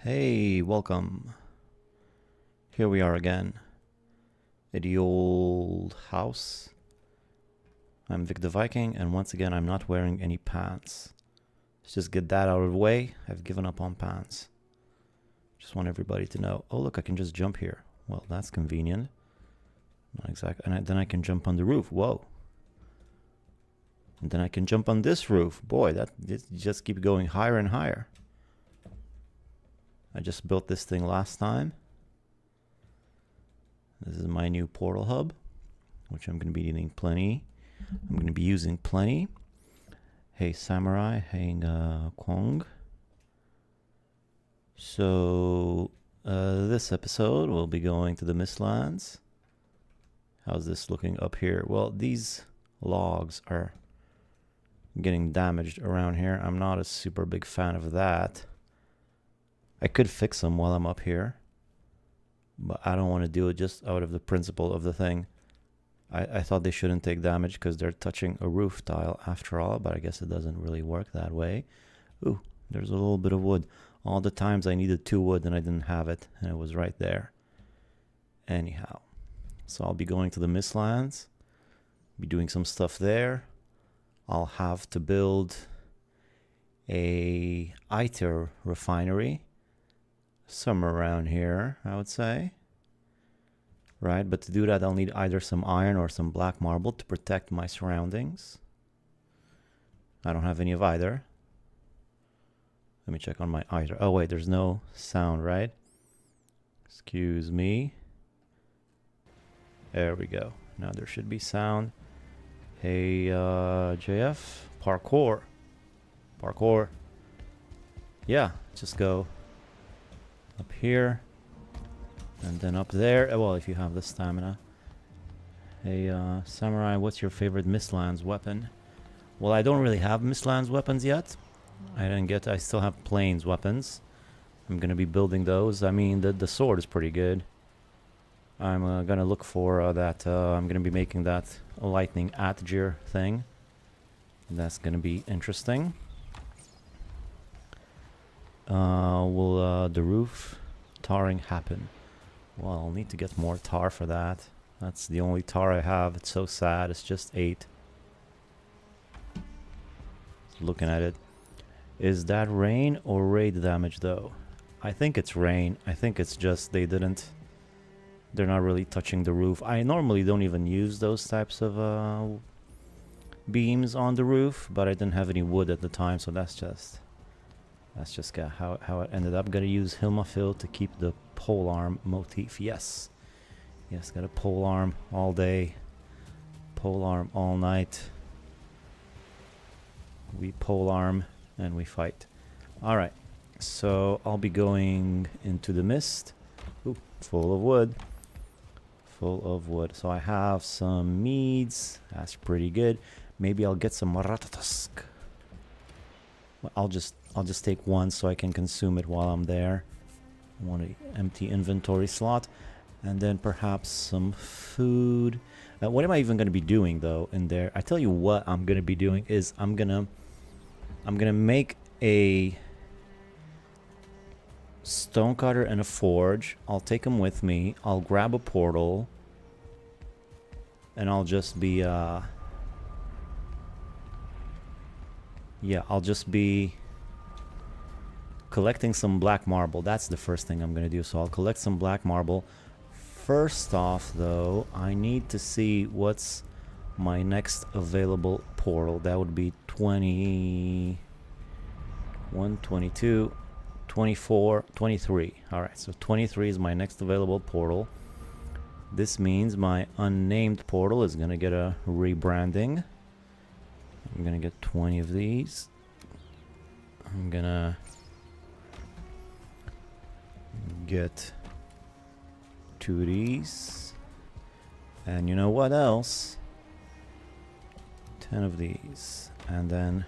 Hey, welcome. Here we are again at the old house. I'm Vic the Viking, and once again I'm not wearing any pants. Let's just get that out of the way. I've given up on pants. Just want everybody to know. Oh look, I can just jump here. Well, that's convenient. Not exactly. And then I can jump on the roof. Whoa. And then I can jump on this roof. Boy, that just keep going higher and higher. I just built this thing last time. This is my new portal hub, which I'm going to be needing plenty. I'm going to be using plenty. Hey Samurai, hey Kwong. So this episode we'll be going to the MistLands. How's this looking up here? Well, these logs are getting damaged around here. I'm not a super big fan of that. I could fix them while I'm up here, but I don't want to do it just out of the principle of the thing. I thought they shouldn't take damage because they're touching a roof tile after all, but I guess it doesn't really work that way. Ooh, there's a little bit of wood. All the times I needed 2 wood and I didn't have it, and it was right there. Anyhow, so I'll be going to the MistLands, be doing some stuff there. I'll have to build a Eitr refinery. Somewhere around here, I would say. Right, but to do that I'll need either some iron or some black marble to protect my surroundings. I don't have any of either. Let me check on my Eitr. Oh wait, there's no sound, right? Excuse me. There we go. Now there should be sound. Hey JF, parkour. Parkour. Yeah, just go up here and then up there. Well, if you have the stamina. Hey Samurai, what's your favorite MistLands weapon? Well, I don't really have MistLands weapons yet. I still have Plains weapons. I'm gonna be building those. I mean, the sword is pretty good. I'm gonna look for that. I'm gonna be making that lightning Eitr thing. That's gonna be interesting. Will the roof tarring happen? Well, I'll need to get more tar for that. That's the only tar I have. It's so sad. It's just 8. Looking at it. Is that rain or raid damage though? I think it's rain. I think it's just they're not really touching the roof. I normally don't even use those types of beams on the roof, but I didn't have any wood at the time, so that's just how it ended up. Gotta use Hilmafill to keep the polearm motif. Yes, got a polearm all day, polearm all night. We polearm and we fight. All right, so I'll be going into the mist. Ooh, full of wood. So I have some meads. That's pretty good. Maybe I'll get some ratatusk. Well, I'll just take one so I can consume it while I'm there. I want an empty inventory slot, and then perhaps some food. What am I even going to be doing though in there? I tell you what I'm going to be doing is I'm gonna make a stonecutter and a forge. I'll take them with me. I'll grab a portal, and I'll just be I'll just be collecting some black marble. That's the first thing I'm gonna do. So I'll collect some black marble. First off though, I need to see what's my next available portal. That would be 21, 22, 24, 23. Alright, so 23 is my next available portal. This means my unnamed portal is gonna get a rebranding. I'm gonna get 20 of these. I'm gonna get 2 of these. And you know what else? 10 of these. And then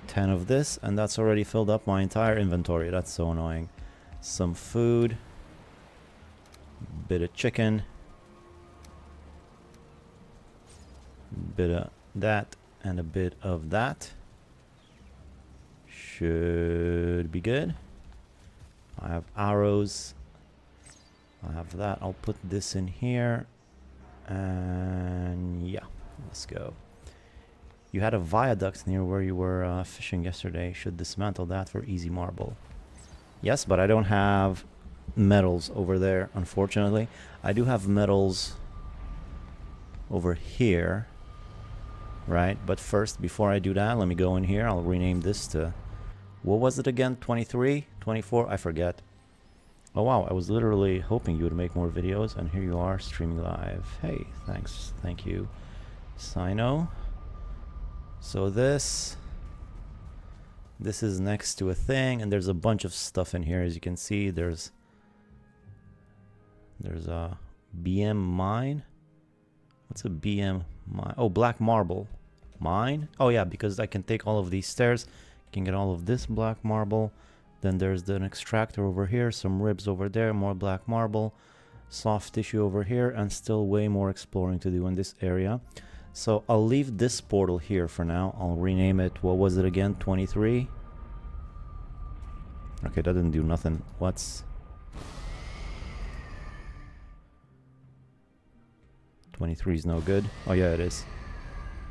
10 of this. And that's already filled up my entire inventory. That's so annoying. Some food. Bit of chicken. Bit of that. And a bit of that. Should be good. I have arrows. I have that. I'll put this in here. And yeah, let's go. You had a viaduct near where you were fishing yesterday. Should dismantle that for easy marble. Yes, but I don't have metals over there, unfortunately. I do have metals over here, right? But first, before I do that, let me go in here. I'll rename this to, what was it again? 23? 24? I forget. Oh wow, I was literally hoping you would make more videos, and here you are streaming live. Hey, thanks. Thank you, Sino. So this is next to a thing, and there's a bunch of stuff in here. As you can see, there's a BM mine. What's a BM mine? Oh, black marble mine. Oh yeah, because I can take all of these stairs, can get all of this black marble. Then there's an extractor over here, some ribs over there, more black marble, soft tissue over here, and still way more exploring to do in this area. So I'll leave this portal here for now. I'll rename it, what was it again, 23? Okay, that didn't do nothing. What's... 23 is no good. Oh yeah, it is.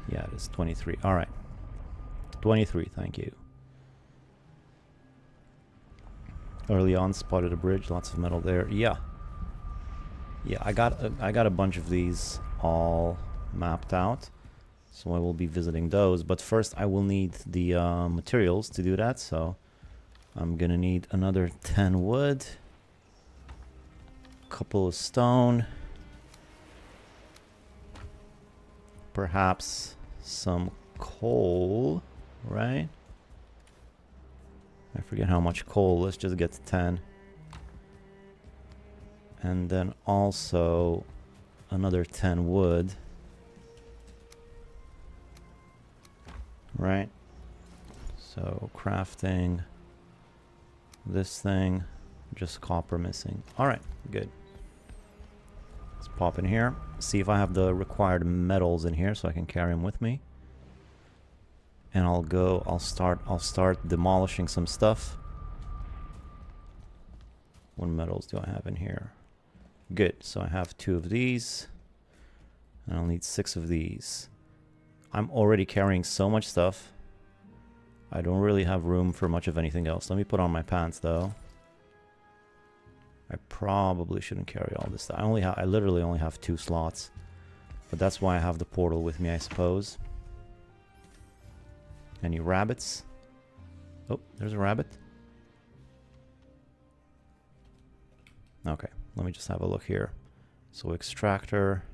Yeah, it is 23. All right. 23, thank you. Early on, spotted a bridge, lots of metal there. Yeah. Yeah, I got a bunch of these all mapped out, so I will be visiting those. But first, I will need the materials to do that. So I'm gonna need another 10 wood, a couple of stone, perhaps some coal, right? I forget how much coal. Let's just get to 10. And then also another 10 wood. Right? So crafting this thing, just copper missing. Alright, good. Let's pop in here. See if I have the required metals in here so I can carry them with me. And I'll start demolishing some stuff. What metals do I have in here? Good, so I have 2 of these. And I'll need 6 of these. I'm already carrying so much stuff. I don't really have room for much of anything else. Let me put on my pants though. I probably shouldn't carry all this stuff. I literally only have 2 slots. But that's why I have the portal with me, I suppose. Any rabbits? Oh, there's a rabbit. Okay, let me just have a look here. So extractor,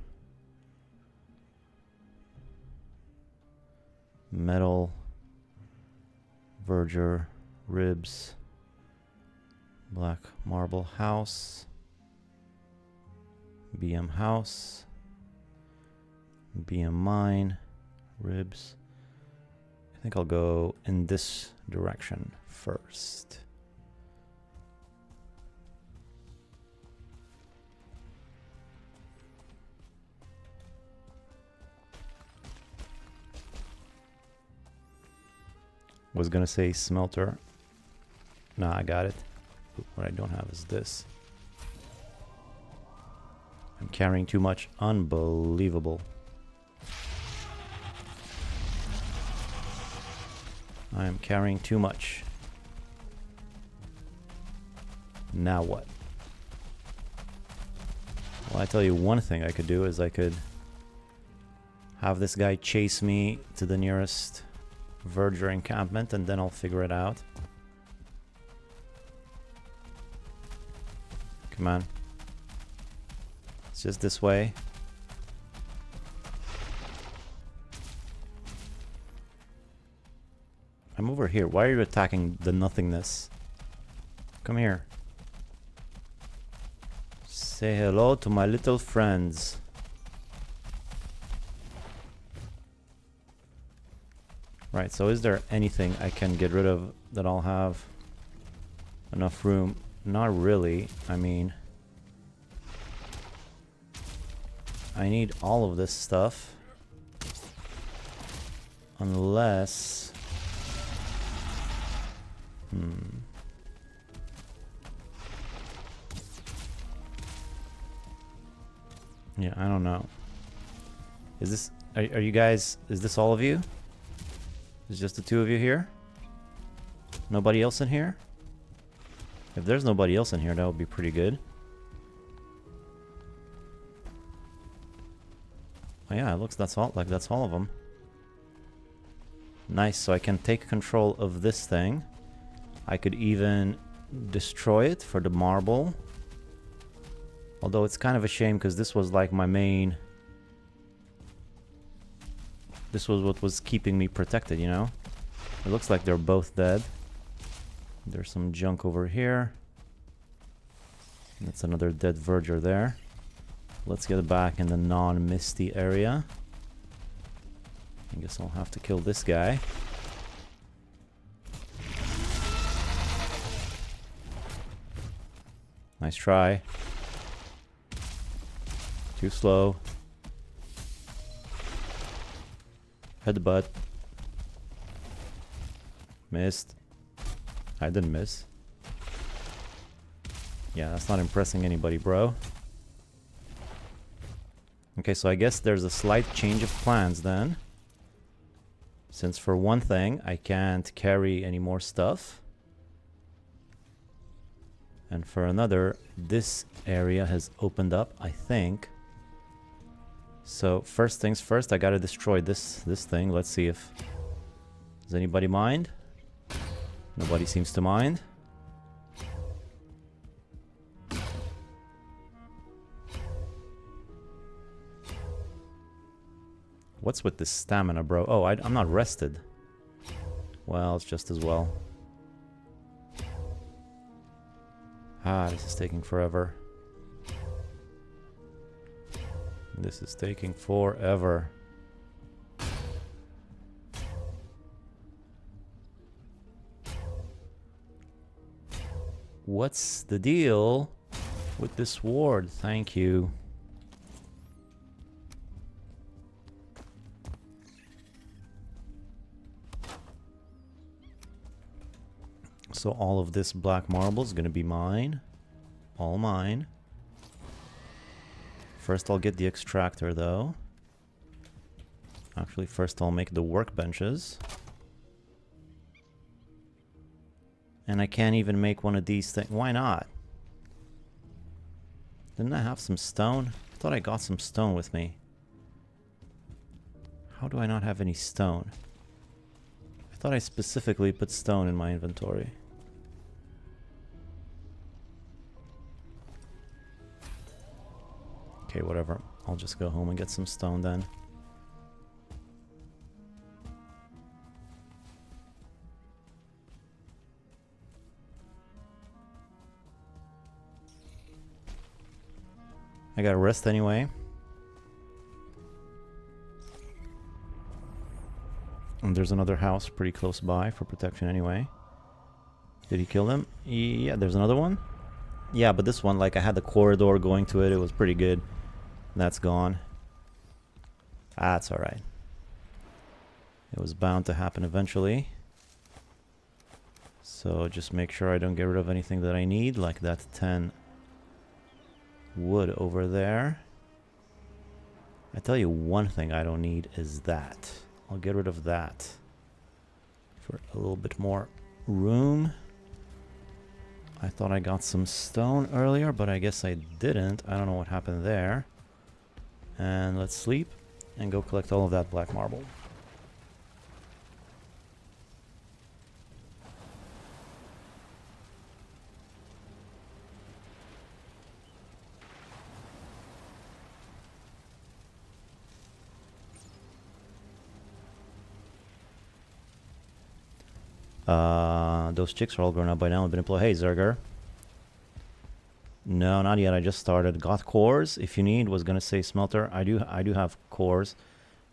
metal, verger, ribs, black marble house, BM house, BM mine, ribs. I think I'll go in this direction first. Was gonna say smelter. Nah, I got it. What I don't have is this. I'm carrying too much. Unbelievable. I am carrying too much. Now what? Well, I tell you one thing I could do is I could have this guy chase me to the nearest verger encampment, and then I'll figure it out. Come on. It's just this way. I'm over here. Why are you attacking the nothingness? Come here. Say hello to my little friends. Right, so is there anything I can get rid of that I'll have enough room? Not really. I mean, I need all of this stuff. Unless... Yeah, I don't know. Is this... Are you guys... Is this all of you? Is just the two of you here? Nobody else in here? If there's nobody else in here, that would be pretty good. Oh yeah, it looks that's all of them. Nice, so I can take control of this thing. I could even destroy it for the marble. Although it's kind of a shame because this was like my main... This was what was keeping me protected, you know? It looks like they're both dead. There's some junk over here. That's another dead verger there. Let's get back in the non-misty area. I guess I'll have to kill this guy. Nice try. Too slow. Headbutt. Missed. I didn't miss. Yeah, that's not impressing anybody, bro. Okay, so I guess there's a slight change of plans then. Since for one thing, I can't carry any more stuff. And for another, this area has opened up, I think. So first things first, I gotta destroy this thing. Let's see if... Does anybody mind? Nobody seems to mind. What's with this stamina, bro? Oh, I'm not rested. Well, it's just as well. Ah, this is taking forever. This is taking forever. What's the deal with this ward? Thank you. So all of this black marble is going to be mine. All mine. First I'll get the extractor though. Actually, first I'll make the workbenches. And I can't even make one of these things. Why not? Didn't I have some stone? I thought I got some stone with me. How do I not have any stone? I thought I specifically put stone in my inventory. Okay, whatever. I'll just go home and get some stone then. I gotta rest anyway. And there's another house pretty close by for protection anyway. Did he kill them? Yeah, there's another one. Yeah, but this one, like, I had the corridor going to it. It was pretty good. That's gone. That's alright. It was bound to happen eventually. So just make sure I don't get rid of anything that I need, like that 10 wood over there. I tell you one thing I don't need is that. I'll get rid of that for a little bit more room. I thought I got some stone earlier, but I guess I didn't. I don't know what happened there. And let's sleep and go collect all of that black marble. Those chicks are all grown up by now and been employed. Hey, Zerger. No, not yet. I just started. Got cores. If you need, was gonna say smelter. I do have cores.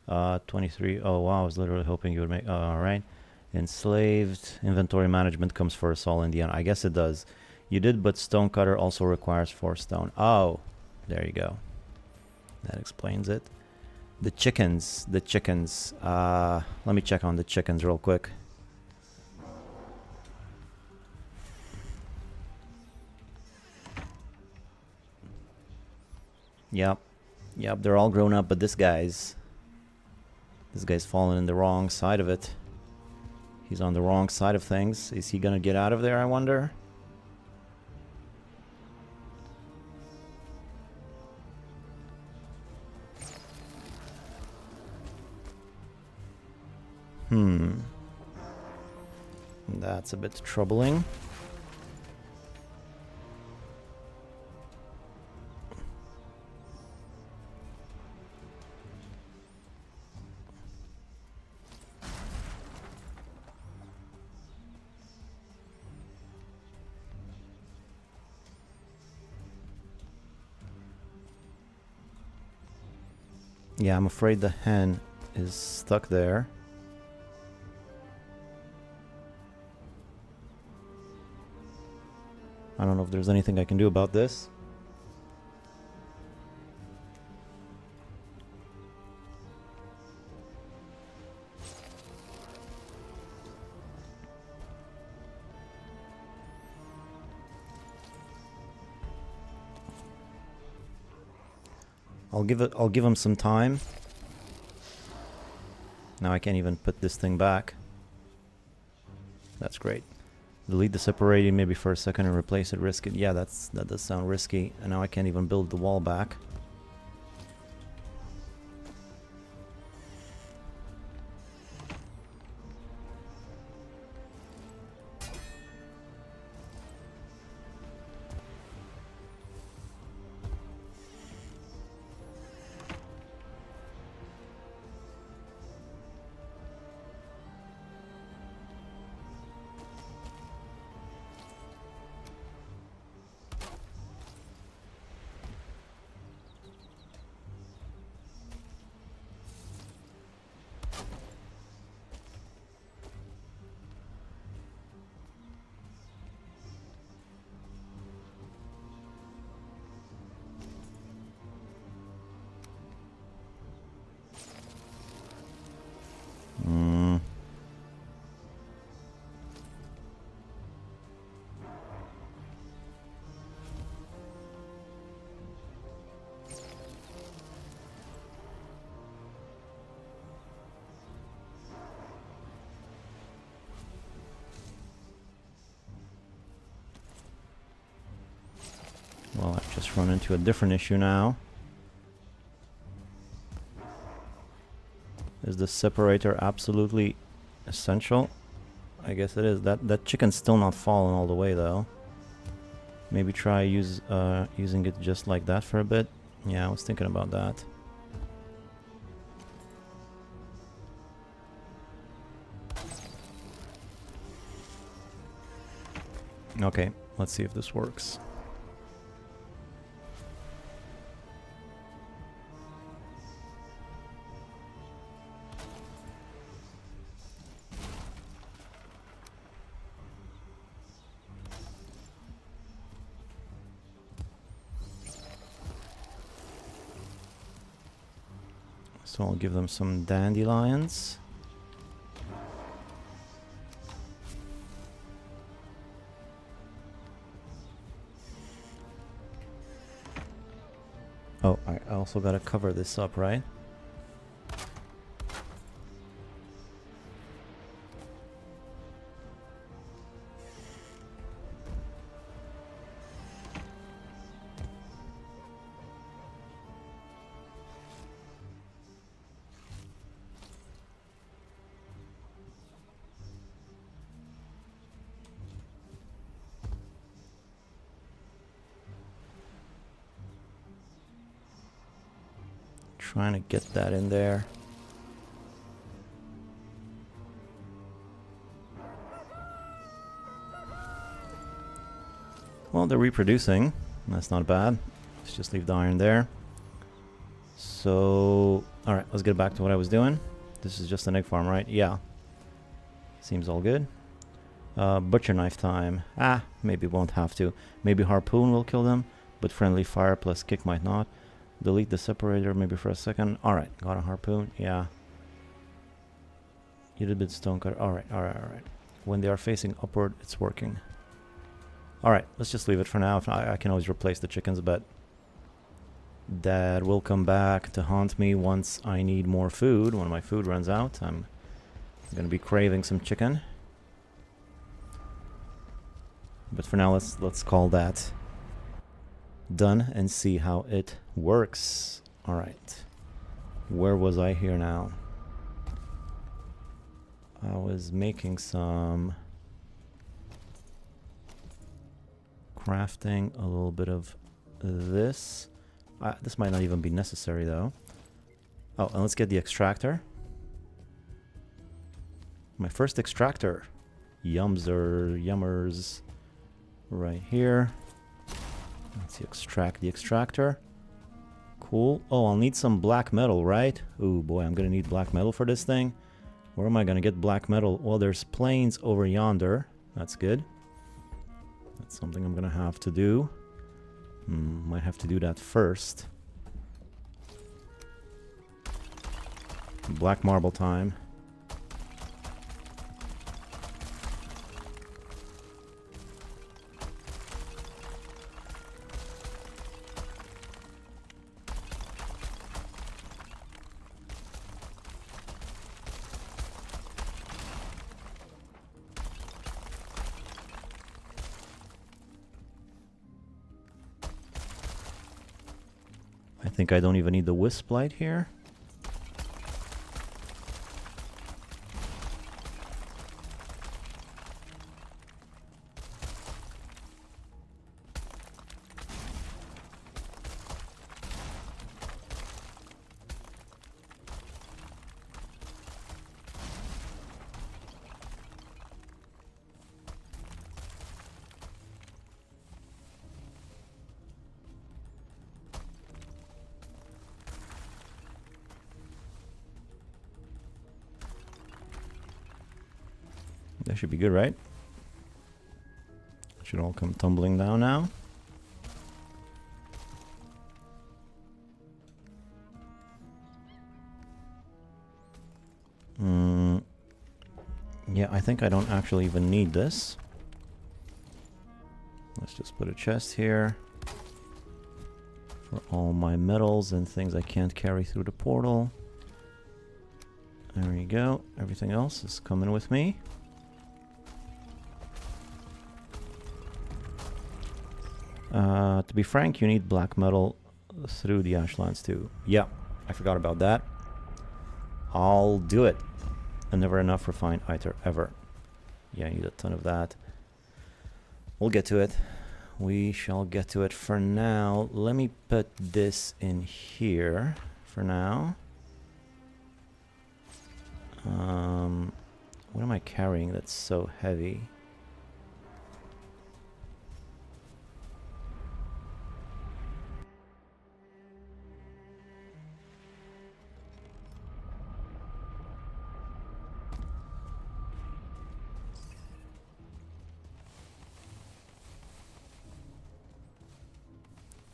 23. Oh wow, I was literally hoping you would make. All right. Enslaved. Inventory management comes first. All in the end. I guess it does. You did, but stonecutter also requires 4 stone. Oh, there you go. That explains it. The chickens. The chickens. Let me check on the chickens real quick. Yep. Yep, they're all grown up, but this guy's fallen in the wrong side of it. He's on the wrong side of things. Is he gonna get out of there, I wonder? That's a bit troubling. Yeah, I'm afraid the hen is stuck there. I don't know if there's anything I can do about this. I'll give him some time. Now I can't even put this thing back. That's great. Delete the separating maybe for a second and replace it. Risk it. Yeah, that does sound risky. And now I can't even build the wall back. Well, I've just run into a different issue now. Is the separator absolutely essential? I guess it is. That chicken's still not fallen all the way though. Maybe try using it just like that for a bit. Yeah, I was thinking about that. Okay, let's see if this works. So I'll give them some dandelions. Oh, I also gotta cover this up, right? Trying to get that in there. Well, they're reproducing. That's not bad. Let's just leave the iron there. So, alright, let's get back to what I was doing. This is just an egg farm, right? Yeah. Seems all good. Butcher knife time. Ah, maybe won't have to. Maybe harpoon will kill them, but friendly fire plus kick might not. Delete the separator maybe for a second. Alright, got a harpoon. Yeah. You did a bit stone cut. Alright. When they are facing upward, it's working. Alright, let's just leave it for now. I can always replace the chickens a bit. that will come back to haunt me once I need more food. When my food runs out, I'm gonna be craving some chicken. But for now, let's call that done and see how it works. All right, where was I here now? I was making some crafting, a little bit of this. This might not even be necessary though. Oh, and let's get the extractor. My first extractor. Yummers. Right here. Let's extract the extractor. Cool. Oh, I'll need some black metal, right? Ooh, boy, I'm gonna need black metal for this thing. Where am I gonna get black metal? Well, there's plains over yonder. That's good. That's something I'm gonna have to do. Might have to do that first. Black marble time. I think I don't even need the wisp light here. That should be good, right? Should all come tumbling down now. Yeah, I think I don't actually even need this. Let's just put a chest here for all my metals and things I can't carry through the portal. There we go. Everything else is coming with me. To be frank, you need black metal through the Ashlands too. Yeah, I forgot about that. I'll do it. And never enough refined Eitr, ever. Yeah, I need a ton of that. We'll get to it. We shall get to it. For now, let me put this in here for now. What am I carrying that's so heavy?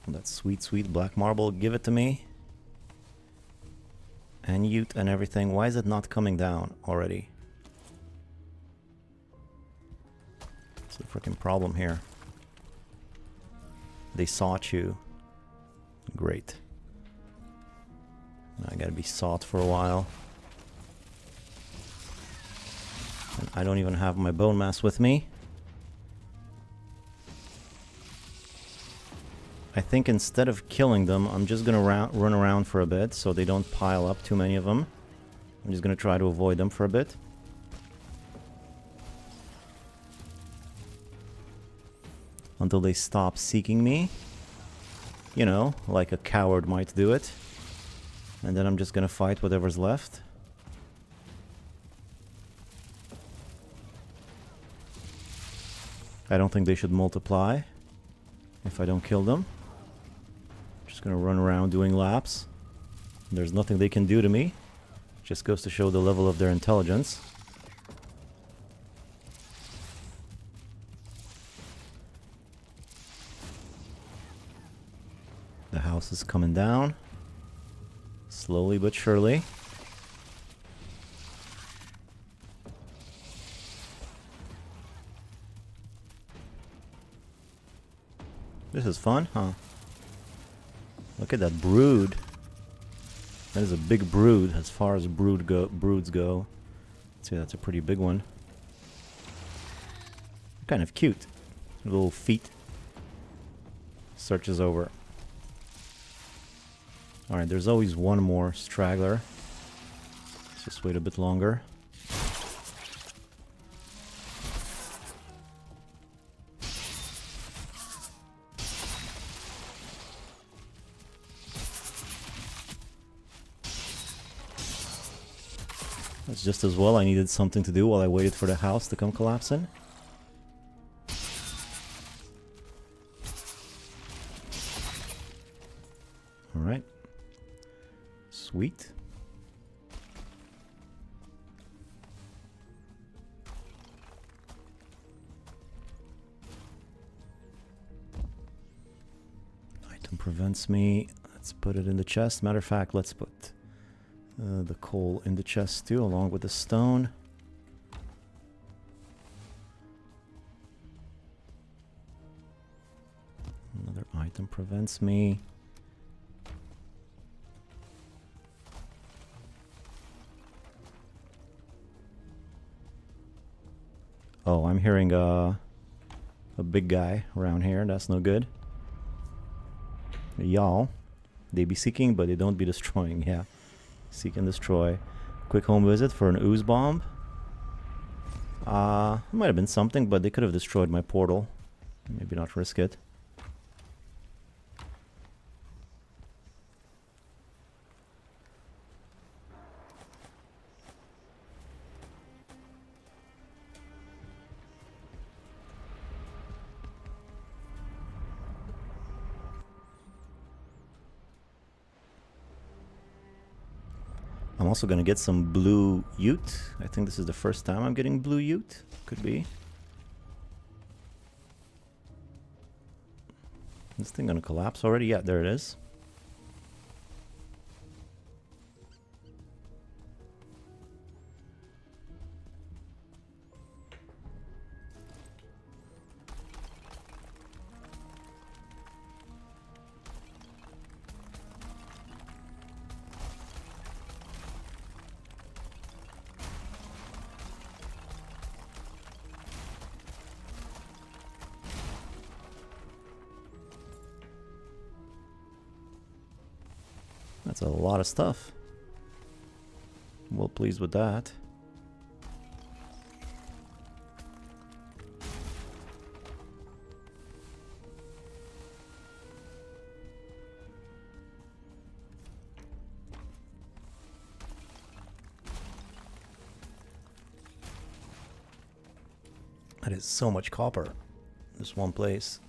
That sweet, sweet black marble, give it to me. And Ute and everything. Why is it not coming down already? What's the freaking problem here? They sought you. Great. I gotta be sought for a while. And I don't even have my bone mass with me. I think instead of killing them, I'm just gonna run around for a bit so they don't pile up too many of them. I'm just gonna try to avoid them for a bit. Until they stop seeking me. You know, like a coward might do it. And then I'm just gonna fight whatever's left. I don't think they should multiply if I don't kill them. Just gonna run around doing laps. There's nothing they can do to me. Just goes to show the level of their intelligence. The house is coming down. Slowly but surely. This is fun, huh? Look at that brood. That is a big brood as far as broods go. Let's see, that's a pretty big one. Kind of cute. Little feet. Searches over. Alright, there's always one more straggler. Let's just wait a bit longer. That's just as well. I needed something to do while I waited for the house to come collapsing. Alright. Sweet. Item prevents me. Let's put it in the chest. Matter of fact, let's put the coal in the chest too, along with the stone. Another item prevents me. Oh, I'm hearing a big guy around here. That's no good. Y'all, they be seeking, but they don't be destroying. Yeah. Seek and destroy. Quick home visit for an ooze bomb. It might have been something, but they could have destroyed my portal. Maybe not risk it. I'm also gonna get some blue ute. I think this is the first time I'm getting blue ute. Could be. This thing gonna collapse already? Yeah, there it is. That's a lot of stuff. Well pleased with that. That is so much copper. This one place.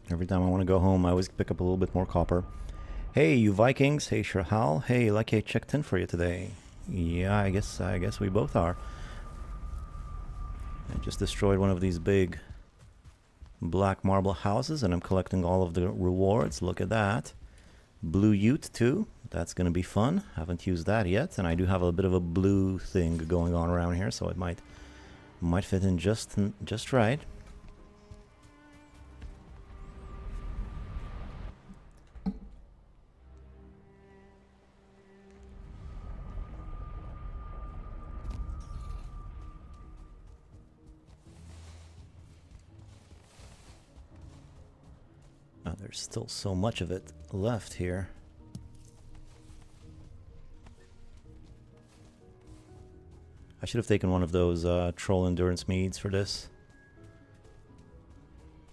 Every time I want to go home, I always pick up a little bit more copper. Hey, you Vikings. Hey, Sherhal. Hey, like I checked in for you today. Yeah, I guess we both are. I just destroyed one of these big black marble houses, and I'm collecting all of the rewards. Look at that. Blue ute, too. That's going to be fun. Haven't used that yet, and I do have a bit of a blue thing going on around here, so it might fit in just right. Oh, there's still so much of it left here. I should have taken one of those troll endurance meads for this.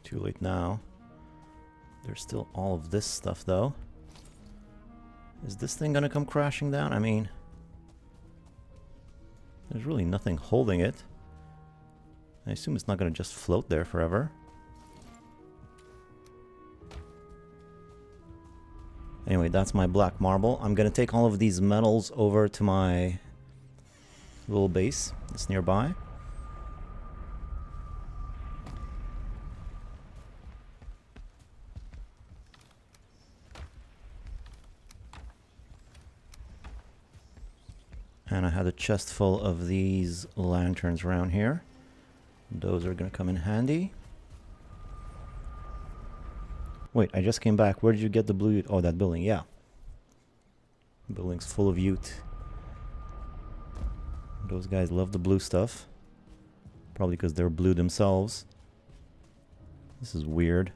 Too late now. There's still all of this stuff though. Is this thing gonna come crashing down? I mean, there's really nothing holding it. I assume it's not gonna just float there forever. Anyway, that's my black marble. I'm gonna take all of these metals over to my little base that's nearby. And I had a chest full of these lanterns around here. Those are gonna come in handy. Wait, I just came back. Where did you get the blue ute? Oh, that building, yeah. The building's full of ute. Those guys love the blue stuff. Probably because they're blue themselves. This is weird.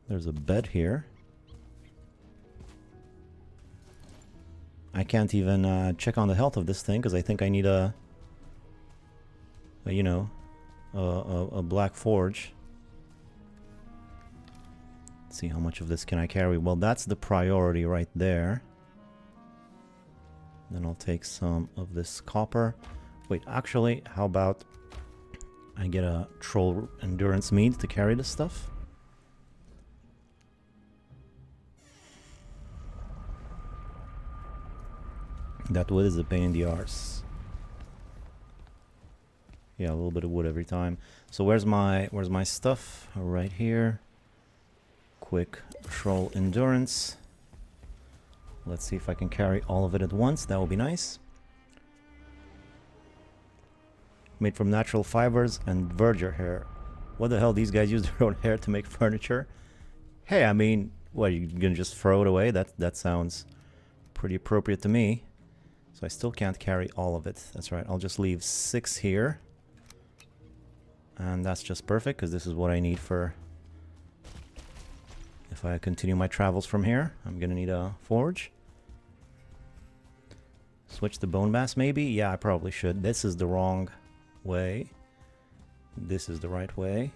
There's a bed here. I can't even check on the health of this thing because I think I need a you know, a black forge. Let's see how much of this can I carry. Well, that's the priority right there. Then I'll take some of this copper. Wait, actually, how about I get a troll endurance mead to carry this stuff? That wood is a pain in the arse. Yeah, a little bit of wood every time. So where's my stuff? Right here. Quick troll endurance. Let's see if I can carry all of it at once. That would be nice. Made from natural fibers and verdure hair. What the hell? These guys use their own hair to make furniture? Hey, I mean, what, you gonna just throw it away? That sounds pretty appropriate to me. So I still can't carry all of it. That's right. I'll just leave 6 here. And that's just perfect because this is what I need for if I continue my travels from here. I'm gonna need a forge. Switch the bone mass maybe? Yeah, I probably should. This is the wrong way. This is the right way.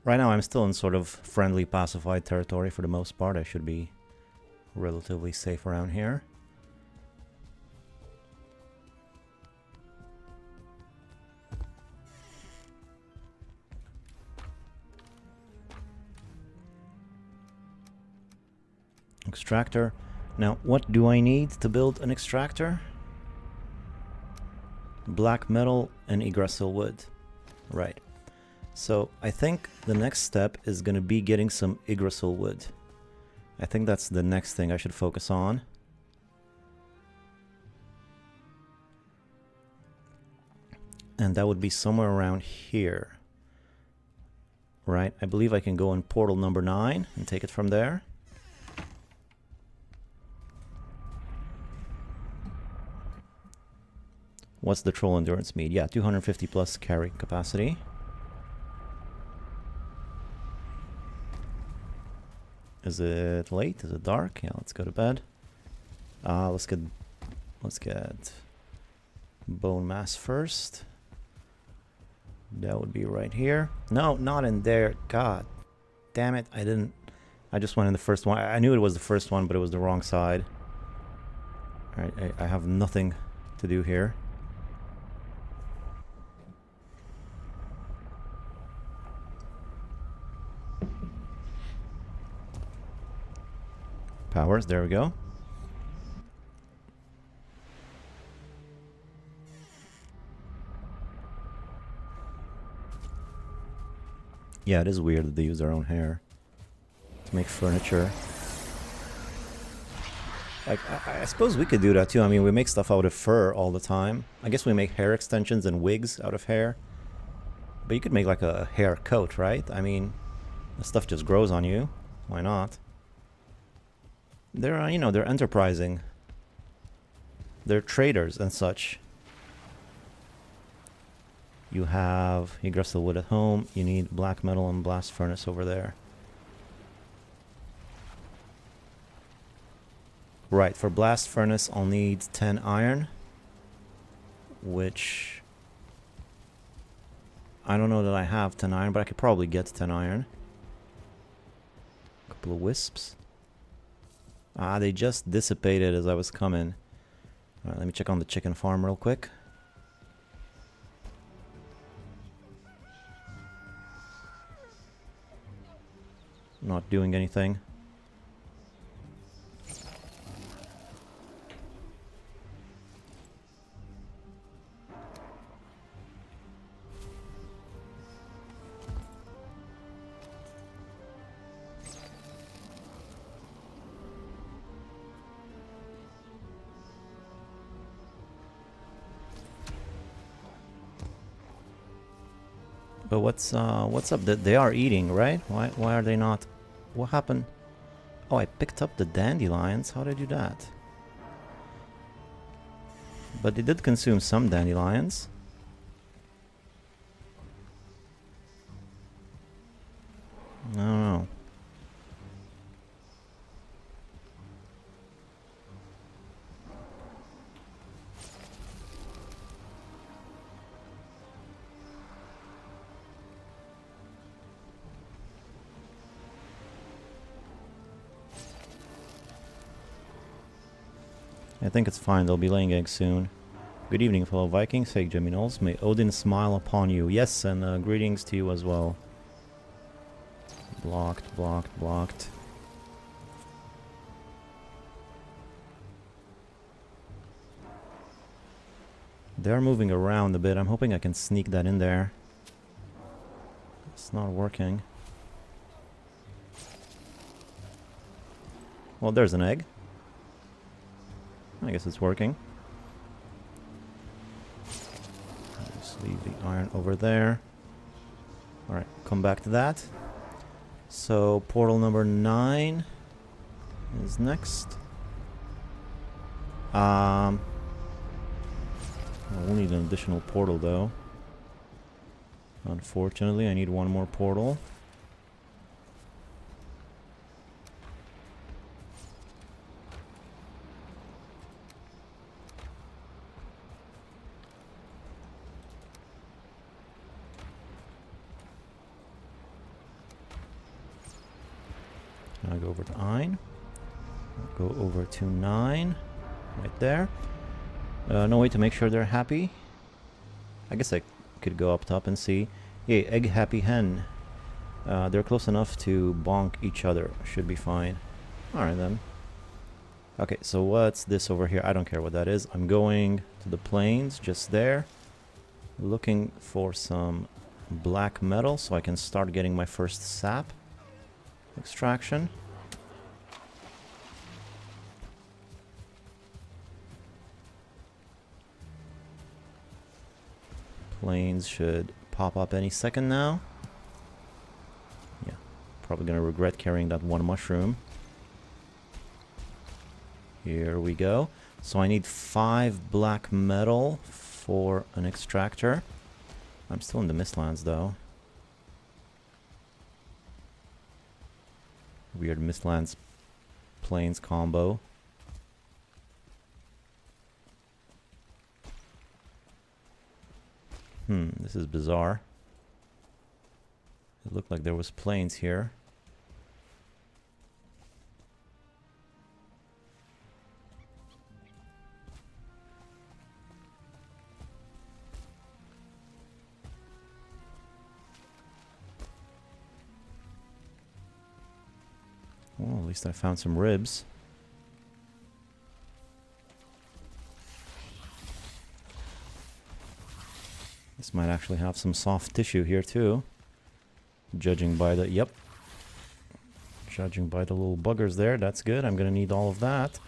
Right now I'm still in sort of friendly pacified territory for the most part. I should be relatively safe around here. Extractor. Now, what do I need to build an extractor? Black metal and yggdrasil wood. Right. So, I think the next step is going to be getting some yggdrasil wood. I think that's the next thing I should focus on. And that would be somewhere around here. Right. I believe I can go in portal number 9 and take it from there. What's the troll endurance mead? Yeah, 250 plus carry capacity. Is it late? Is it dark? Yeah, let's go to bed. Let's get bone mass first. That would be right here. No, not in there. God damn it. I just went in the first one. I knew it was the first one, but it was the wrong side. Alright, I have nothing to do here. Powers, there we go. Yeah, it is weird that they use their own hair to make furniture. Like, I suppose we could do that too. I mean, we make stuff out of fur all the time. I guess we make hair extensions and wigs out of hair. But you could make like a hair coat, right? I mean, the stuff just grows on you. Why not? They're, you know, they're enterprising. They're traders and such. You have yggdrasil wood at home. You need black metal and blast furnace over there. Right, for blast furnace I'll need 10 iron. Which... I don't know that I have 10 iron, but I could probably get 10 iron. A couple of wisps. Ah, they just dissipated as I was coming. Alright, let me check on the chicken farm real quick. Not doing anything. But what's up? They are eating, right? Why are they not? What happened? Oh, I picked up the dandelions. How did I do that? But they did consume some dandelions. I don't know. I think it's fine. They'll be laying eggs soon. Good evening, fellow Vikings. Fake Geminols. May Odin smile upon you. Yes, and greetings to you as well. Blocked, blocked, blocked. They're moving around a bit. I'm hoping I can sneak that in there. It's not working. Well, there's an egg. I guess it's working. Just leave the iron over there. Alright, come back to that. So, portal number 9 is next. We'll need an additional portal though. Unfortunately, I need one more portal. I'll go over to Ein. I'll go over to 9. Right there. No way to make sure they're happy. I guess I could go up top and see. Yay, egg happy hen. They're close enough to bonk each other. Should be fine. Alright then. Okay, so what's this over here? I don't care what that is. I'm going to the plains, just there. Looking for some black metal so I can start getting my first sap extraction. Plains should pop up any second now. Yeah, probably gonna regret carrying that one mushroom. Here we go. So I need 5 black metal for an extractor. I'm still in the MistLands though. Weird MistLands plains combo. This is bizarre. It looked like there was plains here. Well, at least I found some ribs. This might actually have some soft tissue here too. Judging by the... Yep. Judging by the little buggers there, that's good. I'm gonna need all of that.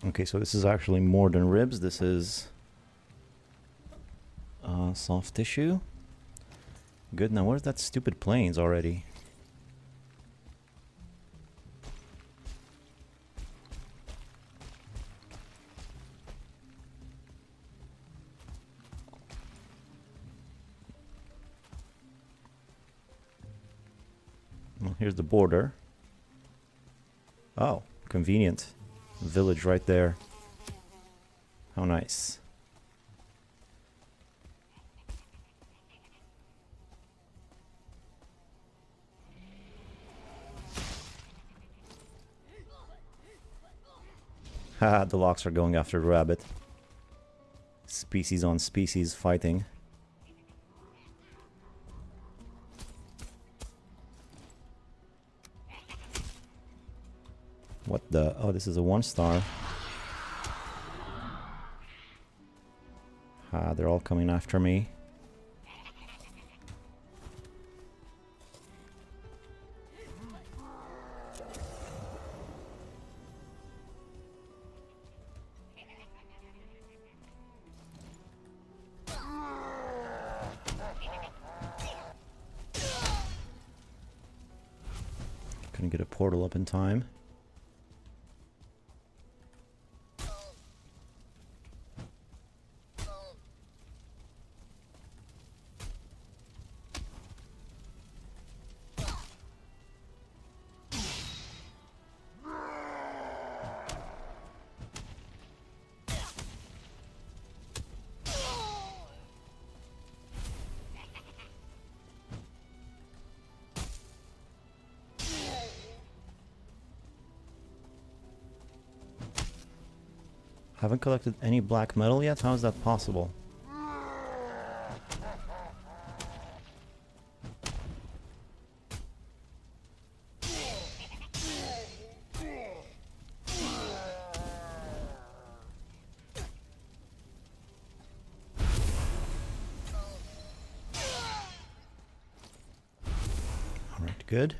Okay, so this is actually more than ribs. This is soft tissue. Good. Now, where's that stupid plains already? Well, here's the border. Oh, convenient. Village right there. How nice. Haha, the locks are going after the rabbit. Species on species fighting. What the? Oh, this is a 1-star. Ah, they're all coming after me. Couldn't get a portal up in time. Haven't collected any black metal yet? How is that possible? Alright, good.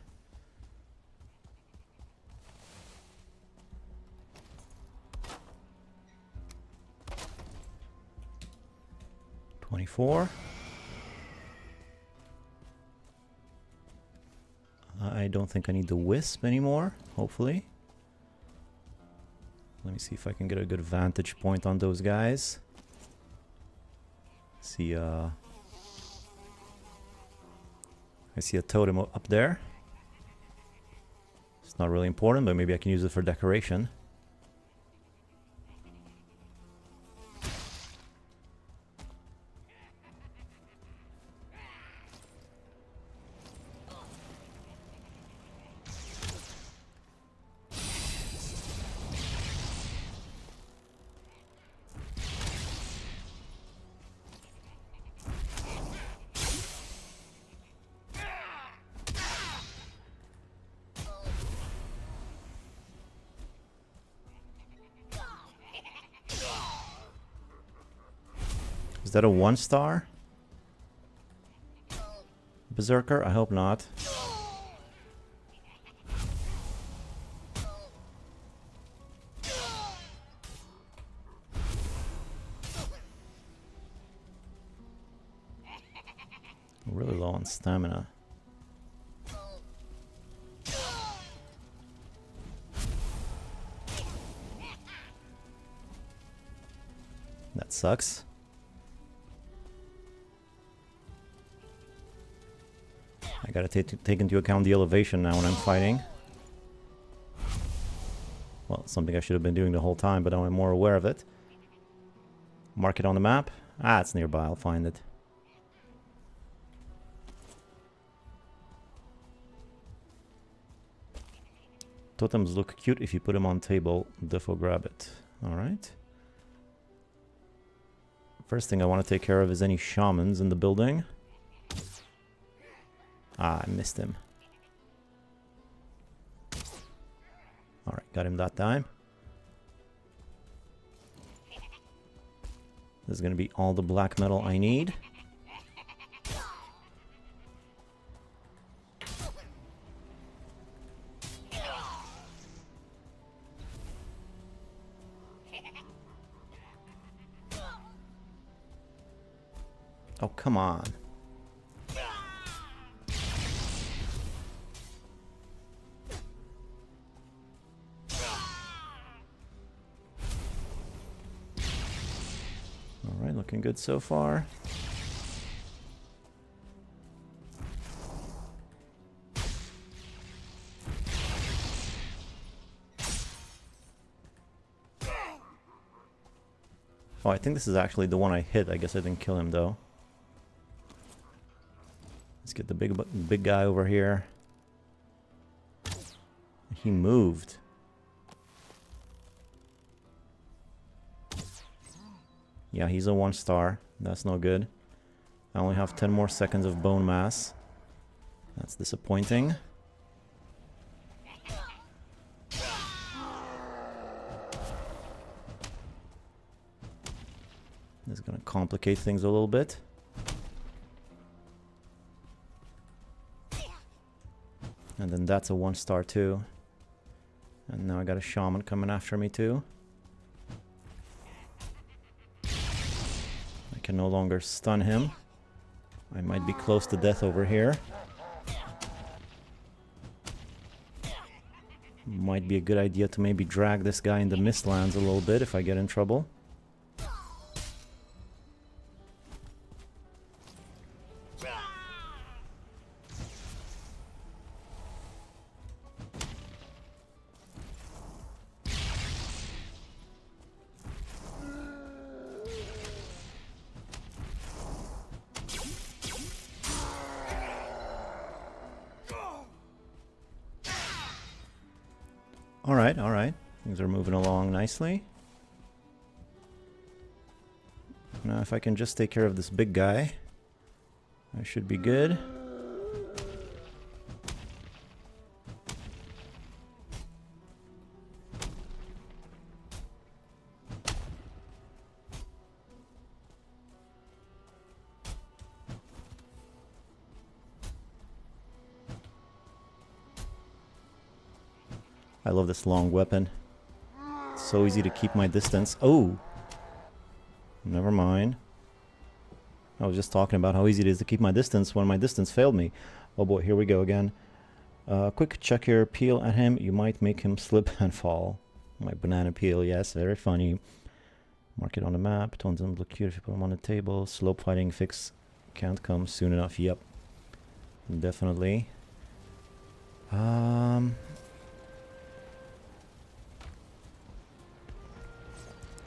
I don't think I need the wisp anymore, hopefully. Let me see if I can get a good vantage point on those guys. I see a totem up there. It's not really important, but maybe I can use it for decoration. Is that a 1-star? Berserker? I hope not. We're really low on stamina. That sucks. I gotta take into account the elevation now when I'm fighting. Well, something I should have been doing the whole time, but now I'm more aware of it. Mark it on the map. Ah, it's nearby. I'll find it. Totems look cute if you put them on table. Defo grab it. Alright. First thing I want to take care of is any shamans in the building. Ah, I missed him. Alright, got him that time. This is going to be all the black metal I need. Oh, come on. Alright, looking good so far. Oh, I think this is actually the one I hit. I guess I didn't kill him though. Let's get the big guy over here. He moved. Yeah, he's a 1-star. That's no good. I only have 10 more seconds of bone mass. That's disappointing. This is going to complicate things a little bit. And then that's a 1-star too. And now I got a shaman coming after me too. I can no longer stun him. I might be close to death over here. Might be a good idea to maybe drag this guy in the MistLands a little bit if I get in trouble. Alright, alright. Things are moving along nicely. Now if I can just take care of this big guy, I should be good. I love this long weapon. It's so easy to keep my distance. Oh! Never mind. I was just talking about how easy it is to keep my distance when my distance failed me. Oh boy, here we go again. Quick check your peel at him. You might make him slip and fall. My banana peel, yes, very funny. Mark it on the map. Tones don't look cute if you put them on the table. Slope fighting fix can't come soon enough. Yep. Definitely.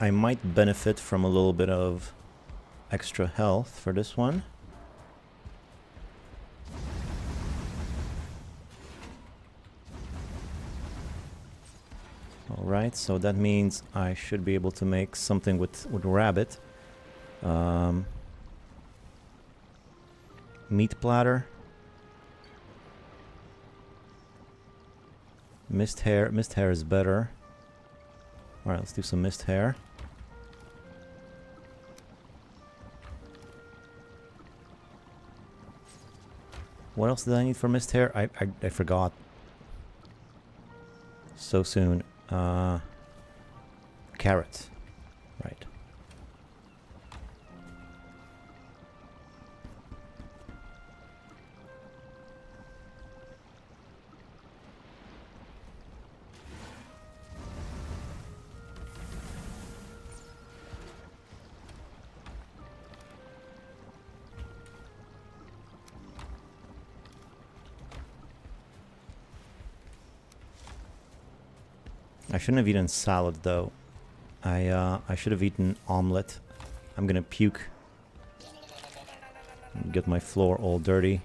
I might benefit from a little bit of extra health for this one. Alright, so that means I should be able to make something with rabbit. Meat platter. Mist hair. Mist hair is better. Alright, let's do some mist hair. What else did I need for mist hair? I forgot. So soon. Carrot. Right. I shouldn't have eaten salad though. I should have eaten omelet. I'm gonna puke. Get my floor all dirty.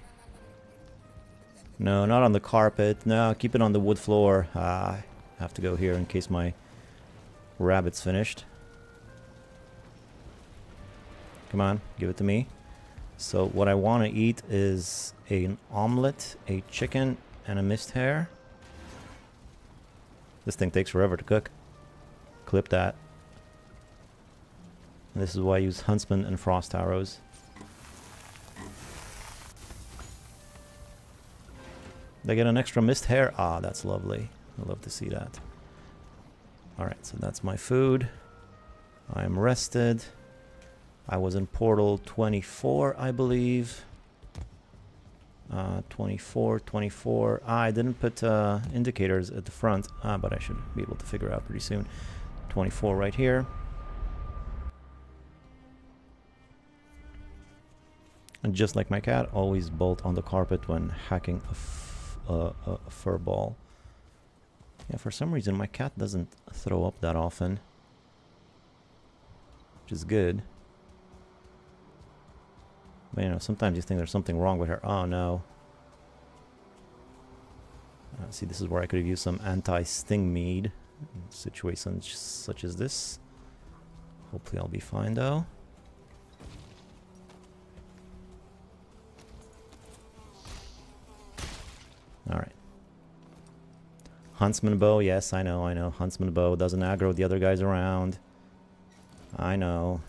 No, not on the carpet. No, keep it on the wood floor. I have to go here in case my rabbit's finished. Come on, give it to me. So what I want to eat is an omelet, a chicken, and a mist hair. This thing takes forever to cook. Clip that. And this is why I use huntsman and frost arrows. They get an extra mist hair. Ah, that's lovely. I love to see that. Alright, so that's my food. I am rested. I was in portal 24, I believe. 24. I didn't put indicators at the front, but I should be able to figure out pretty soon. 24 right here. And just like my cat, always bolt on the carpet when hacking a fur ball. Yeah, for some reason my cat doesn't throw up that often, which is good. But, you know, sometimes you think there's something wrong with her. Oh, no. See, this is where I could have used some anti-sting mead in situations such as this. Hopefully I'll be fine, though. Alright. Huntsman bow. Yes, I know. Huntsman bow doesn't aggro the other guys around. I know.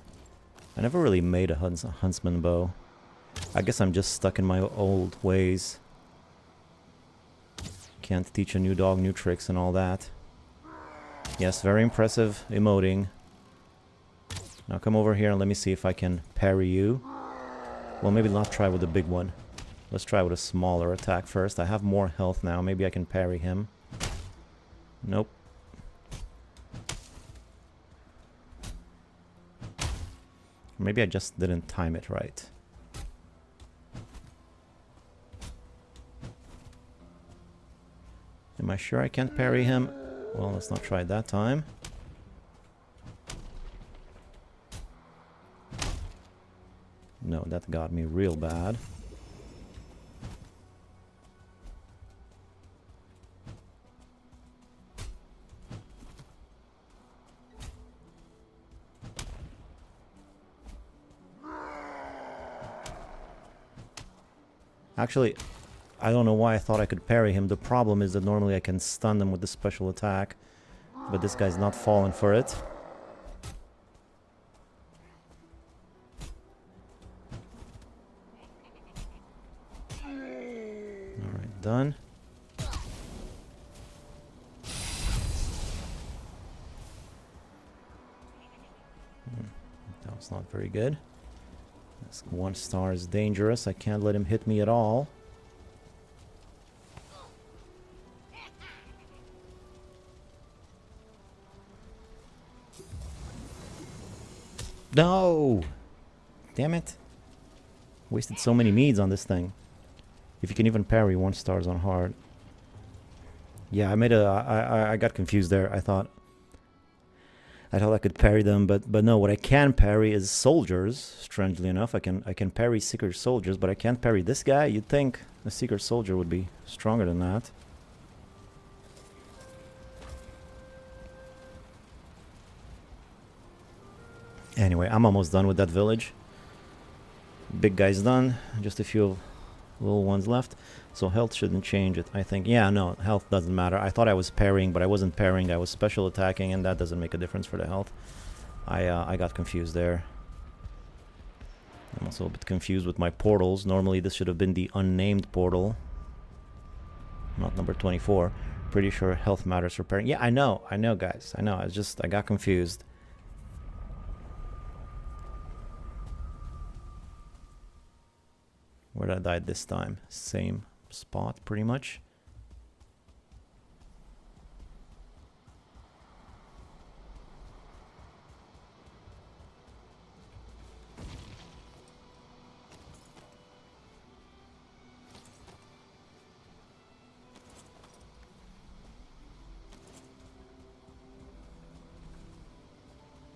I never really made a huntsman bow. I guess I'm just stuck in my old ways. Can't teach a new dog new tricks and all that. Yes, very impressive emoting. Now come over here and let me see if I can parry you. Well, maybe not try with the big one. Let's try with a smaller attack first. I have more health now. Maybe I can parry him. Nope. Maybe I just didn't time it right. Am I sure I can't parry him? Well, let's not try it that time. No, that got me real bad. Actually, I don't know why I thought I could parry him. The problem is that normally I can stun them with the special attack, but this guy's not falling for it. Alright, done. That was not very good. This 1 star is dangerous. I can't let him hit me at all. No! Damn it. Wasted so many meads on this thing. If you can even parry 1 stars on hard. Yeah, I got confused there. I thought I could parry them, but no, what I can parry is soldiers, strangely enough. I can parry Seeker soldiers, but I can't parry this guy. You'd think a Seeker soldier would be stronger than that. Anyway, I'm almost done with that village. Big guy's done. Just a few little ones left. So health shouldn't change it, I think. Yeah, no, health doesn't matter. I thought I was parrying, but I wasn't parrying. I was special attacking, and that doesn't make a difference for the health. I got confused there. I'm also a bit confused with my portals. Normally this should have been the unnamed portal, not number 24. Pretty sure health matters for parrying. Yeah, I know, guys. I know. I got confused. Where did I die this time? Same spot, pretty much.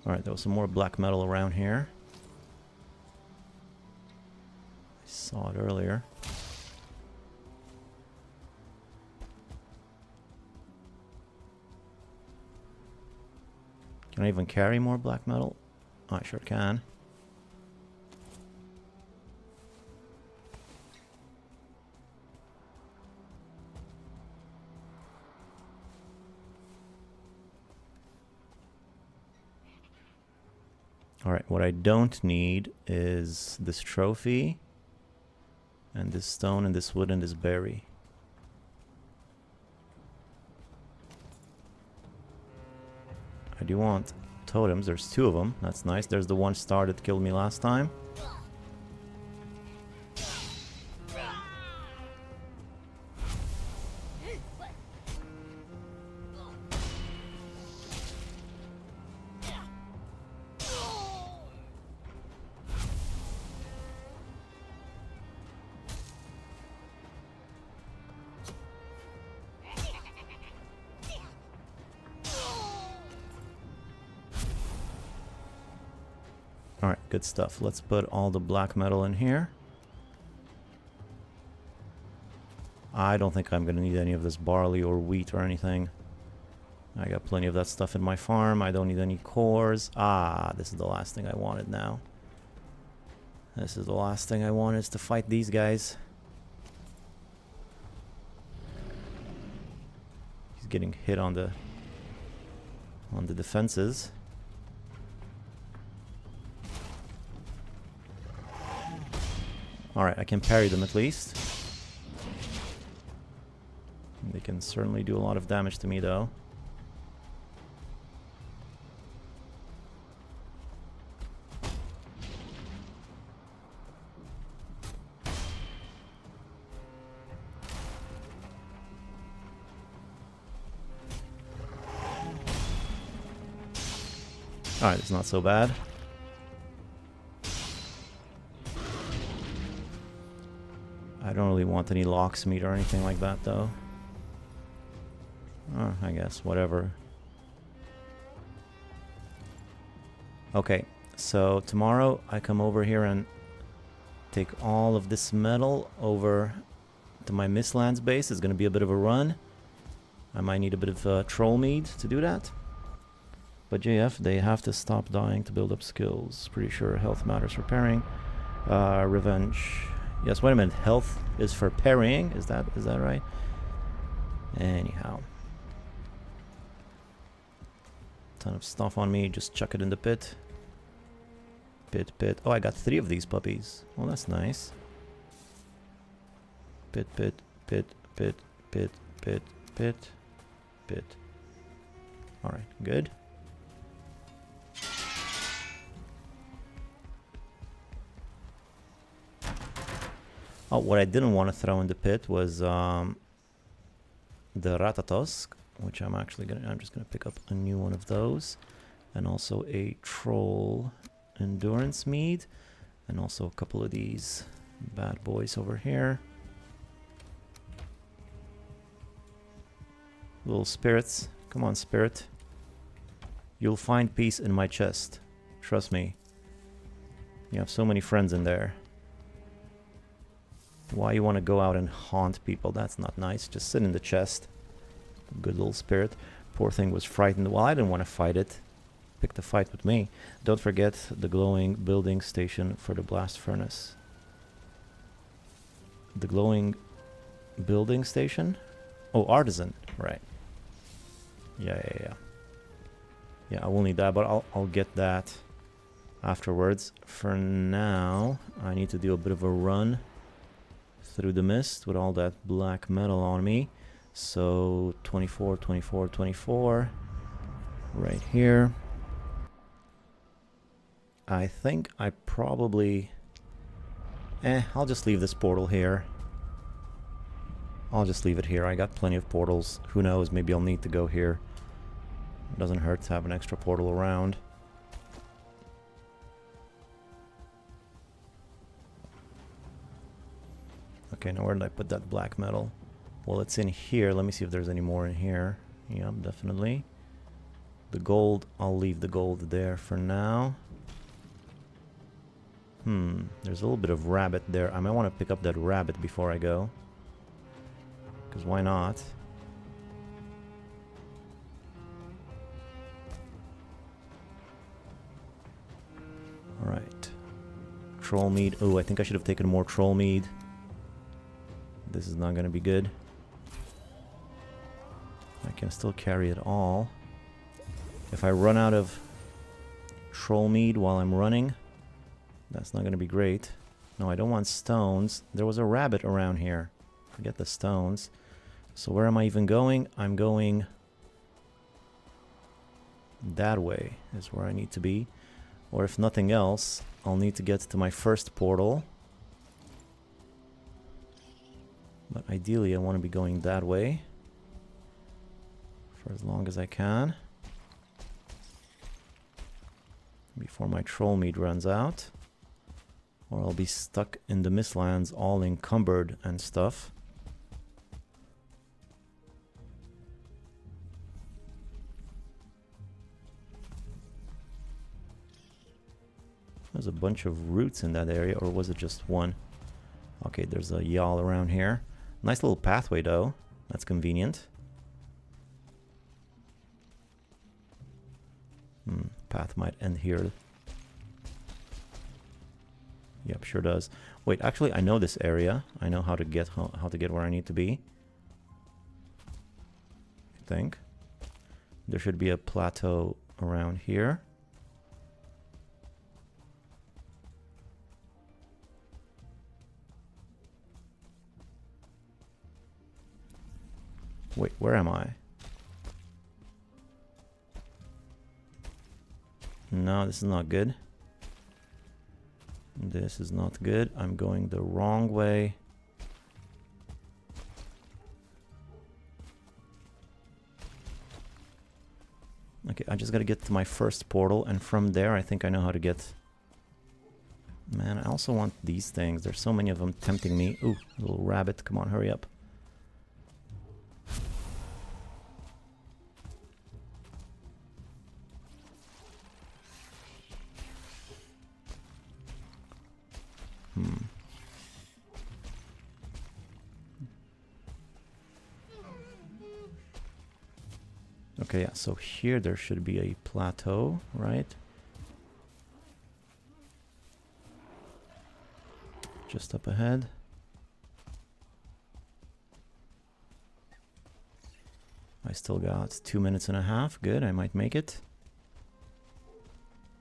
Alright, there was some more black metal around here. I saw it earlier. Can I even carry more black metal? Oh, I sure can. Alright, what I don't need is this trophy, and this stone, and this wood, and this berry. I do want totems. There's 2 of them. That's nice. There's the 1 star that killed me last time. Alright, good stuff. Let's put all the black metal in here. I don't think I'm going to need any of this barley or wheat or anything. I got plenty of that stuff in my farm. I don't need any cores. Ah, this is the last thing I wanted now. This is the last thing I wanted, is to fight these guys. He's getting hit on the defenses. Alright, I can parry them at least. They can certainly do a lot of damage to me though. Alright, it's not so bad. I don't really want any locksmith or anything like that though. Oh, I guess, whatever. Okay, so tomorrow I come over here and take all of this metal over to my MistLands base. It's going to be a bit of a run. I might need a bit of troll mead to do that. But JF, they have to stop dying to build up skills. Pretty sure health matters repairing. Revenge. Yes, wait a minute. Health is for parrying. Is that right? Anyhow. Ton of stuff on me. Just chuck it in the pit. Pit. Oh, I got 3 of these puppies. Well, that's nice. Pit. Alright, good. Oh, what I didn't want to throw in the pit was the Ratatosk, which I'm just gonna pick up a new one of those, and also a troll endurance mead, and also a couple of these bad boys over here. Little spirits, come on, spirit. You'll find peace in my chest. Trust me. You have so many friends in there. Why you want to go out and haunt people? That's not nice. Just sit in the chest. Good little spirit. Poor thing was frightened. Well, I didn't want to fight it. Picked a fight with me. Don't forget the glowing building station for the blast furnace. The glowing building station? Oh, artisan. Right. Yeah. Yeah, I will need that, but I'll get that afterwards. For now, I need to do a bit of a run through the mist with all that black metal on me. So 24 right here. I think I probably I'll just leave this portal here. I'll just leave it here. I got plenty of portals. Who knows, maybe I'll need to go here. It doesn't hurt to have an extra portal around. Okay, now where did I put that black metal? Well, it's in here. Let me see if there's any more in here. Yep, definitely. The gold, I'll leave the gold there for now. There's a little bit of rabbit there. I might want to pick up that rabbit before I go. Because why not? Alright. Troll mead. Oh, I think I should have taken more troll mead. This is not going to be good. I can still carry it all. If I run out of troll mead while I'm running, that's not going to be great. No, I don't want stones. There was a rabbit around here. Forget the stones. So where am I even going? I'm going that way is where I need to be. Or if nothing else, I'll need to get to my first portal. But ideally, I want to be going that way for as long as I can before my troll meat runs out, or I'll be stuck in the MistLands all encumbered and stuff. There's a bunch of roots in that area, or was it just one? Okay, there's a yawl around here. Nice little pathway though. That's convenient. Path might end here. Yep, sure does. Wait, actually I know this area. I know how to get where I need to be. I think. There should be a plateau around here. Wait, where am I? No, this is not good. This is not good. I'm going the wrong way. Okay, I just gotta get to my first portal, and from there I think I know how to get... Man, I also want these things. There's so many of them tempting me. Ooh, little rabbit. Come on, hurry up. Okay, yeah, so here there should be a plateau, right? Just up ahead. I still got 2 minutes and a half. Good, I might make it.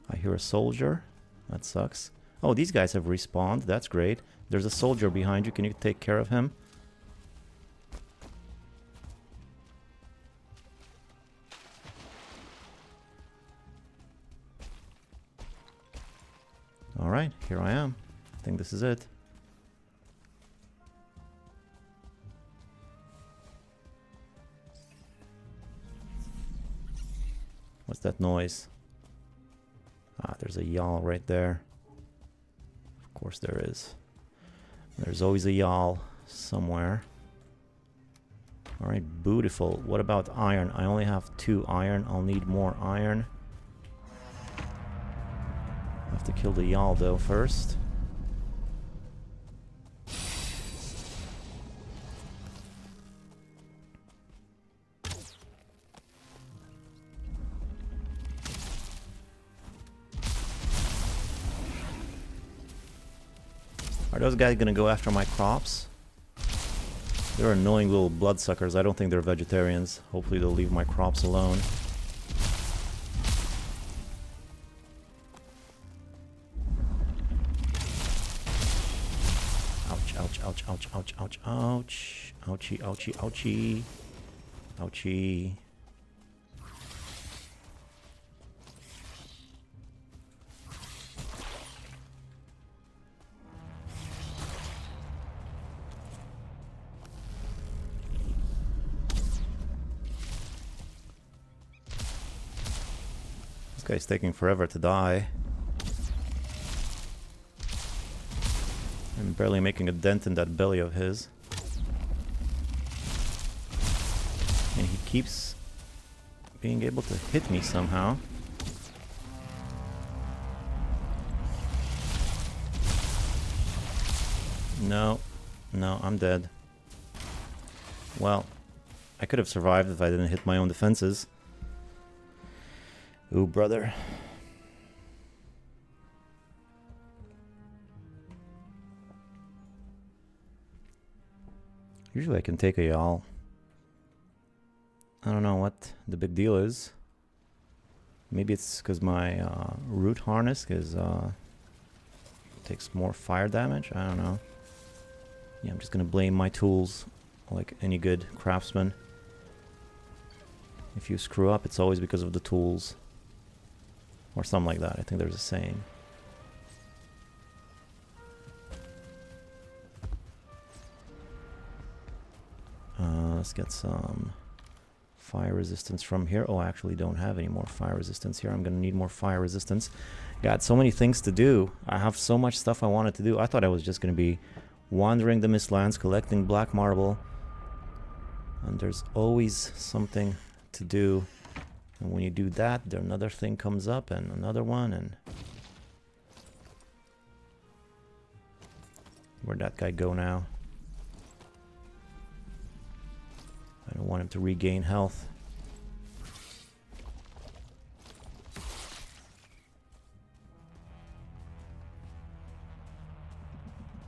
I hear a soldier. That sucks. Oh, these guys have respawned. That's great. There's a soldier behind you. Can you take care of him? Alright, here I am. I think this is it. What's that noise? Ah, there's a yawl right there. Of course there is. There's always a yawl somewhere. Alright, beautiful. What about iron? I only have 2 iron. I'll need more iron. I have to kill the yawl though first. Are those guys gonna go after my crops? They're annoying little bloodsuckers. I don't think they're vegetarians. Hopefully they'll leave my crops alone. Ouch, ouch, ouch, ouch, ouch, ouch, ouch. Ouchie, ouchie, ouchie. Ouchie. This guy's taking forever to die. I'm barely making a dent in that belly of his. And he keeps being able to hit me somehow. No, no, I'm dead. Well, I could have survived if I didn't hit my own defenses. Ooh, brother. Usually I can take a yawl. I don't know what the big deal is. Maybe it's because my root harness takes more fire damage. I don't know. Yeah, I'm just gonna blame my tools like any good craftsman. If you screw up, it's always because of the tools. Or something like that. I think there's a saying. Let's get some fire resistance from here. Oh, I actually don't have any more fire resistance here. I'm gonna need more fire resistance. Got so many things to do. I have so much stuff I wanted to do. I thought I was just gonna be wandering the MistLands, collecting black marble. And there's always something to do. And when you do that, there another thing comes up, and another one, and... Where'd that guy go now? I don't want him to regain health.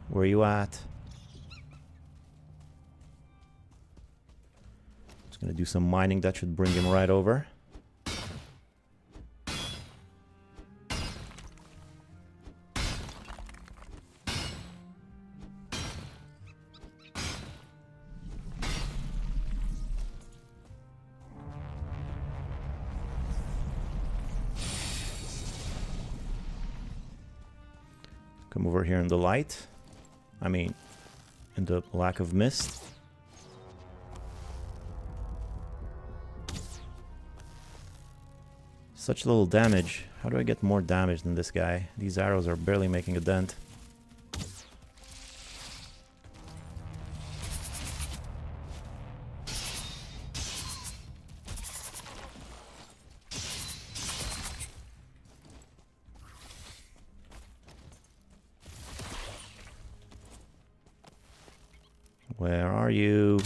Where are you at? Just gonna do some mining. That should bring him right over. Come over here in the light. I mean, in the lack of mist. Such little damage. How do I get more damage than this guy? These arrows are barely making a dent. Where are you?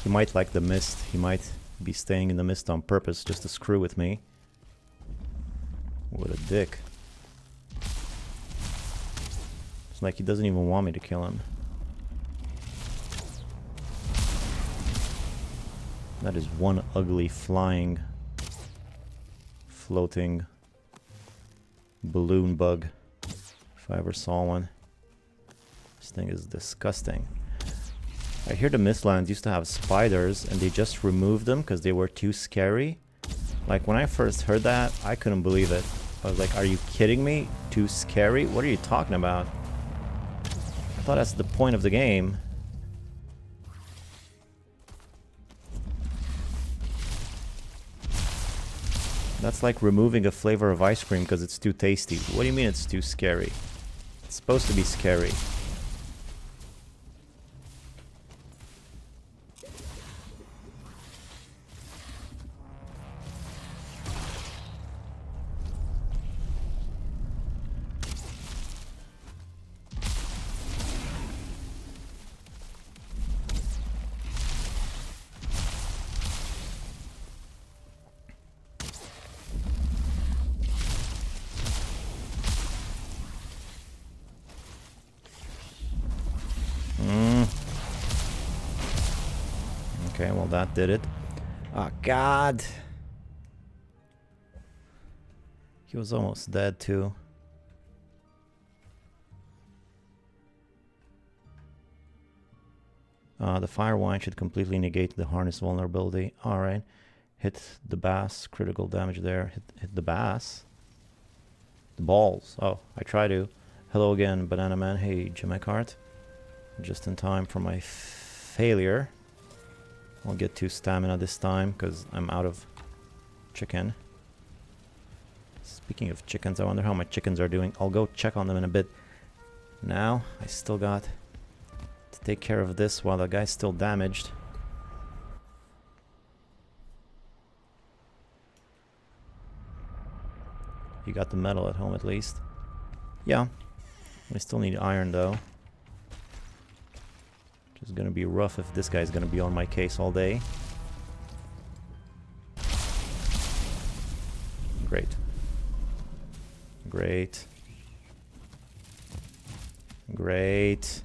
He might like the mist. He might be staying in the mist on purpose just to screw with me. What a dick. It's like he doesn't even want me to kill him. That is one ugly flying, floating balloon bug, if I ever saw one. This thing is disgusting. I hear the MistLands used to have spiders and they just removed them because they were too scary. Like when I first heard that, I couldn't believe it. I was like, are you kidding me? Too scary? What are you talking about? I thought that's the point of the game. That's like removing a flavor of ice cream because it's too tasty. What do you mean it's too scary? It's supposed to be scary. Okay, well that did it. Oh god! He was almost dead too. The fire wine should completely negate the harness vulnerability. Alright. Hit the bass. Critical damage there. Hit the bass. The balls. Oh, I try to. Hello again, Banana Man. Hey, Jimmy Cart. Just in time for my failure. I'll get 2 stamina this time because I'm out of chicken. Speaking of chickens, I wonder how my chickens are doing. I'll go check on them in a bit. Now, I still got to take care of this while the guy's still damaged. You got the metal at home at least. Yeah. I still need iron though. Which is gonna be rough if this guy's gonna be on my case all day. Great. Great. Great.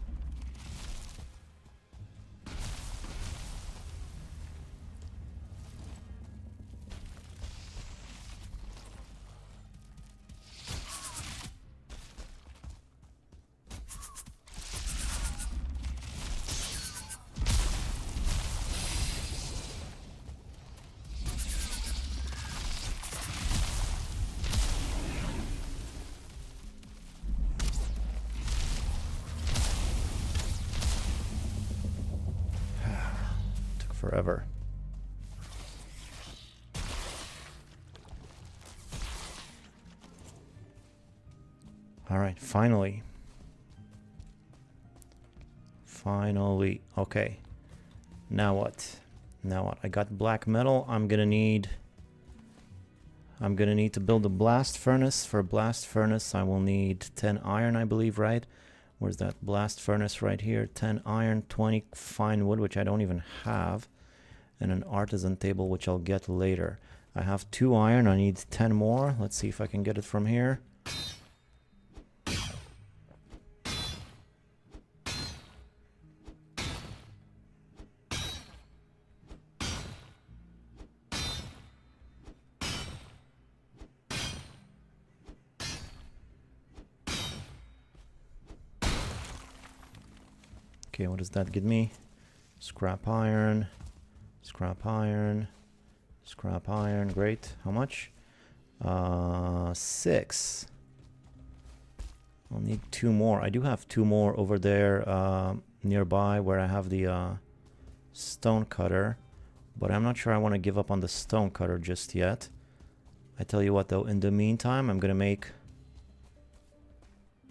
Forever. All right, finally. Finally. Okay. Now what? Now what? I got black metal. I'm gonna need to build a blast furnace. For a blast furnace, I will need 10 iron, I believe, right? Where's that blast furnace right here? 10 iron, 20 fine wood, which I don't even have, and an artisan table, which I'll get later. I have 2 iron. I need 10 more. Let's see if I can get it from here. Okay, what does that give me? Scrap iron, scrap iron, scrap iron. Great. How much? 6. I'll need 2 more. I do have 2 more over there nearby where I have the stone cutter, but I'm not sure I want to give up on the stone cutter just yet. I tell you what though, in the meantime, I'm gonna make...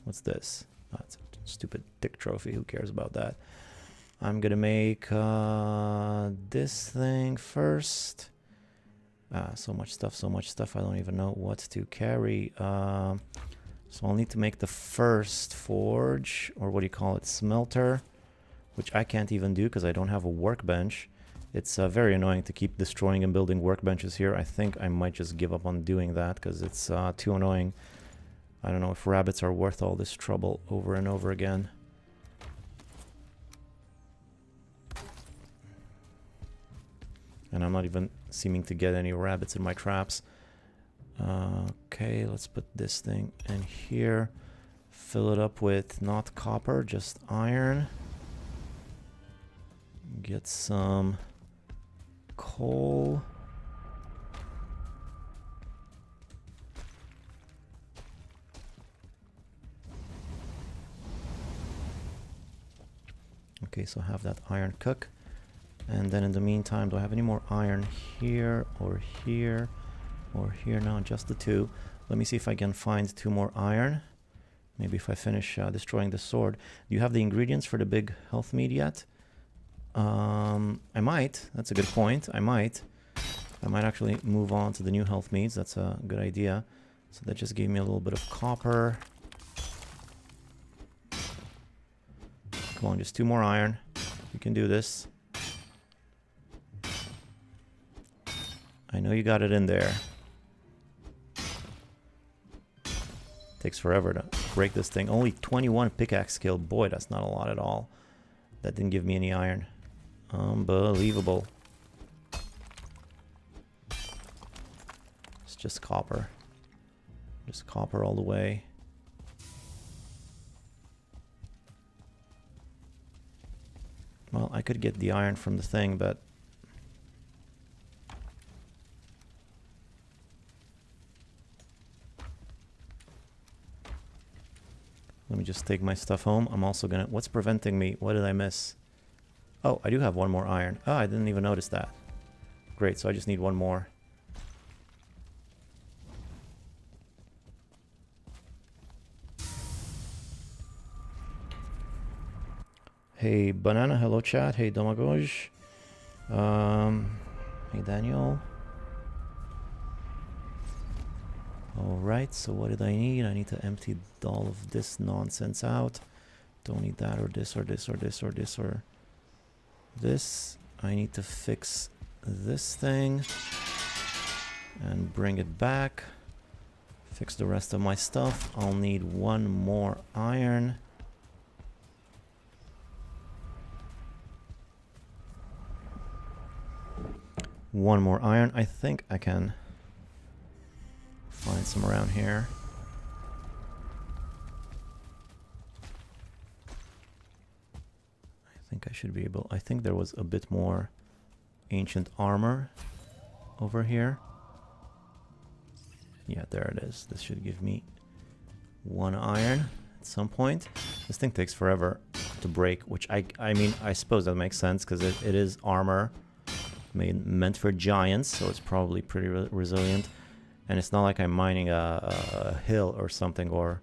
What's this? Oh, it's a stupid dick trophy. Who cares about that? I'm gonna make this thing first. So much stuff, so much stuff. I don't even know what to carry. So I'll need to make the first forge, or what do you call it, smelter, which I can't even do because I don't have a workbench. It's very annoying to keep destroying and building workbenches here. I think I might just give up on doing that because it's too annoying. I don't know if rabbits are worth all this trouble over and over again. And I'm not even seeming to get any rabbits in my traps. Okay, let's put this thing in here. Fill it up with not copper, just iron. Get some coal. Okay, so have that iron cook. And then in the meantime, do I have any more iron here or here or here? No, just the 2. Let me see if I can find 2 more iron. Maybe if I finish destroying the sword. Do you have the ingredients for the big health mead yet? I might. That's a good point. I might actually move on to the new health meads. That's a good idea. So that just gave me a little bit of copper. Come on, just 2 more iron. We can do this. I know you got it in there. Takes forever to break this thing. Only 21 pickaxe skill. Boy, that's not a lot at all. That didn't give me any iron. Unbelievable. It's just copper. Just copper all the way. Well, I could get the iron from the thing, but... Let me just take my stuff home. I'm also gonna... What's preventing me? What did I miss? Oh, I do have 1 more iron. Oh, I didn't even notice that. Great, so I just need 1 more. Hey, Banana. Hello, chat. Hey, Domagoj. Hey, Daniel. Alright, so what did I need? I need to empty all of this nonsense out. Don't need that or this or this or this or this or this. I need to fix this thing and bring it back. Fix the rest of my stuff. I'll need 1 more iron. One more iron. I think I can find some around here. I think I should be able... I think there was a bit more ancient armor over here. Yeah, there it is. This should give me 1 iron at some point. This thing takes forever to break, which I mean, I suppose that makes sense because it is armor meant for giants, so it's probably pretty resilient. And it's not like I'm mining a hill or something, or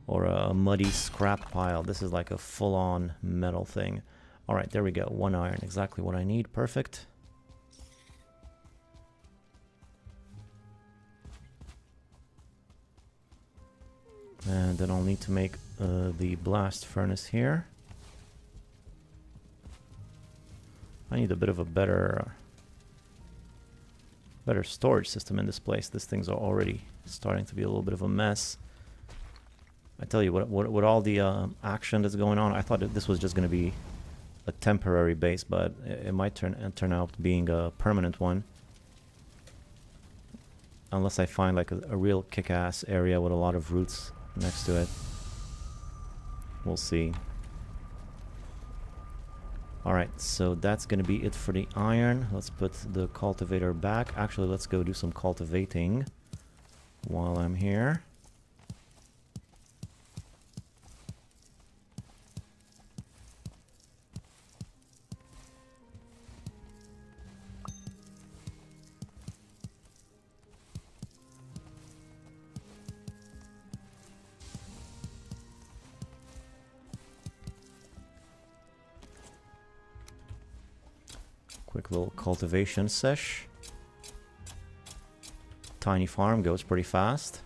a muddy scrap pile. This is like a full-on metal thing. All right, there we go. 1 iron, exactly what I need. Perfect. And then I'll need to make the blast furnace here. I need a bit of a better storage system in this place. This thing's already starting to be a little bit of a mess. I tell you, what all the action that's going on, I thought that this was just going to be a temporary base, but it might turn out being a permanent one. Unless I find like a real kick-ass area with a lot of roots next to it. We'll see. Alright, so that's gonna be it for the iron. Let's put the cultivator back. Actually, let's go do some cultivating while I'm here. Quick little cultivation sesh. Tiny farm goes pretty fast.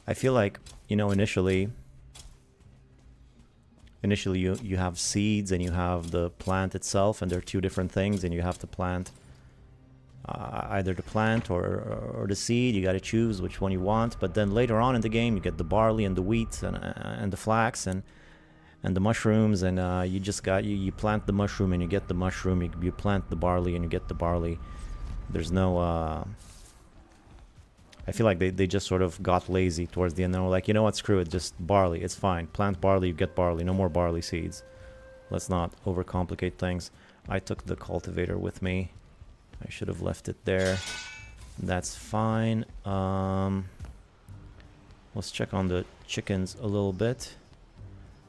I feel like, you know, initially you have seeds and you have the plant itself, and they're two different things, and you have to plant either the plant or the seed. You got to choose which one you want. But then later on in the game, you get the barley and the wheat and the flax and the mushrooms, and you just got you plant the mushroom and you get the mushroom. You plant the barley and you get the barley. There's no I feel like they just sort of got lazy towards the end. They were like, you know what, screw it, just barley, it's fine. Plant barley, you get barley. No more barley seeds. Let's not overcomplicate things. I took the cultivator with me. I should have left it there. That's fine. Let's check on the chickens a little bit.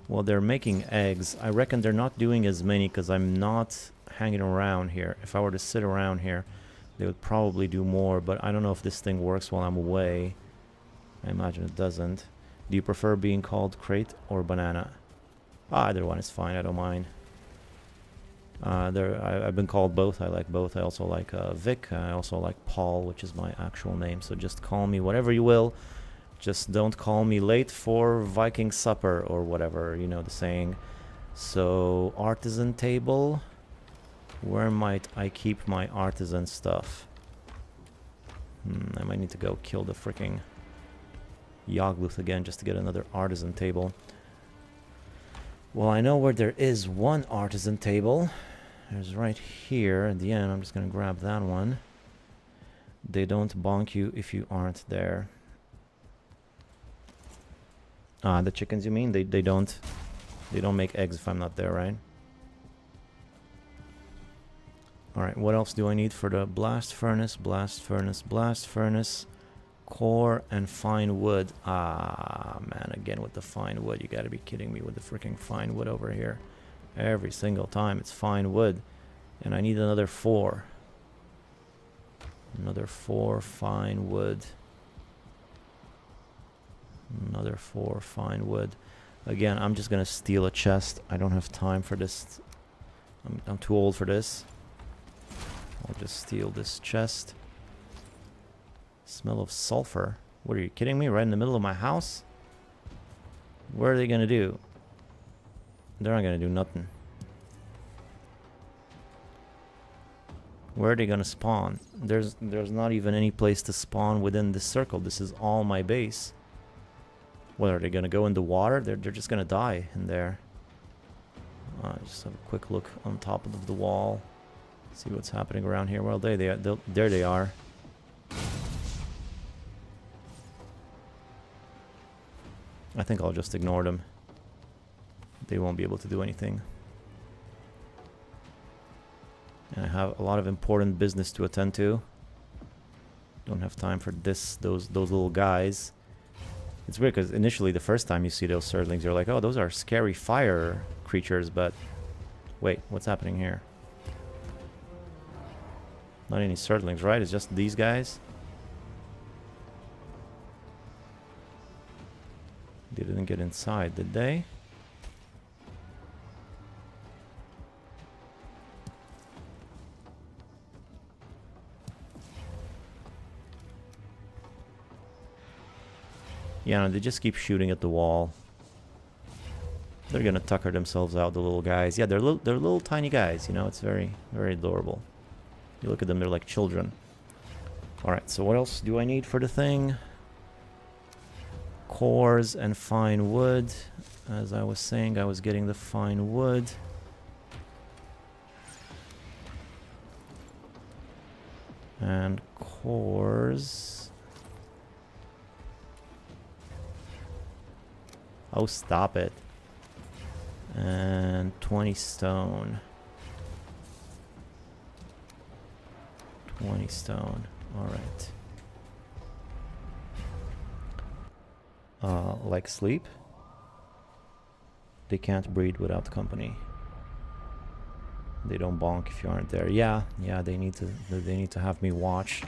Well, they're making eggs. I reckon they're not doing as many because I'm not hanging around here. If I were to sit around here, they would probably do more, but I don't know if this thing works while I'm away. I imagine it doesn't. Do you prefer being called crate or banana? Either one is fine, I don't mind. I've been called both. I like both. I also like Vic. I also like Paul, which is my actual name. So just call me whatever you will. Just don't call me late for Viking supper or whatever, you know the saying. So, artisan table. Where might I keep my artisan stuff? I might need to go kill the freaking Yogluth again just to get another artisan table. Well, I know where there is one artisan table. There's right here at the end. I'm just gonna grab that one. They don't bonk you if you aren't there. The chickens, you mean? They don't make eggs if I'm not there, right? Alright, what else do I need for the blast furnace? Blast furnace, blast furnace, core, and fine wood. Ah, man, again with the fine wood. You gotta be kidding me with the freaking fine wood over here. Every single time it's fine wood. And I need another 4. Another 4 fine wood. Another 4 fine wood. Again, I'm just gonna steal a chest. I don't have time for this. I'm too old for this. I'll just steal this chest. Smell of sulfur. What, are you kidding me? Right in the middle of my house? What are they gonna do? They're not gonna do nothing. Where are they gonna spawn? There's not even any place to spawn within this circle. This is all my base. What, are they gonna go in the water? They're just gonna die in there. Just have a quick look on top of the wall. See what's happening around here. Well, there they are. I think I'll just ignore them. They won't be able to do anything. And I have a lot of important business to attend to. Don't have time for those little guys. It's weird because initially the first time you see those surtlings, you're like, oh, those are scary fire creatures, but wait, what's happening here? Not any surtlings, right? It's just these guys. They didn't get inside, did they? Yeah, no, they just keep shooting at the wall. They're gonna tucker themselves out, the little guys. Yeah, they're little tiny guys, you know, it's very, very adorable. You look at them, they're like children. Alright, so what else do I need for the thing? Cores and fine wood. As I was saying, I was getting the fine wood. And cores. Oh, stop it. And 20 stone. 20 stone. Alright. Like sleep? They can't breed without company. They don't bonk if you aren't there. Yeah, they need to have me watch.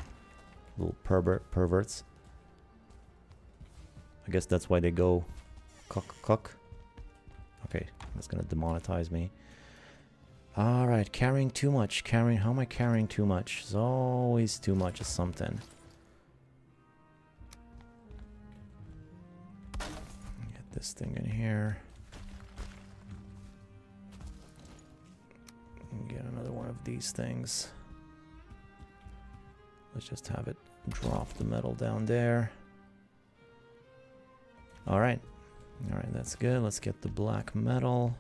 Little perverts. I guess that's why they go cuck. Okay, that's gonna demonetize me. Alright, carrying too much. How am I carrying too much? There's always too much of something. Get this thing in here. Get another one of these things. Let's just have it drop the metal down there. Alright, that's good. Let's get the black metal.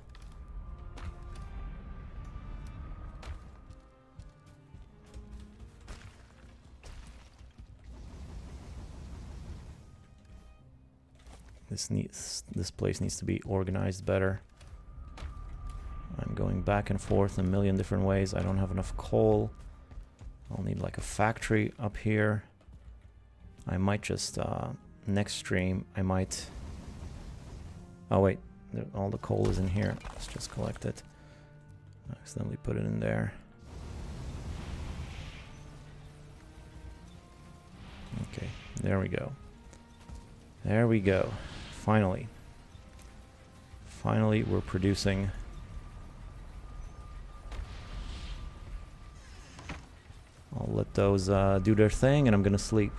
This place needs to be organized better. I'm going back and forth in a million different ways. I don't have enough coal. I'll need like a factory up here. I might just next stream I might... Oh wait, all the coal is in here. Let's just collect it. I accidentally put it in there. Okay, there we go. There we go. Finally. Finally, we're producing. I'll let those do their thing, and I'm gonna sleep.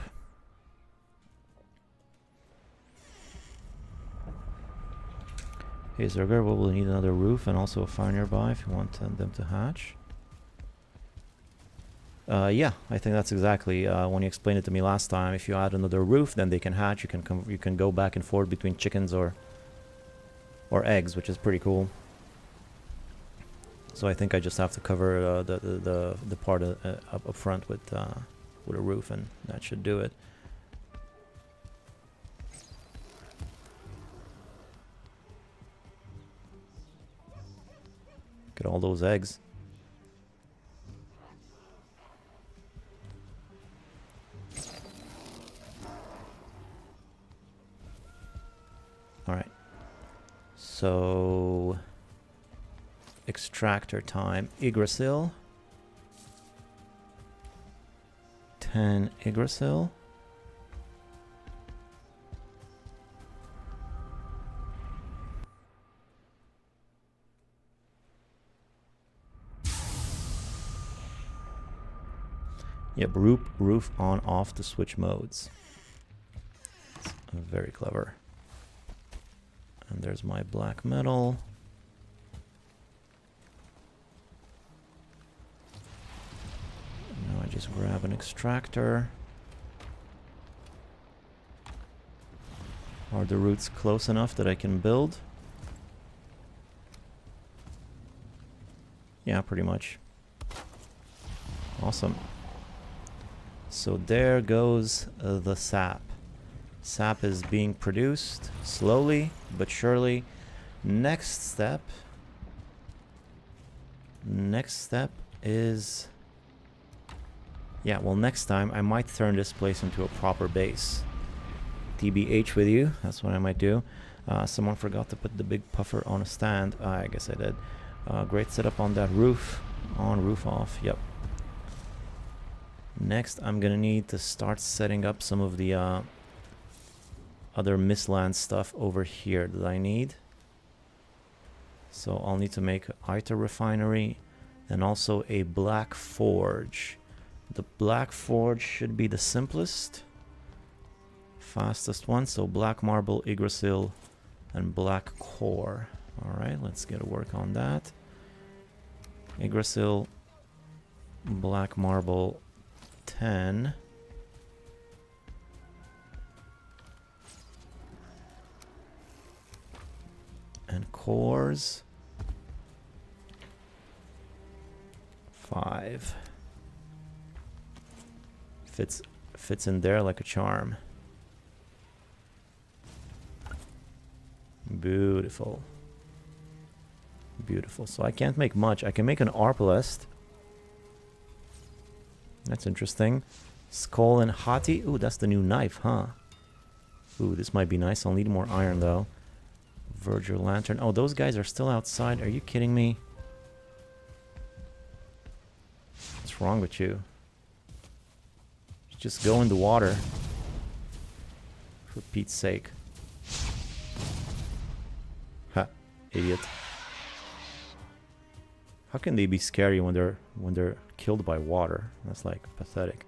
Hey Zerger, we'll need another roof and also a fire nearby if you want them to hatch. Yeah, I think that's exactly when you explained it to me last time. If you add another roof, then they can hatch. You can go back and forth between chickens or eggs, which is pretty cool. So I think I just have to cover the part up front with a roof, and that should do it. Look at all those eggs. Alright. So... extractor time. Yggdrasil. 10 Yggdrasil. Yep, roof on off to switch modes. It's very clever. And there's my black metal. Now I just grab an extractor. Are the roots close enough that I can build? Yeah, pretty much. Awesome. So there goes the sap. Sap is being produced slowly but surely. Next step is... yeah, well, next time I might turn this place into a proper base. TBH with you, that's what I might do. Someone forgot to put the big puffer on a stand. I guess I did. Great setup on that roof. On, roof off, yep. Next, I'm gonna need to start setting up some of the other MistLands stuff over here that I need. So I'll need to make an Eitr refinery and also a black forge. The black forge should be the simplest, fastest one. So black marble, Yggdrasil, and black core. All right, let's get to work on that. Yggdrasil, black marble, 10. And cores, 5. Fits in there like a charm. Beautiful. Beautiful. So I can't make much. I can make an arbalest. That's interesting. Skull and Hati. Ooh, that's the new knife, huh? Ooh, this might be nice. I'll need more iron, though. Verger Lantern. Oh, those guys are still outside. Are you kidding me? What's wrong with you? Just go in the water. For Pete's sake. Ha. Idiot. How can they be scary when they're killed by water? That's like pathetic.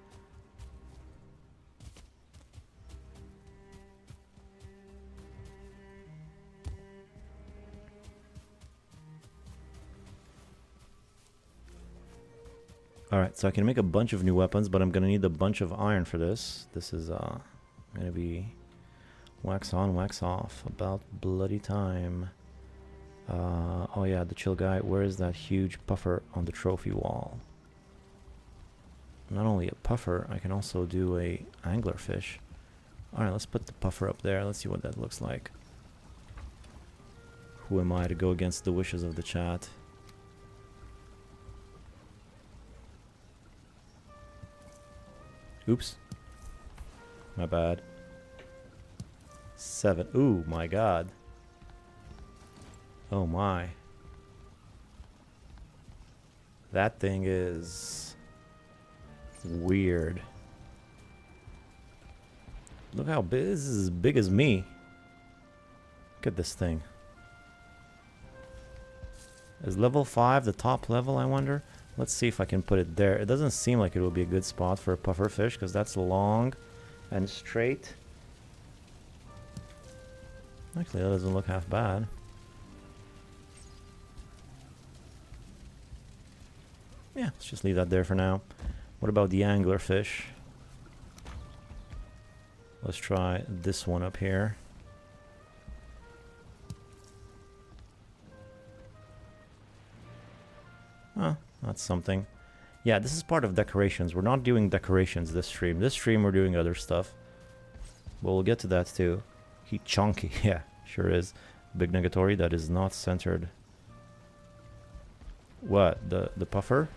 Alright, so I can make a bunch of new weapons, but I'm gonna need a bunch of iron for this. This is gonna be wax on, wax off. About bloody time. Oh yeah, the chill guy. Where is that huge puffer on the trophy wall? Not only a puffer, I can also do a anglerfish. Alright, let's put the puffer up there. Let's see what that looks like. Who am I to go against the wishes of the chat? Oops. My bad. 7. Ooh, my god. Oh my. That thing is weird. Look how big. This is as big as me. Look at this thing. Is level 5 the top level, I wonder? Let's see if I can put it there. It doesn't seem like it will be a good spot for a puffer fish because that's long and straight. Actually, that doesn't look half bad. Yeah, let's just leave that there for now. What about the anglerfish? Let's try this one up here. Oh, that's something. Yeah, this is part of decorations. We're not doing decorations this stream. This stream we're doing other stuff. But we'll get to that too. He chunky. Yeah, sure is. Big negatory that is not centered. What? The puffer?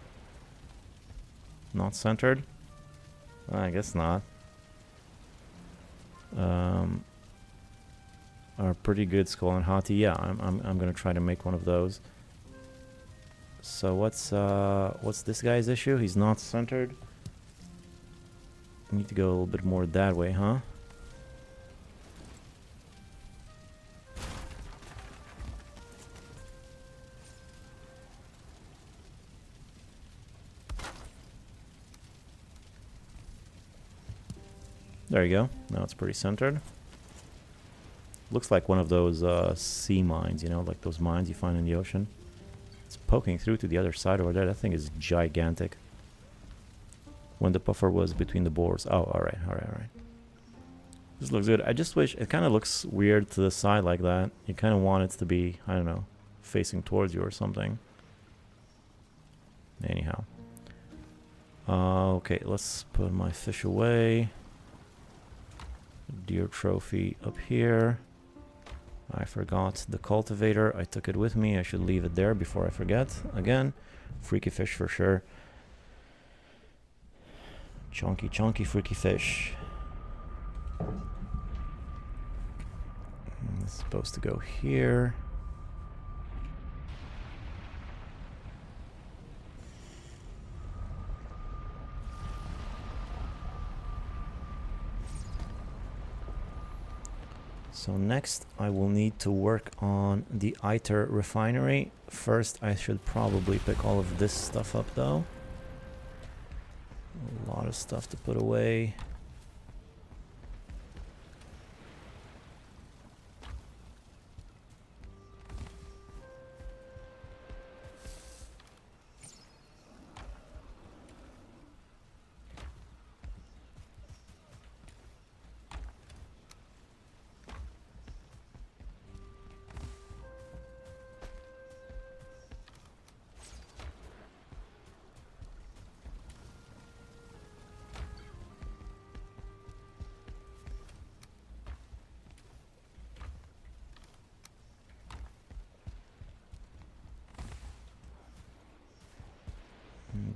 Not centered? I guess not. Are pretty good skull and hati. Yeah, I'm gonna try to make one of those. So what's this guy's issue? He's not centered. Need to go a little bit more that way, huh? There you go. Now it's pretty centered. Looks like one of those sea mines, you know, like those mines you find in the ocean. It's poking through to the other side over there. That thing is gigantic. When the puffer was between the boars. Oh, alright. This looks good. I just wish it kind of looks weird to the side like that. You kind of want it to be, I don't know, facing towards you or something. Anyhow. Okay, let's put my fish away. Deer trophy up here. I forgot the cultivator. I took it with me. I should leave it there before I forget. Again, freaky fish for sure. Chunky freaky fish. It's supposed to go here. So next I will need to work on the Eitr refinery. First I should probably pick all of this stuff up though. A lot of stuff to put away.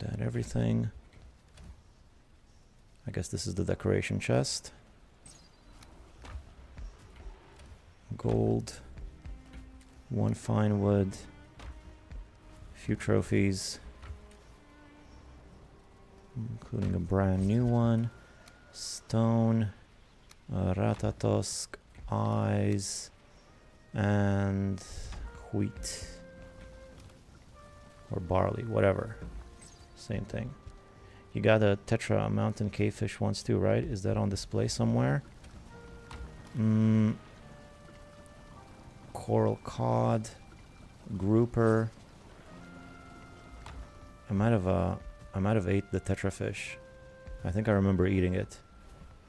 that everything. I guess this is the decoration chest. Gold, 1 fine wood, a few trophies, including a brand new one, stone, ratatosk, eyes, and wheat or barley, whatever, same thing. You got a tetra mountain cavefish once too, right? Is that on display somewhere? Coral cod, grouper. I might have ate the tetra fish. I think I remember eating it.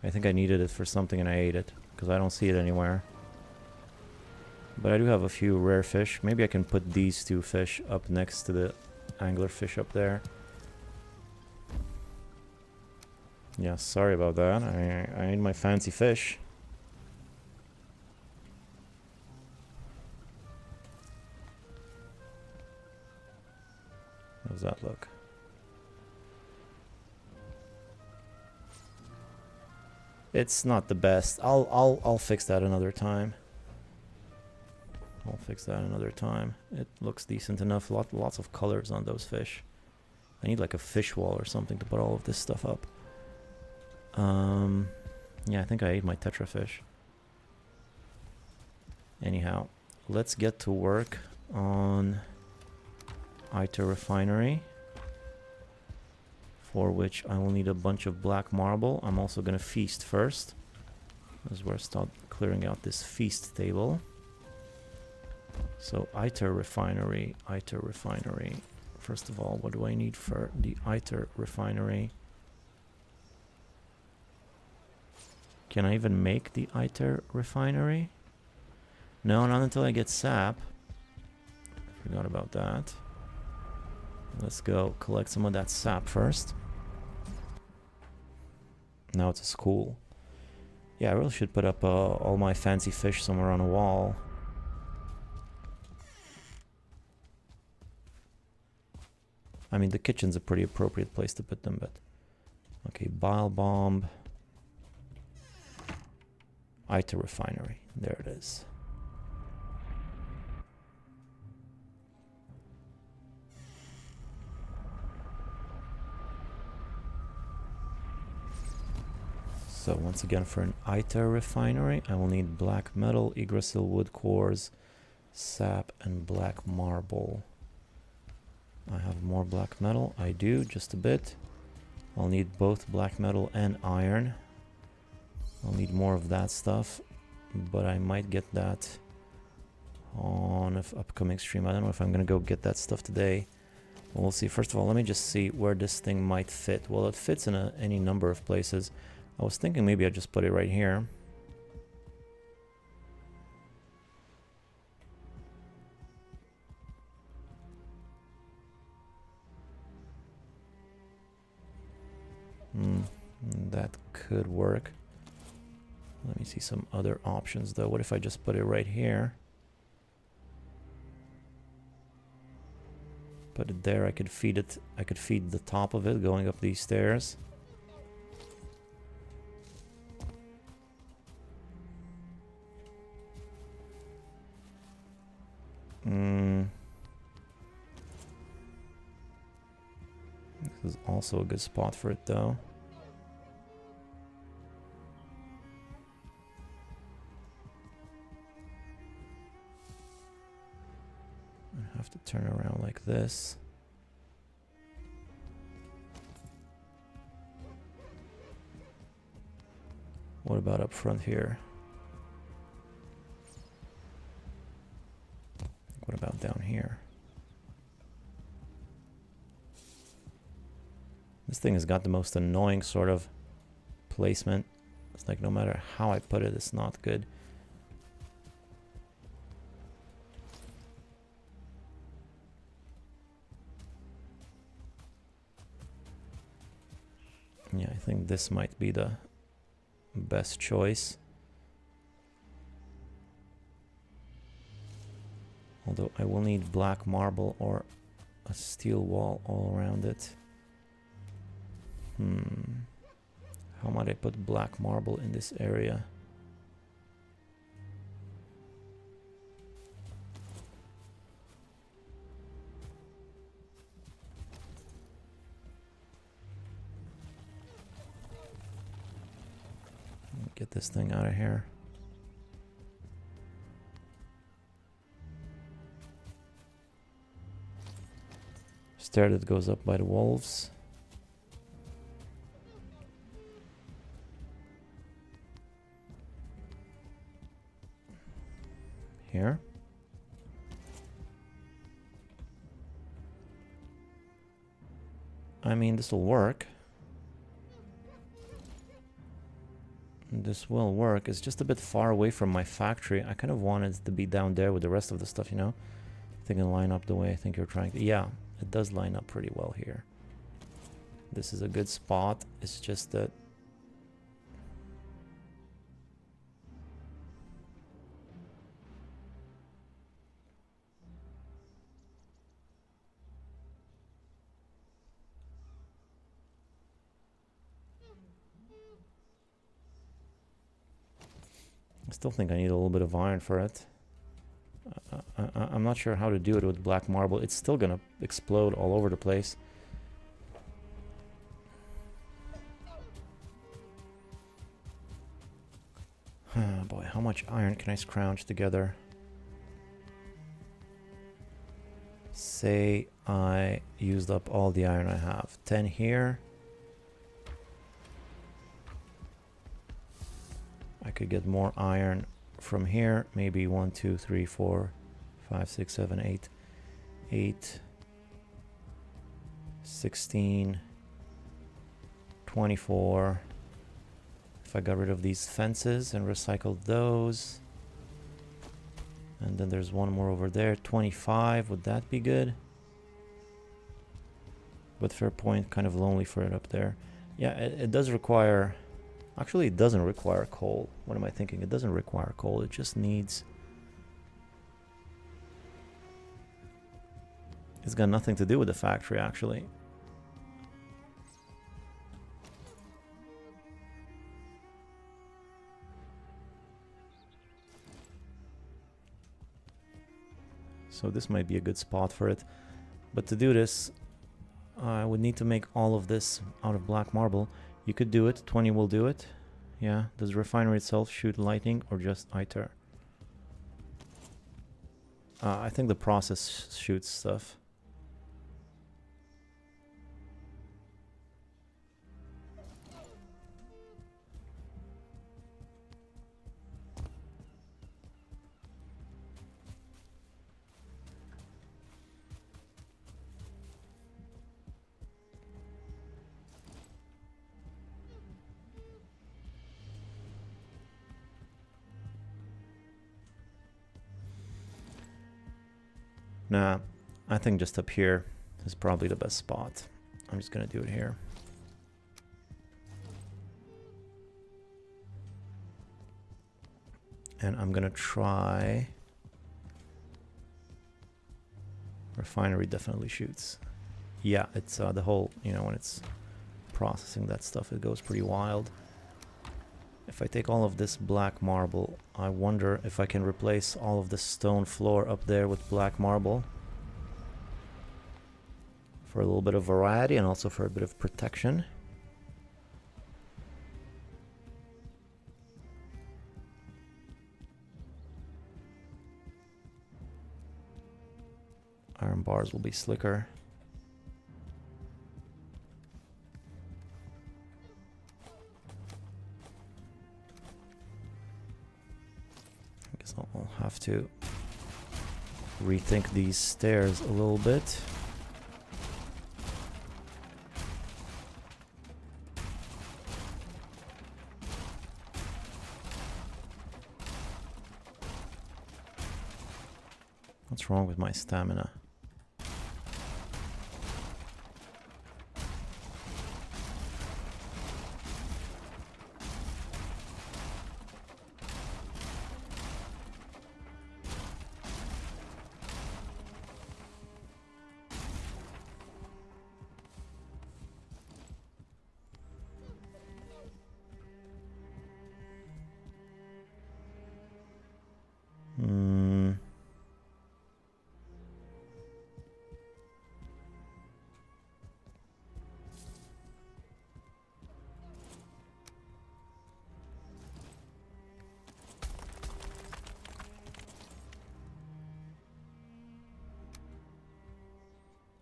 I think I needed it for something and I ate it because I don't see it anywhere. But I do have a few rare fish. Maybe I can put these 2 fish up next to the angler fish up there. Yeah, sorry about that. I ate my fancy fish. How does that look? It's not the best. I'll fix that another time. I'll fix that another time. It looks decent enough. Lots of colors on those fish. I need like a fish wall or something to put all of this stuff up. Yeah, I think I ate my tetra fish. Anyhow, let's get to work on Eitr refinery, for which I will need a bunch of black marble. I'm also gonna feast first, as we're start clearing out this feast table. So Eitr refinery, Eitr refinery. First of all, what do I need for the Eitr refinery? Can I even make the Eitr refinery? No, not until I get sap. Forgot about that. Let's go collect some of that sap first. Now it's a school. Yeah, I really should put up all my fancy fish somewhere on a wall. I mean, the kitchen's a pretty appropriate place to put them, but... Okay, bile bomb. Eitr refinery. There it is. So once again, for an Eitr refinery, I will need black metal, Yggdrasil wood cores, sap, and black marble. I have more black metal. I do, just a bit. I'll need both black metal and iron. I'll need more of that stuff, but I might get that on an upcoming stream. I don't know if I'm gonna go get that stuff today. We'll see. First of all, let me just see where this thing might fit. Well, it fits in any number of places. I was thinking maybe I'd just put it right here. That could work. Let me see some other options though. What if I just put it right here? Put it there. I could feed it. I could feed the top of it going up these stairs. This is also a good spot for it though. I have to turn around like this. What about up front here? What about down here? This thing has got the most annoying sort of placement. It's like no matter how I put it, it's not good. Yeah, I think this might be the best choice. Although I will need black marble or a steel wall all around it. How might I put black marble in this area? Get this thing out of here. Stair that goes up by the wolves. Here. I mean, this will work. This will work. It's just a bit far away from my factory. I kind of wanted it to be down there with the rest of the stuff, you know? I think it'll line up the way I think you're trying to. Yeah, it does line up pretty well here. This is a good spot. It's just that I still think I need a little bit of iron for it. I'm not sure how to do it with black marble. It's still gonna explode all over the place. Oh boy, how much iron can I scrounge together? Say I used up all the iron I have. 10 here. I could get more iron from here. Maybe 1, 2, 3, 4, 5, 6, 7, 8, 8, 16, 24. If I got rid of these fences and recycled those. And then there's one more over there. 25. Would that be good? But fair point, kind of lonely for it up there. Yeah, it does require... Actually, it doesn't require coal. What am I thinking? It doesn't require coal. It just needs... It's got nothing to do with the factory, actually. So this might be a good spot for it. But to do this, I would need to make all of this out of black marble. You could do it. 20 will do it. Yeah. Does the refinery itself shoot lightning or just Eitr? I think the process shoots stuff. Nah, I think just up here is probably the best spot. I'm just gonna do it here. And I'm gonna try... Refinery definitely shoots. Yeah, it's the whole, you know, when it's processing that stuff, it goes pretty wild. If I take all of this black marble, I wonder if I can replace all of the stone floor up there with black marble. For a little bit of variety and also for a bit of protection. Iron bars will be slicker. I'll have to rethink these stairs a little bit. What's wrong with my stamina?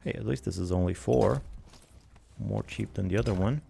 Hey, at least this is only 4. More cheap than the other one.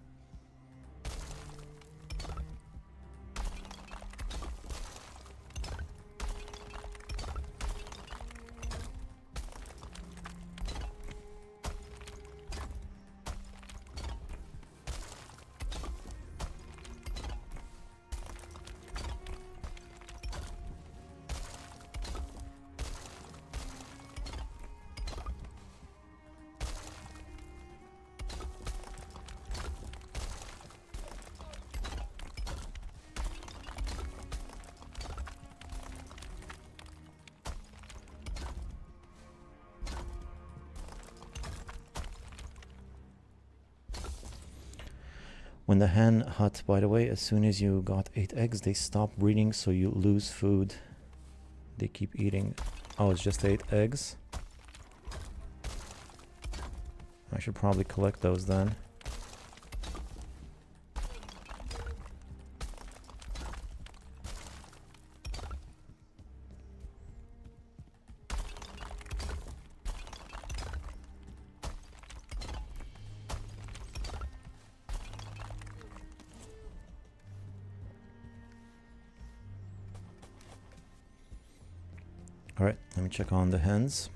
When the hen hut, by the way, as soon as you got 8 eggs, they stop breeding, so you lose food. They keep eating. Oh, it's just 8 eggs. I should probably collect those then. Alright, let me check on the hens.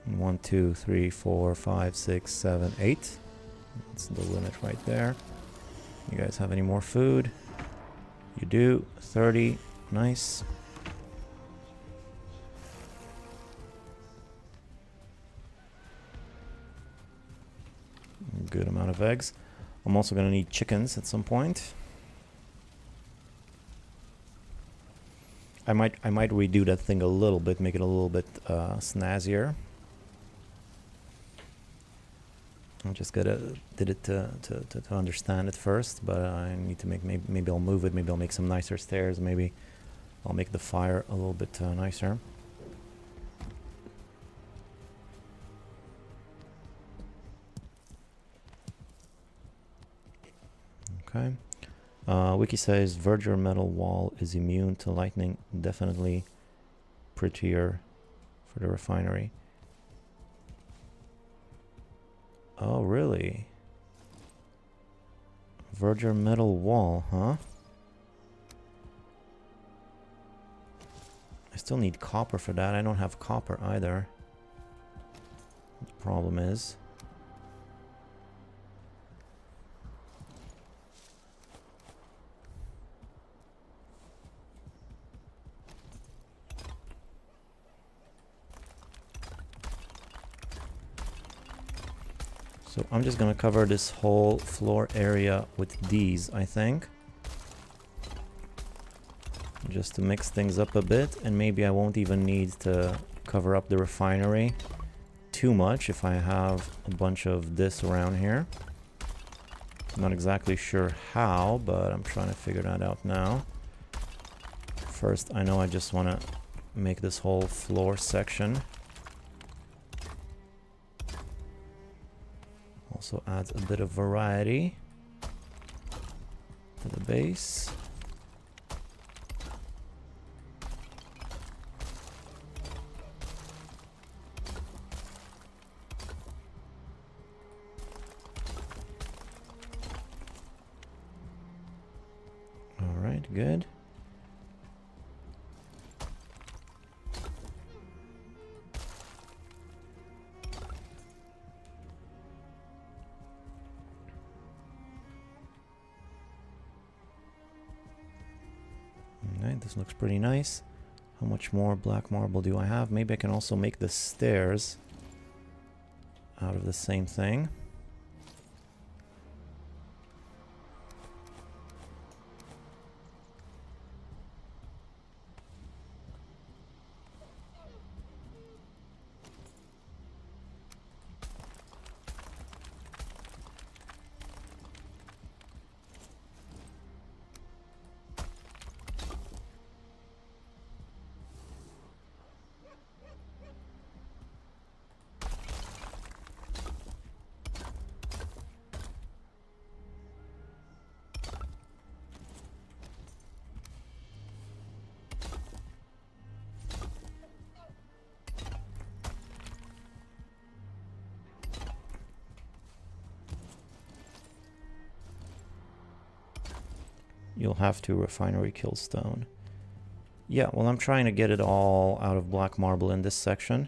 One, 2, 3, 4, 5, 6, 7, 8. That's the limit right there. You guys have any more food? You do. 30. Nice. Good amount of eggs. I'm also going to need chickens at some point. I might redo that thing a little bit, make it a little bit snazzier. I just did it to understand it first, but I need to make, maybe I'll move it, maybe I'll make some nicer stairs, maybe I'll make the fire a little bit nicer. Okay. Wiki says verdure metal wall is immune to lightning. Definitely prettier for the refinery. Oh, really? Verdure metal wall, huh? I still need copper for that. I don't have copper either. The problem is... So I'm just gonna cover this whole floor area with these, I think. Just to mix things up a bit, and maybe I won't even need to cover up the refinery too much if I have a bunch of this around here. I'm not exactly sure how, but I'm trying to figure that out now. First, I know I just want to make this whole floor section. Also adds a bit of variety to the base. All right, good. This looks pretty nice. How much more black marble do I have? Maybe I can also make the stairs out of the same thing. you'll have to refinery kill stone. Yeah, well, I'm trying to get it all out of black marble in this section.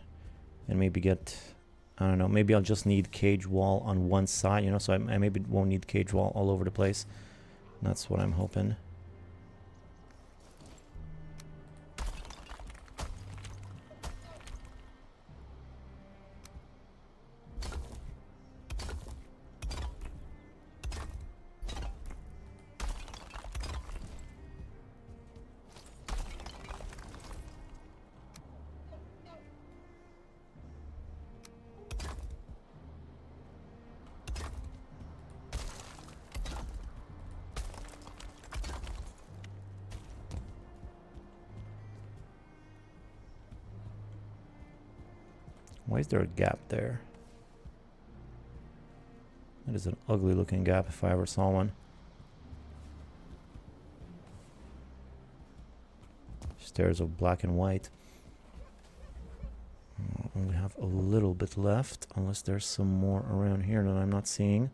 And maybe get, I don't know, maybe I'll just need cage wall on one side, you know, so I maybe won't need cage wall all over the place. That's what I'm hoping. Why is there a gap there? That is an ugly looking gap if I ever saw one. Stairs of black and white. Only have a little bit left, unless there's some more around here that I'm not seeing.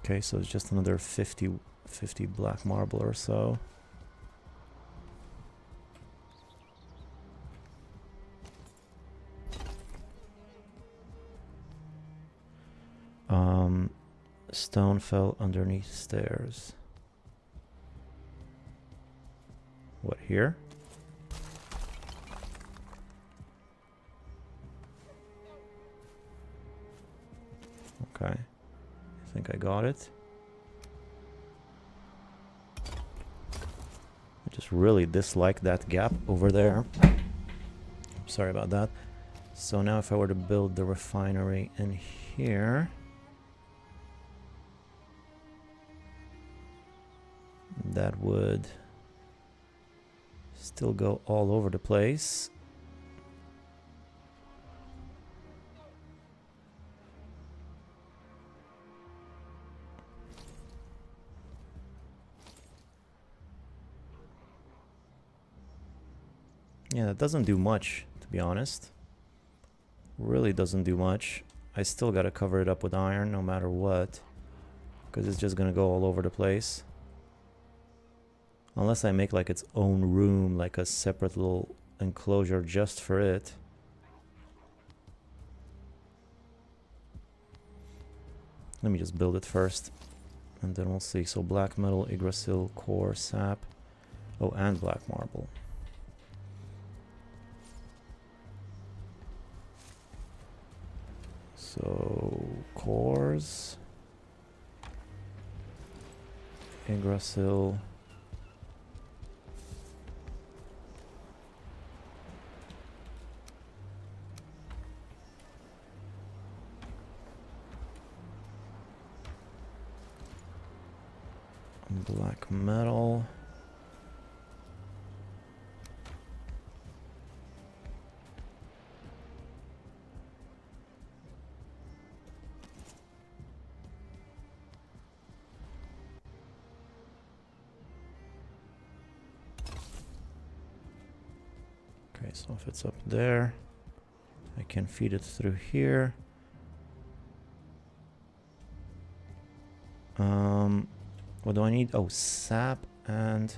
Okay, so it's just another 50 black marble or so. Stone fell underneath stairs. What, here? Okay. I think I got it. I just really dislike that gap over there. Sorry about that. So now if I were to build the refinery in here, that would still go all over the place. Yeah, that doesn't do much, to be honest. Really doesn't do much. I still gotta cover it up with iron no matter what, because it's just gonna go all over the place. Unless I make like its own room, like a separate little enclosure just for it. Let me just build it first, and then we'll see. So black metal, Yggdrasil, core, sap. Oh, and black marble. So cores, Yggdrasil, black metal. Okay, so if it's up there, I can feed it through here. What do I need? Oh, sap and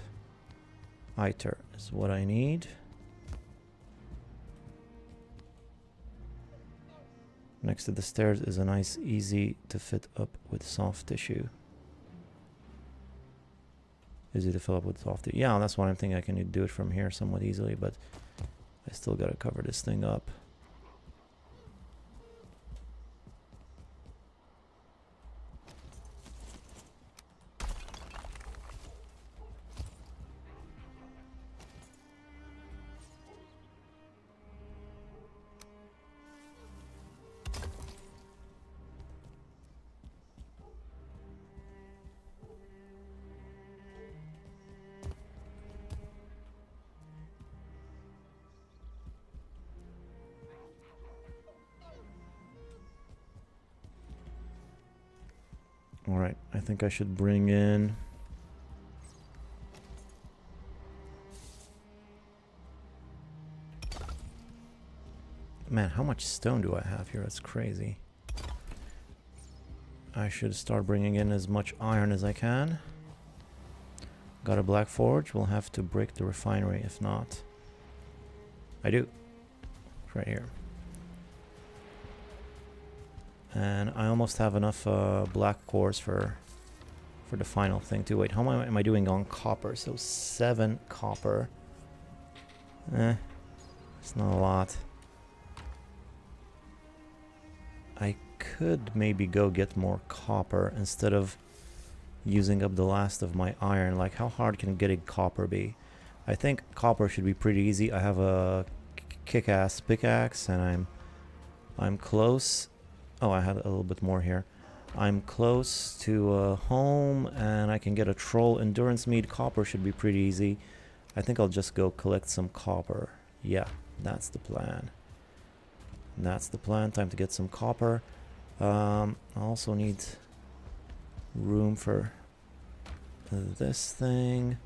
Eitr is what I need. Next to the stairs is a nice, easy to fit up with soft tissue. Easy to fill up with soft tissue. Yeah, that's what I'm thinking. I can do it from here somewhat easily, but I still gotta cover this thing up. Alright, I think I should bring in... Man, how much stone do I have here? That's crazy. I should start bringing in as much iron as I can. Got a black forge. We'll have to break the refinery if not. I do. It's right here. And I almost have enough black cores for the final thing too. Wait, how am I doing on copper? So 7 copper. It's not a lot. I could maybe go get more copper instead of using up the last of my iron. Like, how hard can getting copper be? I think copper should be pretty easy. I have a kick-ass pickaxe and I'm close. Oh, I had a little bit more here. I'm close to home and I can get a troll endurance meat. Copper should be pretty easy. I think I'll just go collect some copper. Yeah, that's the plan. That's the plan. Time to get some copper. I also need room for this thing.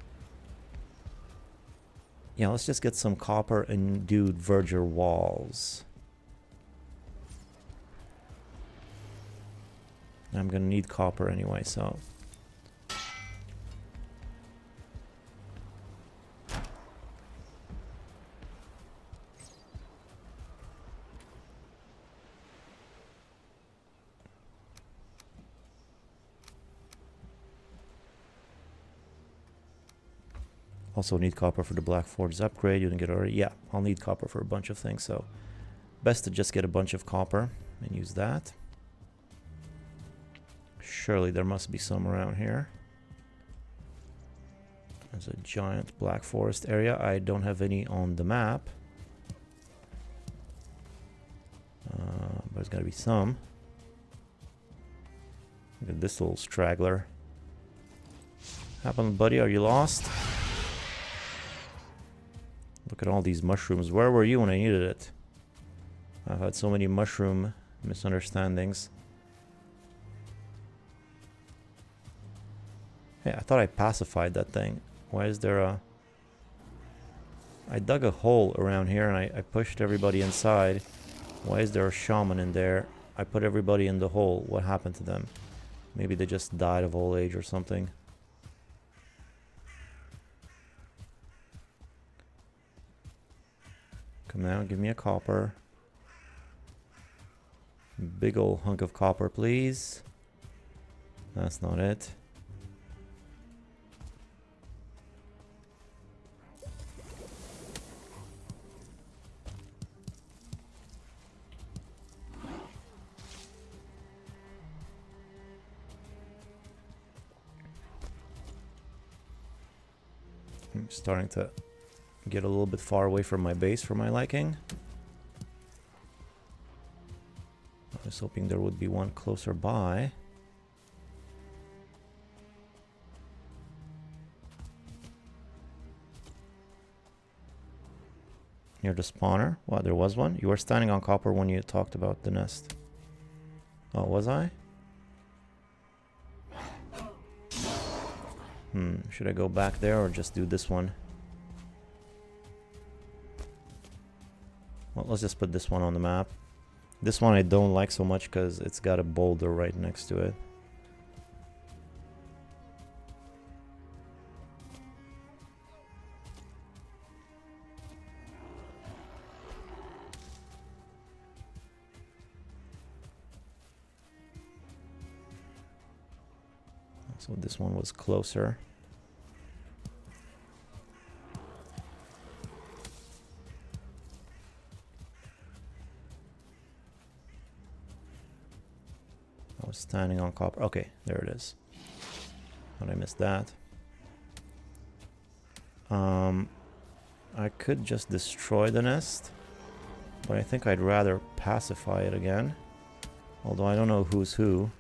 Yeah, let's just get some copper and do verger walls. I'm gonna need copper anyway, so... Also need copper for the Black Forge's upgrade. You didn't get already? Yeah, I'll need copper for a bunch of things, so... Best to just get a bunch of copper and use that. Surely there must be some around here. There's a giant black forest area. I don't have any on the map. But there's gotta be some. Look at this little straggler. Happened, buddy? Are you lost? Look at all these mushrooms. Where were you when I needed it? I've had so many mushroom misunderstandings. Hey, I thought I pacified that thing. Why is there a... I dug a hole around here and I pushed everybody inside. Why is there a shaman in there? I put everybody in the hole. What happened to them? Maybe they just died of old age or something. Come now, give me a copper. Big old hunk of copper, please. That's not it. I'm starting to get a little bit far away from my base for my liking. I was hoping there would be one closer by. Near the spawner? Well, there was one. You were standing on copper when you talked about the nest. Oh, was I? Should I go back there or just do this one? Well, let's just put this one on the map. This one I don't like so much because it's got a boulder right next to it. So this one was closer. I was standing on copper. Okay, there it is. How did I miss that? I could just destroy the nest, but I think I'd rather pacify it again. Although I don't know who's who.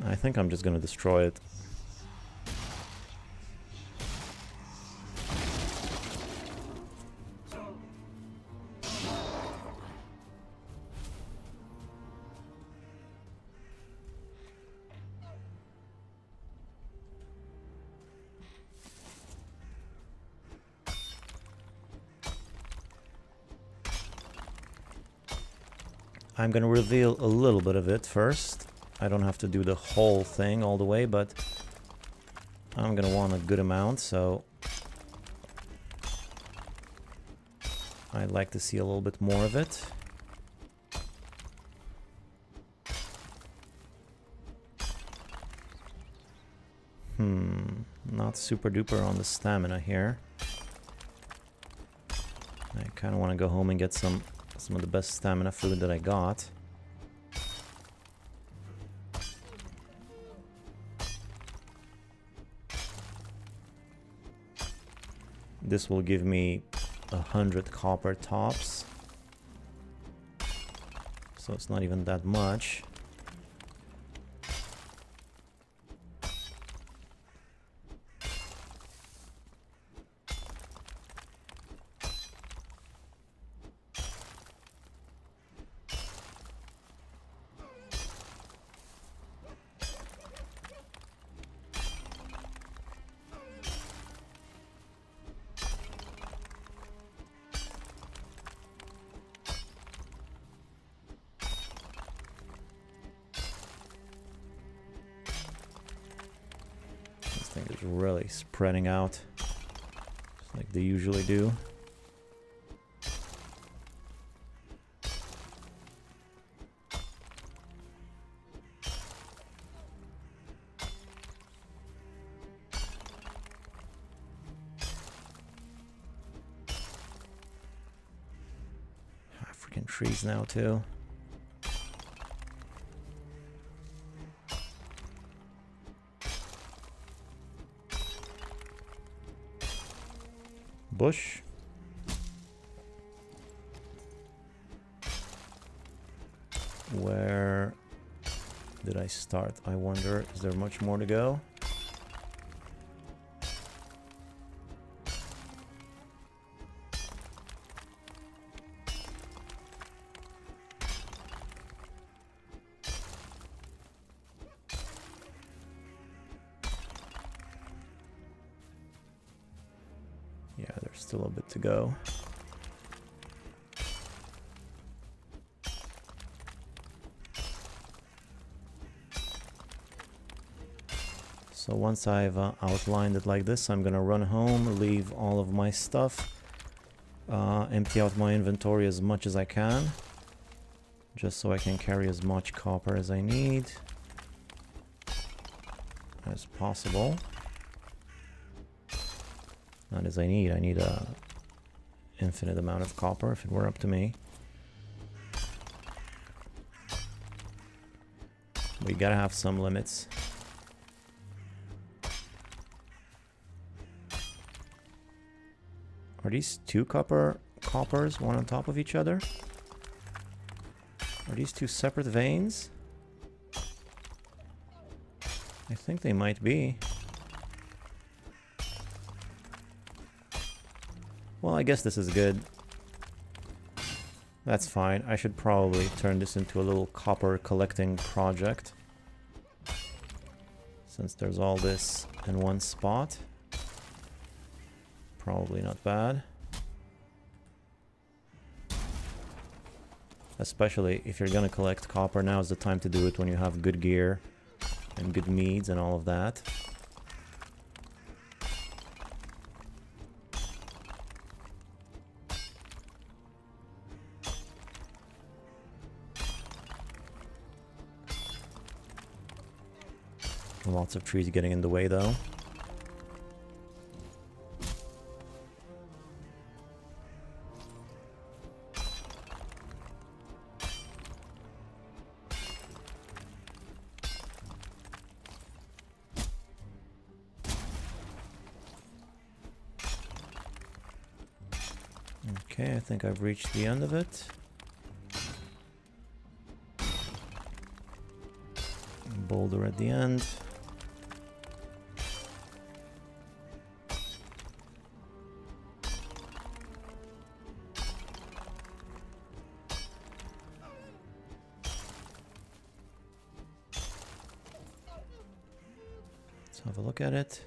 I think I'm just gonna destroy it. I'm gonna reveal a little bit of it first. I don't have to do the whole thing all the way, but I'm gonna want a good amount, so I'd like to see a little bit more of it. Not super duper on the stamina here. I kind of want to go home and get some of the best stamina food that I got. This will give me 100 copper tops, so it's not even that much. Thing is really spreading out just like they usually do. Freaking trees now too. Bush. Where did I start? I wonder, is there much more to go? Yeah, there's still a bit to go. So once I've outlined it like this, I'm gonna run home, leave all of my stuff, empty out my inventory as much as I can, just so I can carry as much copper as I need as possible. Not as I need a infinite amount of copper if it were up to me. We gotta have some limits. Are these two coppers, one on top of each other? Are these two separate veins? I think they might be. Well, I guess this is good. That's fine. I should probably turn this into a little copper collecting project, since there's all this in one spot. Probably not bad. Especially if you're gonna collect copper, now's the time to do it when you have good gear and good meads and all of that. Lots of trees getting in the way though. Okay, I think I've reached the end of it. Boulder at the end. Let's have a look at it.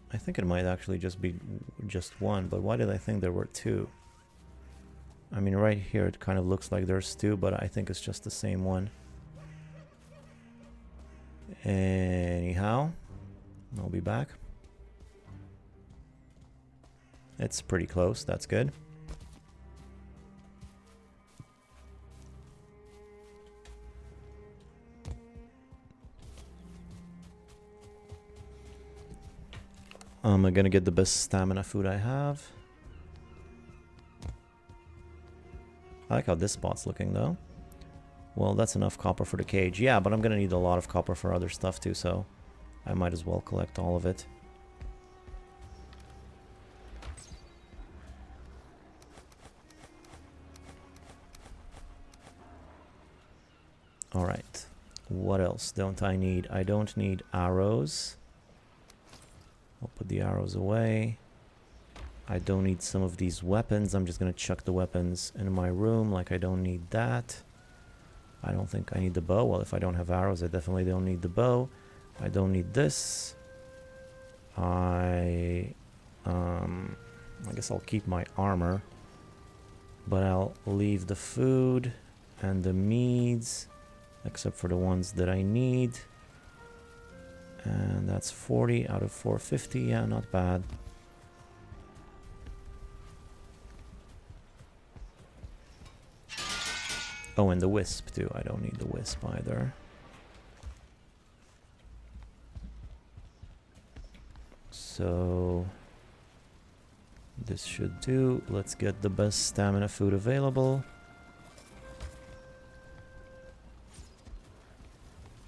I think it might actually just be just one, but why did I think there were two? I mean, right here it kind of looks like there's two, but I think it's just the same one. Anyhow, I'll be back. It's pretty close, that's good. I'm gonna get the best stamina food I have. I like how this spot's looking though. Well, that's enough copper for the cage. Yeah, but I'm gonna need a lot of copper for other stuff too, so I might as well collect all of it. Alright. What else don't I need? I don't need arrows. I'll put the arrows away. I don't need some of these weapons. I'm just gonna chuck the weapons in my room, like I don't need that. I don't think I need the bow. Well, if I don't have arrows, I definitely don't need the bow. I don't need this. I guess I'll keep my armor, but I'll leave the food and the meads, except for the ones that I need. And that's 40 out of 450. Yeah, not bad. Oh, and the wisp too. I don't need the wisp either. So this should do. Let's get the best stamina food available.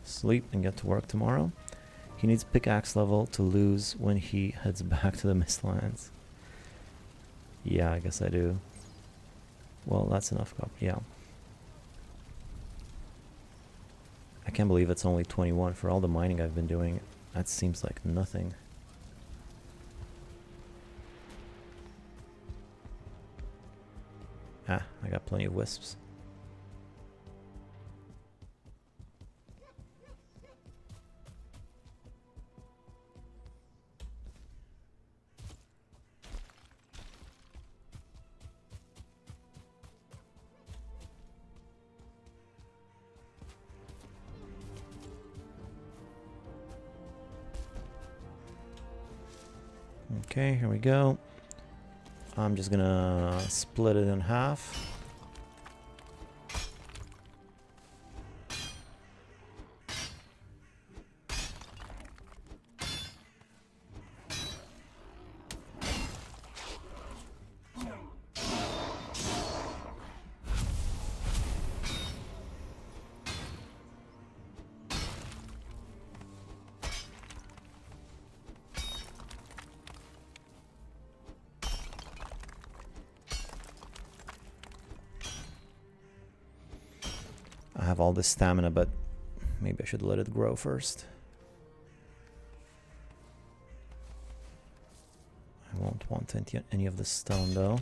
Sleep and get to work tomorrow. He needs pickaxe level to lose when he heads back to the MistLands. Yeah, I guess I do. Well, that's enough copper. Yeah. I can't believe it's only 21 for all the mining I've been doing. That seems like nothing. Ah, I got plenty of wisps. Okay, here we go. I'm just gonna split it in half. I have all this stamina, but maybe I should let it grow first. I won't want any of the stone though.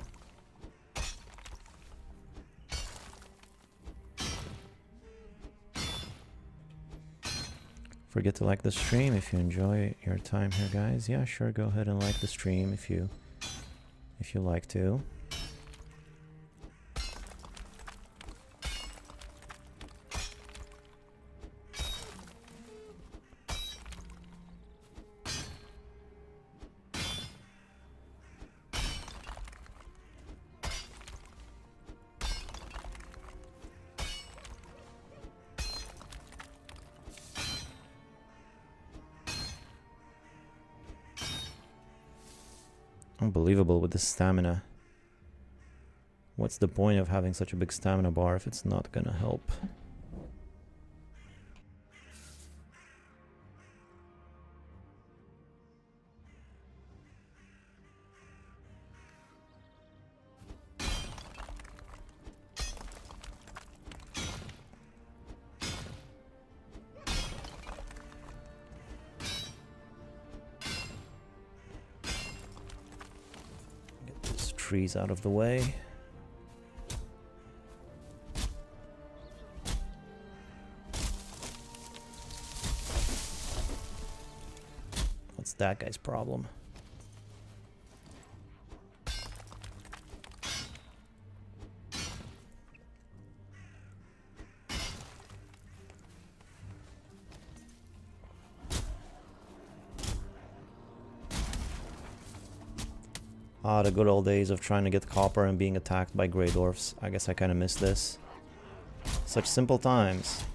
Forget to like the stream if you enjoy your time here, guys. Yeah, sure, go ahead and like the stream if you like to. Unbelievable with the stamina. What's the point of having such a big stamina bar if it's not gonna help? Trees out of the way. What's that guy's problem? Ah, the good old days of trying to get copper and being attacked by grey dwarfs. I guess I kind of miss this. Such simple times.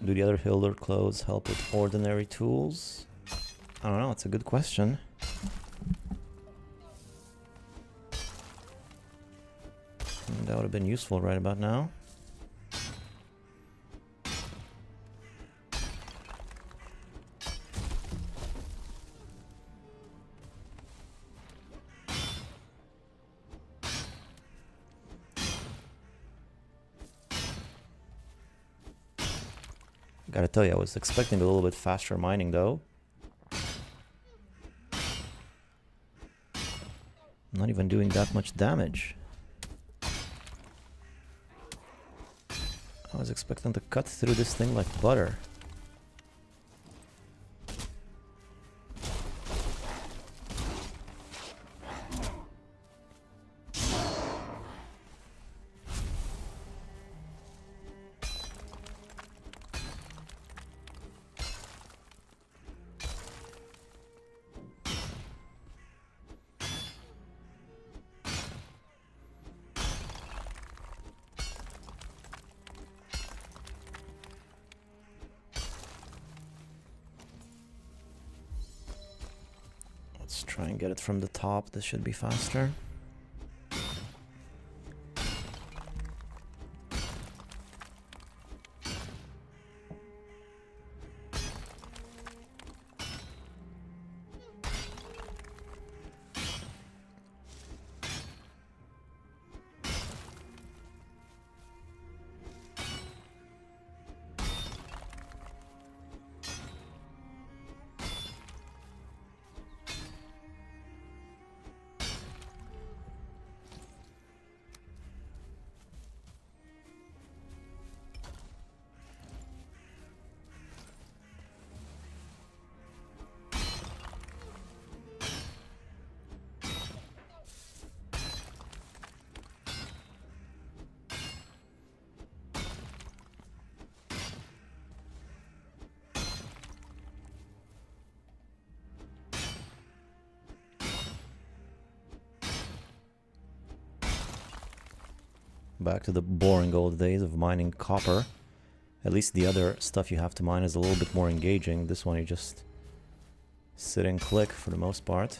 Do the other Hilder clothes help with ordinary tools? I don't know, it's a good question. That would have been useful right about now. Gotta tell you, I was expecting a little bit faster mining though. Not even doing that much damage. I was expecting to cut through this thing like butter. Let's try and get it from the top. This should be faster. Back to the boring old days of mining copper. At least the other stuff you have to mine is a little bit more engaging. This one you just sit and click for the most part.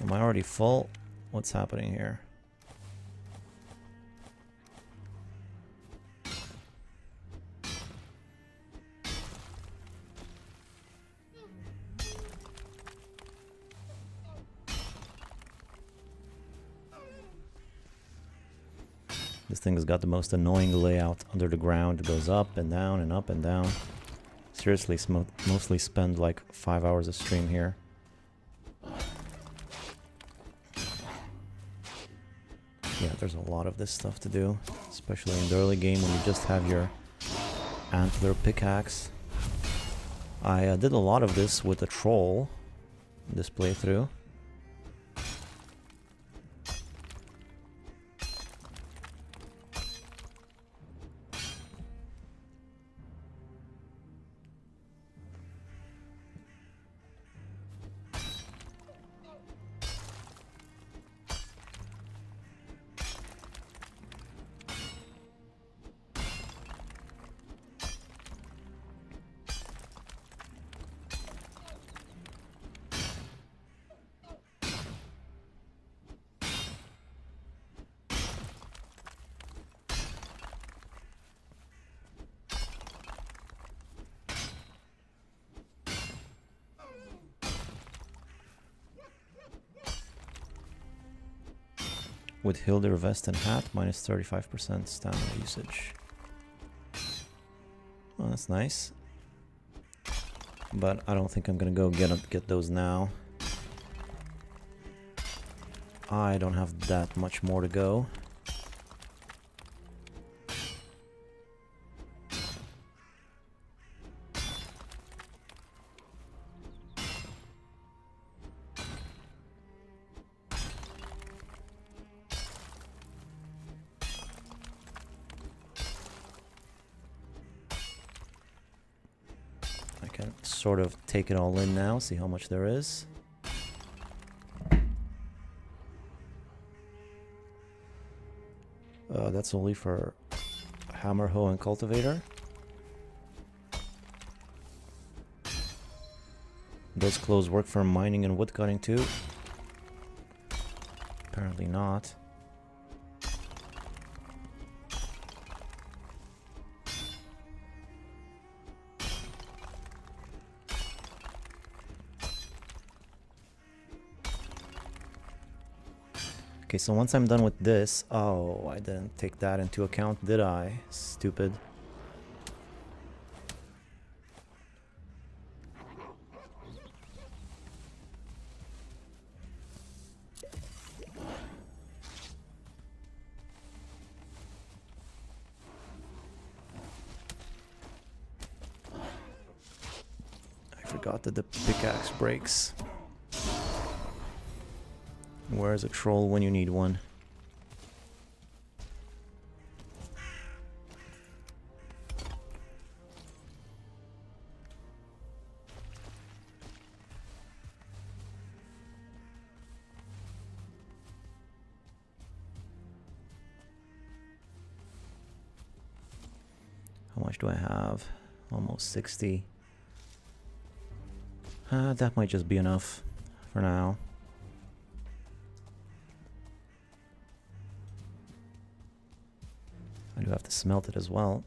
Am I already full? What's happening here? This thing has got the most annoying layout under the ground. It goes up and down and up and down. Seriously, mostly spend like 5 hours a stream here. Yeah, there's a lot of this stuff to do, especially in the early game when you just have your antler pickaxe. I did a lot of this with a troll in this playthrough. With Hilder vest and hat, minus 35% stamina usage. Well, that's nice. But I don't think I'm gonna go get those now. I don't have that much more to go. sort of take it all in now, see how much there is. That's only for hammer, hoe, and cultivator. Does clothes work for mining and woodcutting too? Apparently not. Okay, so once I'm done with this... Oh, I didn't take that into account, did I? Stupid. I forgot that the pickaxe breaks. Where's a troll when you need one? How much do I have? Almost 60. That might just be enough for now. I do have to smelt it as well.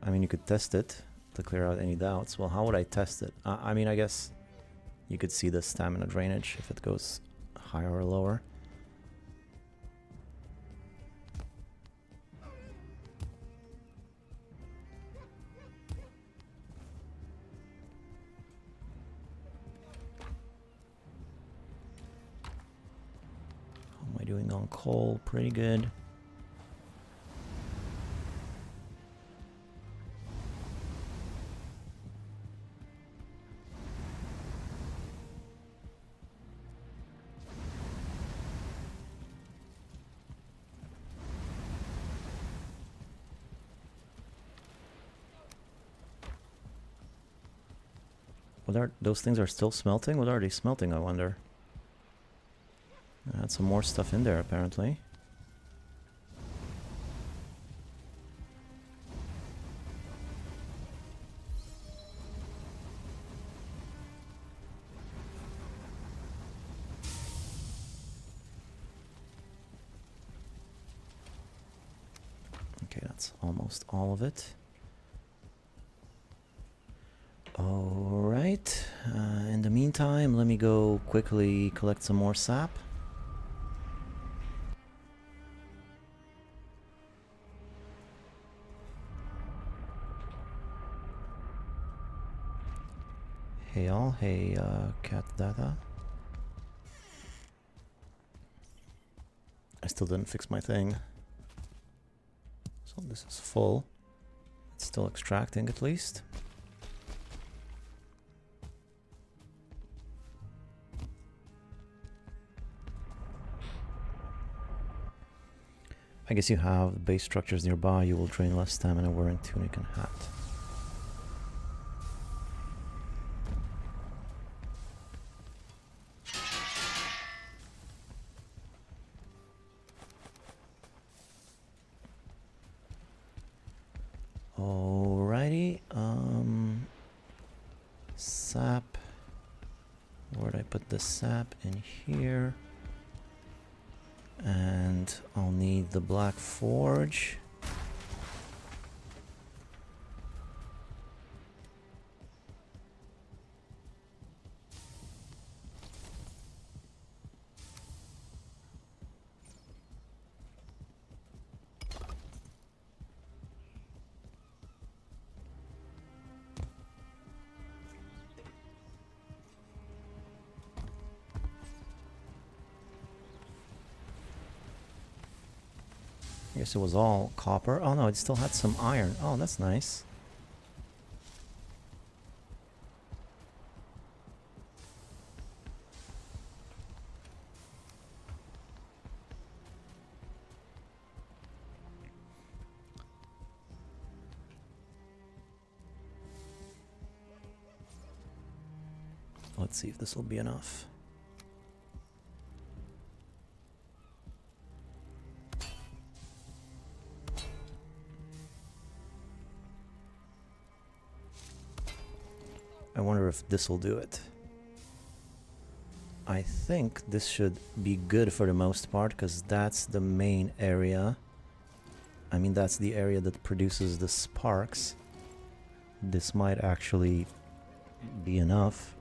I mean, you could test it to clear out any doubts. Well, how would I test it? I mean, I guess you could see the stamina drainage if it goes higher or lower. How am I doing on coal? Pretty good. Those things are still smelting? What are they smelting, I wonder? I had some more stuff in there, apparently. Okay, that's almost all of it. Alright, in the meantime, let me go quickly collect some more sap. Hey all, hey cat data. I still didn't fix my thing. So this is full. It's still extracting at least. I guess you have base structures nearby, you will drain less stamina wearing tunic and hat. Alrighty, sap. Where'd I put the sap? In here. And I'll need the black forge. I guess it was all copper. Oh no, it still had some iron. Oh, that's nice. Let's see if this will be enough. I wonder if this will do it. I think this should be good for the most part, because that's the main area. I mean, that's the area that produces the sparks. This might actually be enough.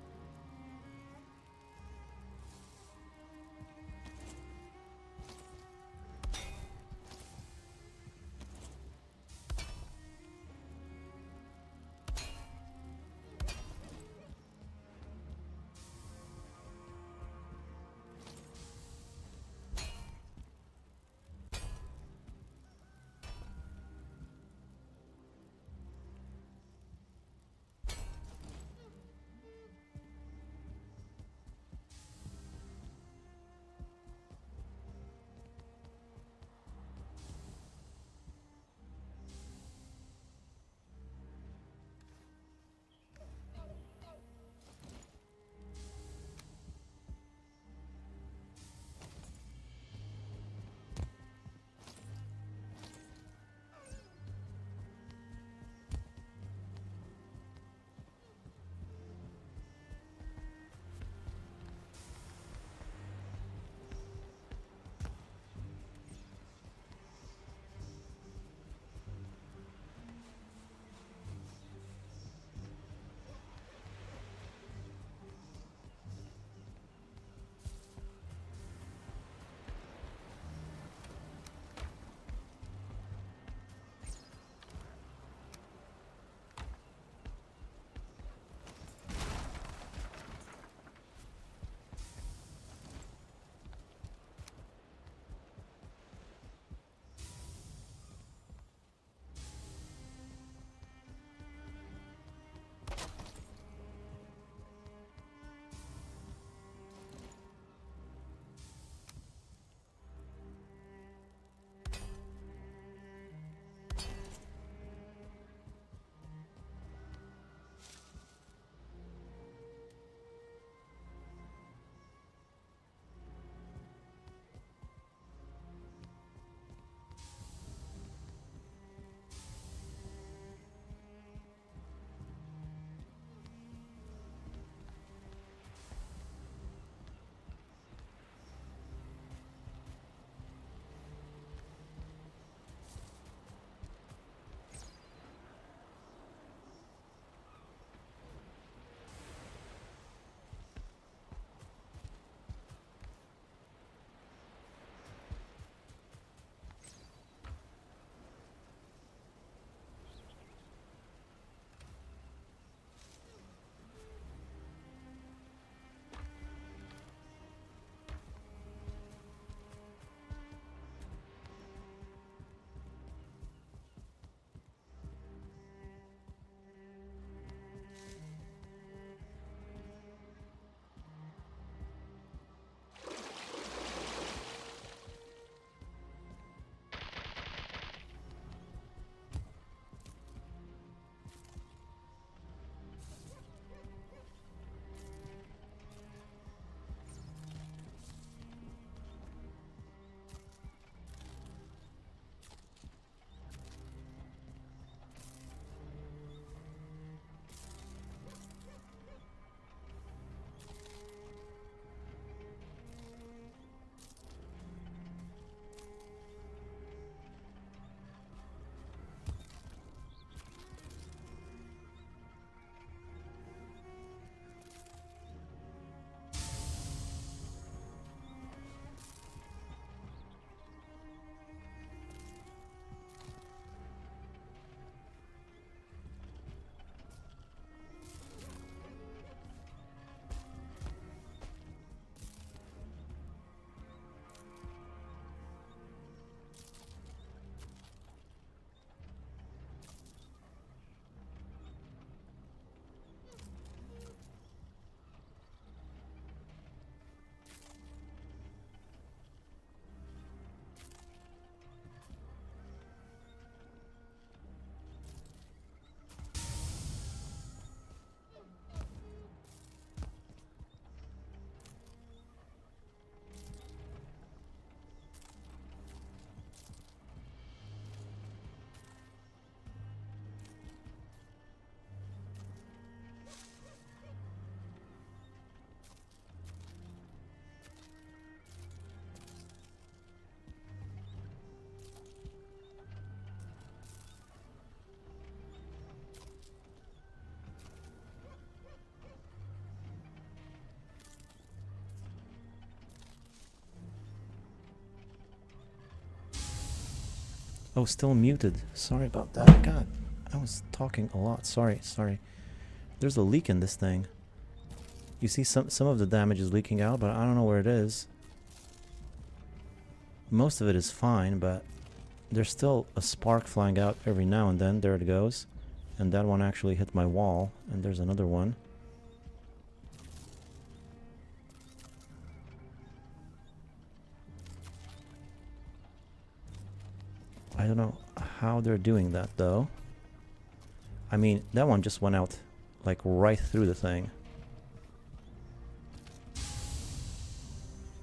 Oh, still muted. Sorry about that. God, I was talking a lot. Sorry. There's a leak in this thing. You see some of the damage is leaking out, but I don't know where it is. Most of it is fine, but there's still a spark flying out every now and then. There it goes. And that one actually hit my wall. And there's another one. I don't know how they're doing that, though. I mean, that one just went out, like, right through the thing.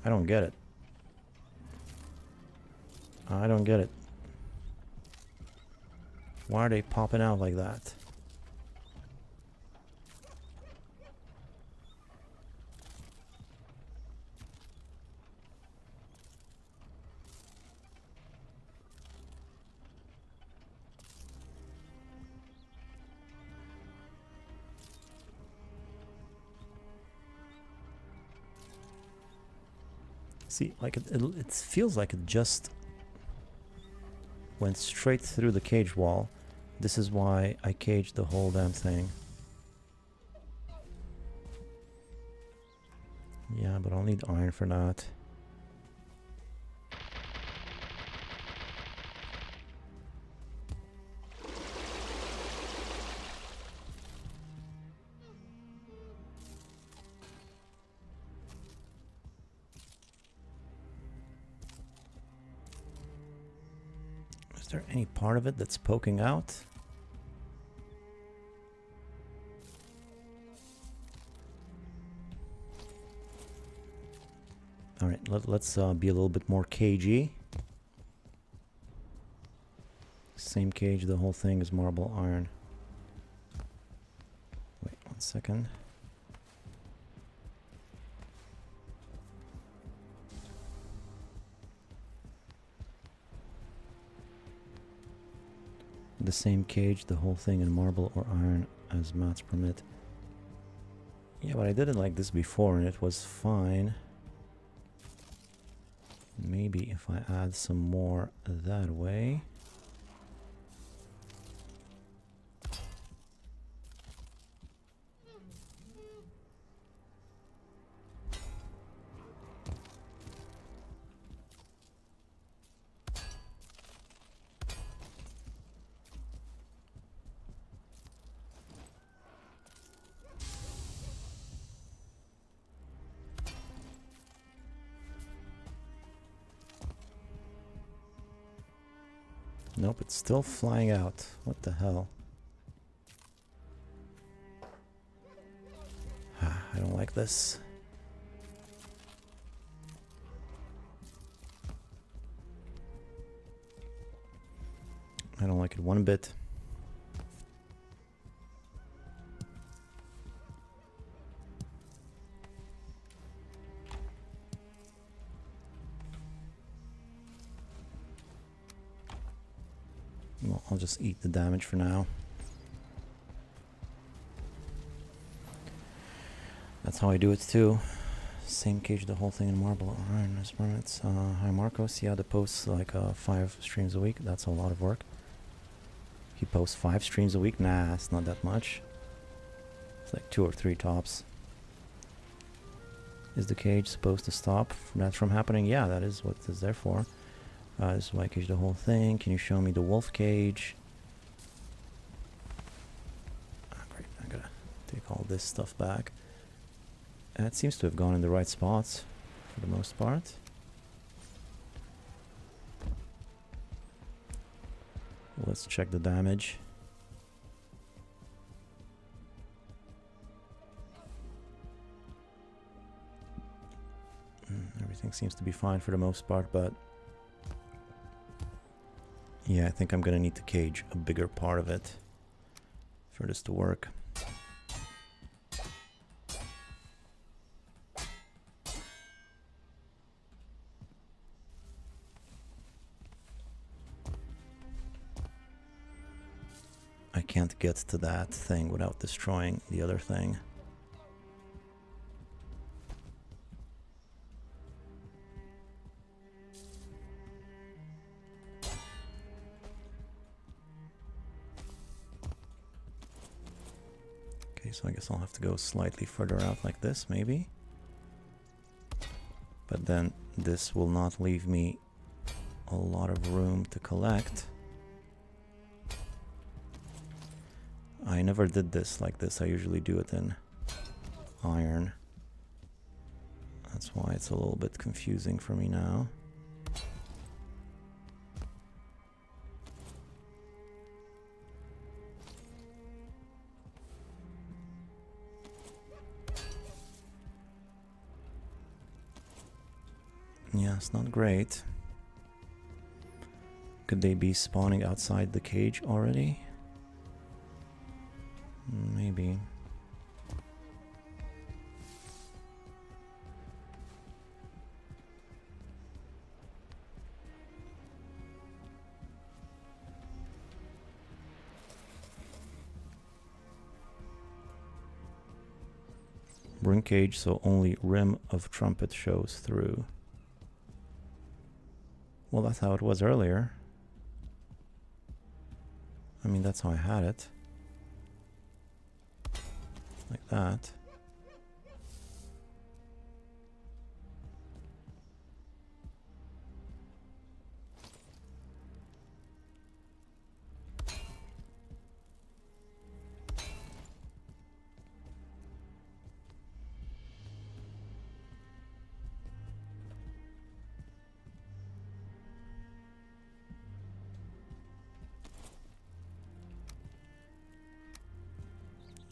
I don't get it. I don't get it. Why are they popping out like that? See, like it feels like it just went straight through the cage wall. This is why I caged the whole damn thing. Yeah, but I'll need iron for that. Is there any part of it that's poking out? Alright, let's be a little bit more cagey. Same cage, the whole thing is marble iron. Wait 1 second. The same cage, the whole thing in marble or iron as mats permit. Yeah, but I did it like this before and it was fine. Maybe if I add some more that way. Nope, it's still flying out. What the hell? I don't like this. I don't like it one bit. Well, I'll just eat the damage for now. That's how I do it too. Same cage, the whole thing in marble iron as permits. Hi Marcos, yeah, the posts like 5 streams a week. That's a lot of work. He posts 5 streams a week? Nah, it's not that much. It's like 2 or 3 tops. Is the cage supposed to stop that from happening? Yeah, that is what it's there for. This is why I cage the whole thing. Can you show me the wolf cage? Ah, great, I gotta take all this stuff back. It seems to have gone in the right spots for the most part. Let's check the damage. Everything seems to be fine for the most part, but yeah, I think I'm gonna need to cage a bigger part of it for this to work. I can't get to that thing without destroying the other thing. Okay, so I guess I'll have to go slightly further out like this, maybe. But then this will not leave me a lot of room to collect. I never did this like this. I usually do it in iron. That's why it's a little bit confusing for me now. Yeah, it's not great. Could they be spawning outside the cage already? Maybe. Bring cage so only rim of trumpet shows through. Well, that's how it was earlier. I mean, that's how I had it. Like that.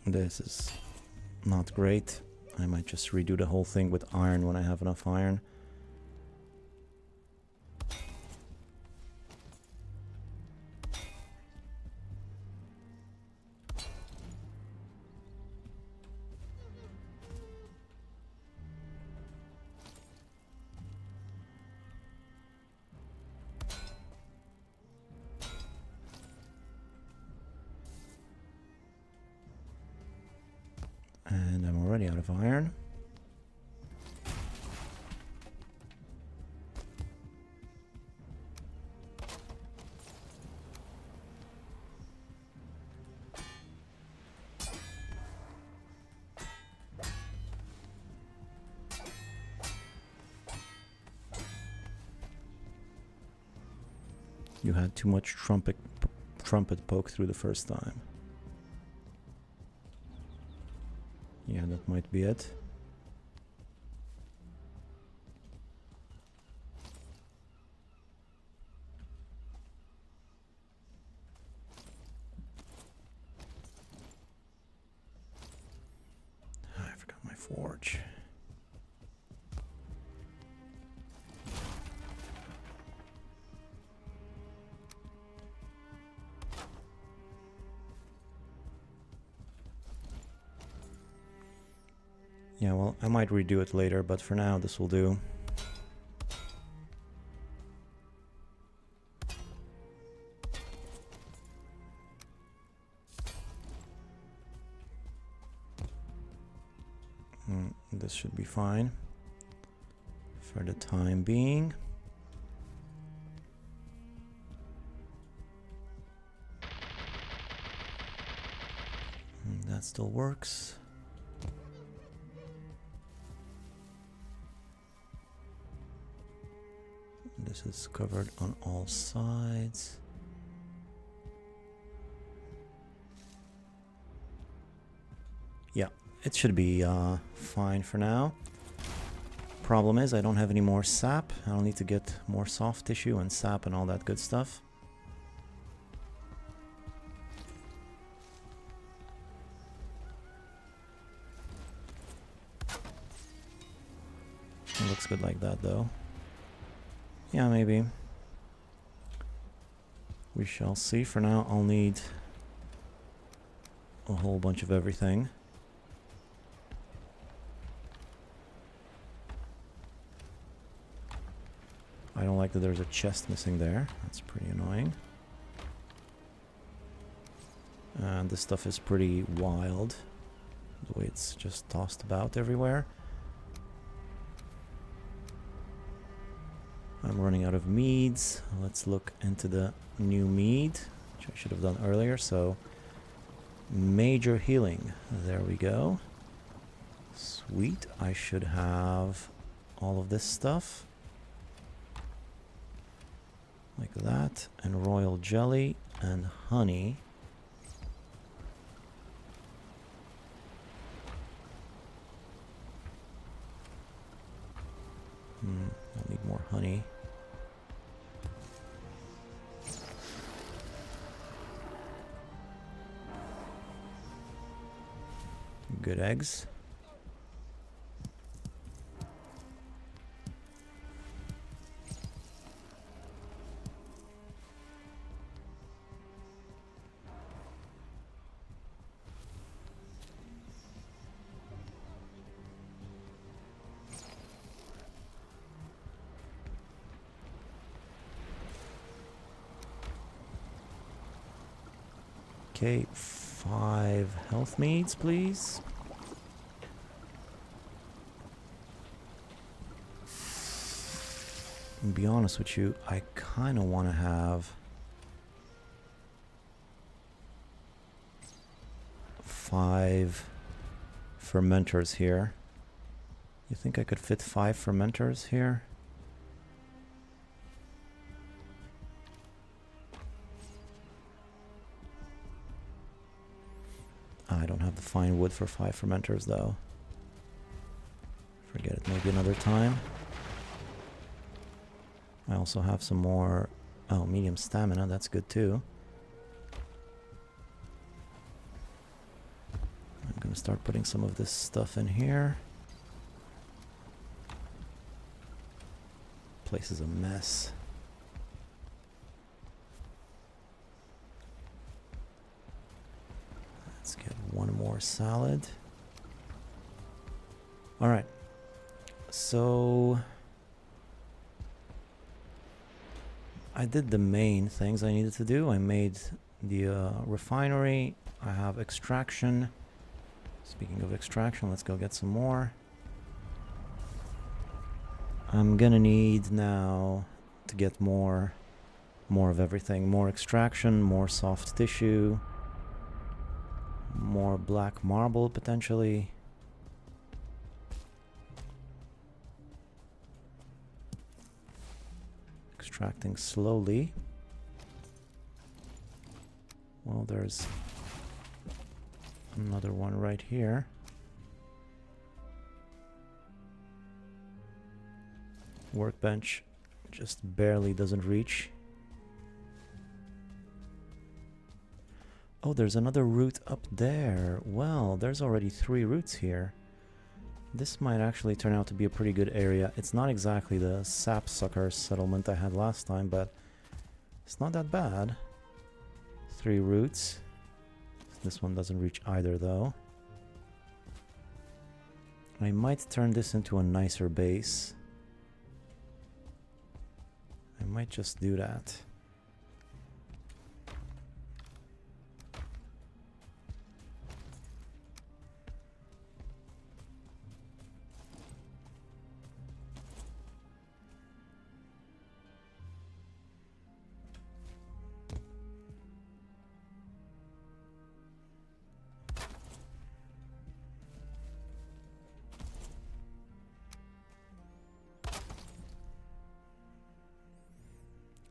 This is not great. I might just redo the whole thing with iron when I have enough iron. And I'm already out of iron. You had too much trumpet poke through the first time. Yeah, that might be it. I forgot my forge. Yeah, well, I might redo it later, but for now this will do. This should be fine for the time being. That still works. This is covered on all sides. Yeah, it should be fine for now. Problem is I don't have any more sap. I'll need to get more soft tissue and sap and all that good stuff. It looks good like that though. Yeah, maybe. We shall see. For now, I'll need a whole bunch of everything. I don't like that there's a chest missing there. That's pretty annoying. And this stuff is pretty wild, the way it's just tossed about everywhere. I'm running out of meads. Let's look into the new mead, which I should have done earlier. So Major healing. There we go. Sweet. I should have all of this stuff. Like that. And royal jelly and honey. I'll need more honey. Good eggs. Okay, 5 health meads, please. And be honest with you, I kind of want to have 5 fermenters here. You think I could fit 5 fermenters here? I don't have the fine wood for 5 fermenters though. Forget it, maybe another time. I also have some more, oh, medium stamina, that's good too. I'm gonna start putting some of this stuff in here. Place is a mess. Let's get one more salad. All right, so I did the main things I needed to do. I made the refinery. I have extraction. Speaking of extraction, let's go get some more. I'm gonna need now to get more of everything. More extraction, more soft tissue, more black marble potentially. Extracting slowly. Well, there's another one right here. Workbench just barely doesn't reach. Oh, there's another route up there. Well, there's already 3 routes here. This might actually turn out to be a pretty good area. It's not exactly the sapsucker settlement I had last time, but it's not that bad. 3 routes. This one doesn't reach either, though. I might turn this into a nicer base. I might just do that.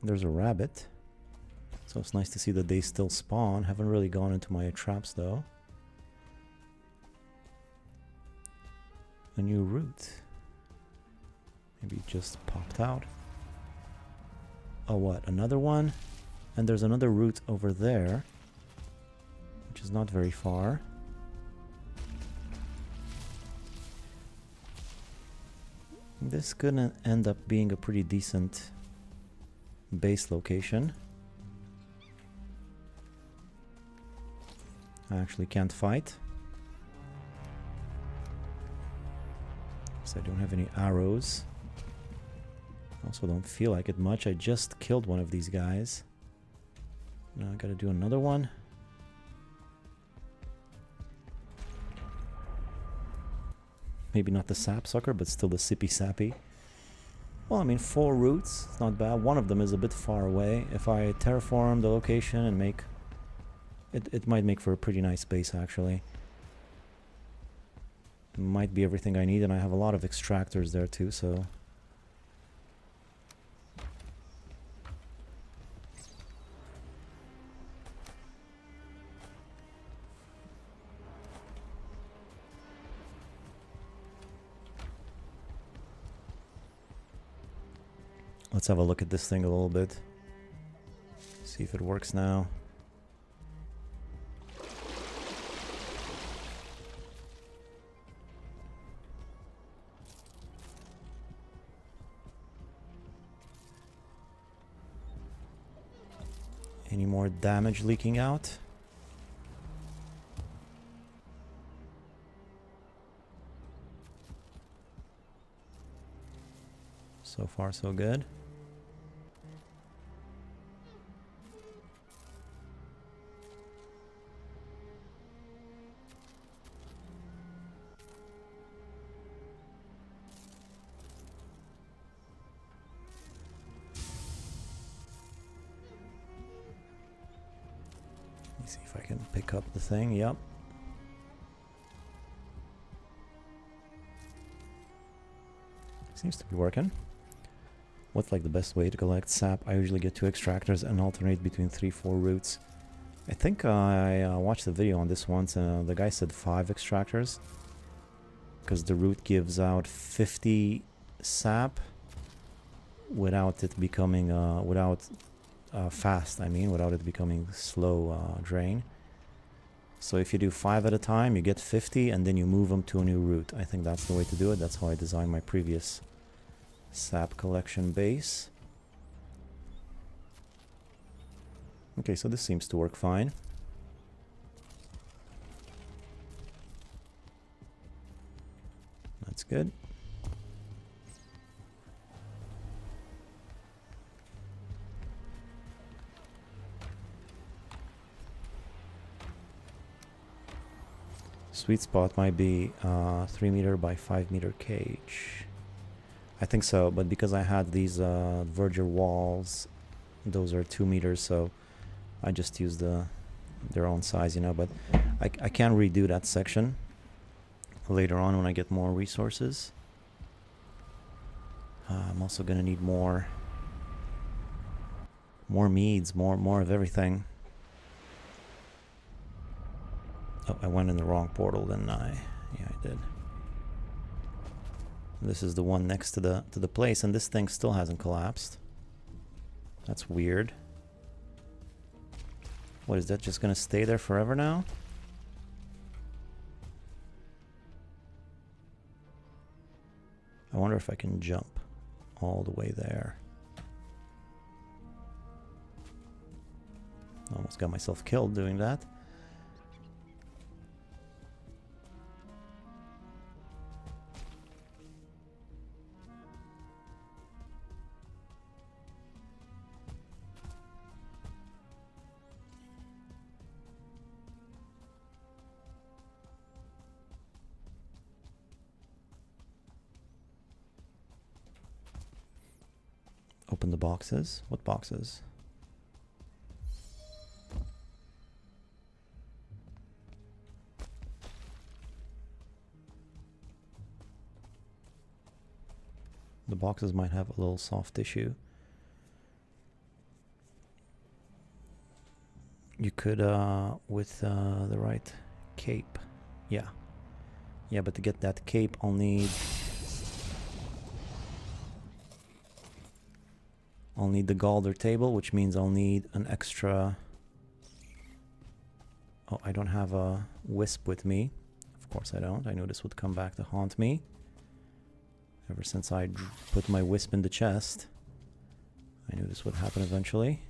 There's a rabbit, so it's nice to see that they still spawn. Haven't really gone into my traps though. A new route. Maybe it just popped out. Oh, what? Another one? And there's another route over there, which is not very far. This could end up being a pretty decent base location. I actually can't fight, because I don't have any arrows. I also don't feel like it much. I just killed one of these guys. Now I gotta do another one. Maybe not the sapsucker, but still the sippy sappy. Well, I mean, 4 routes, it's not bad. One of them is a bit far away. If I terraform the location and make It might make for a pretty nice base, actually. Might be everything I need, and I have a lot of extractors there too, so... Let's have a look at this thing a little bit. See if it works now. Any more damage leaking out? So far, so good. See if I can pick up the thing. Yep. Seems to be working. What's like the best way to collect sap? I usually get 2 extractors and alternate between 3-4 routes. I think I watched the video on this once, and the guy said 5 extractors, because the route gives out 50 sap without it becoming fast, I mean, without it becoming slow drain. So if you do 5 at a time, you get 50, and then you move them to a new route. I think that's the way to do it. That's how I designed my previous sap collection base. Okay, so this seems to work fine. That's good. Sweet spot might be 3 meter by 5 meter cage. I think so, but because I had these verger walls, those are 2 meters, so I just used their own size, you know, but I can redo that section later on when I get more resources. I'm also gonna need more meads, more of everything. Oh, I went in the wrong portal, didn't I? Yeah, I did. This is the one next to the place, and this thing still hasn't collapsed. That's weird. What, is that just gonna stay there forever now? I wonder if I can jump all the way there. Almost got myself killed doing that. Open the boxes. What boxes? The boxes might have a little soft tissue. You could, with the right cape. Yeah. Yeah, but to get that cape, I'll need the Galder table, which means I'll need an extra... Oh, I don't have a wisp with me. Of course I don't. I knew this would come back to haunt me. Ever since I put my wisp in the chest, I knew this would happen eventually.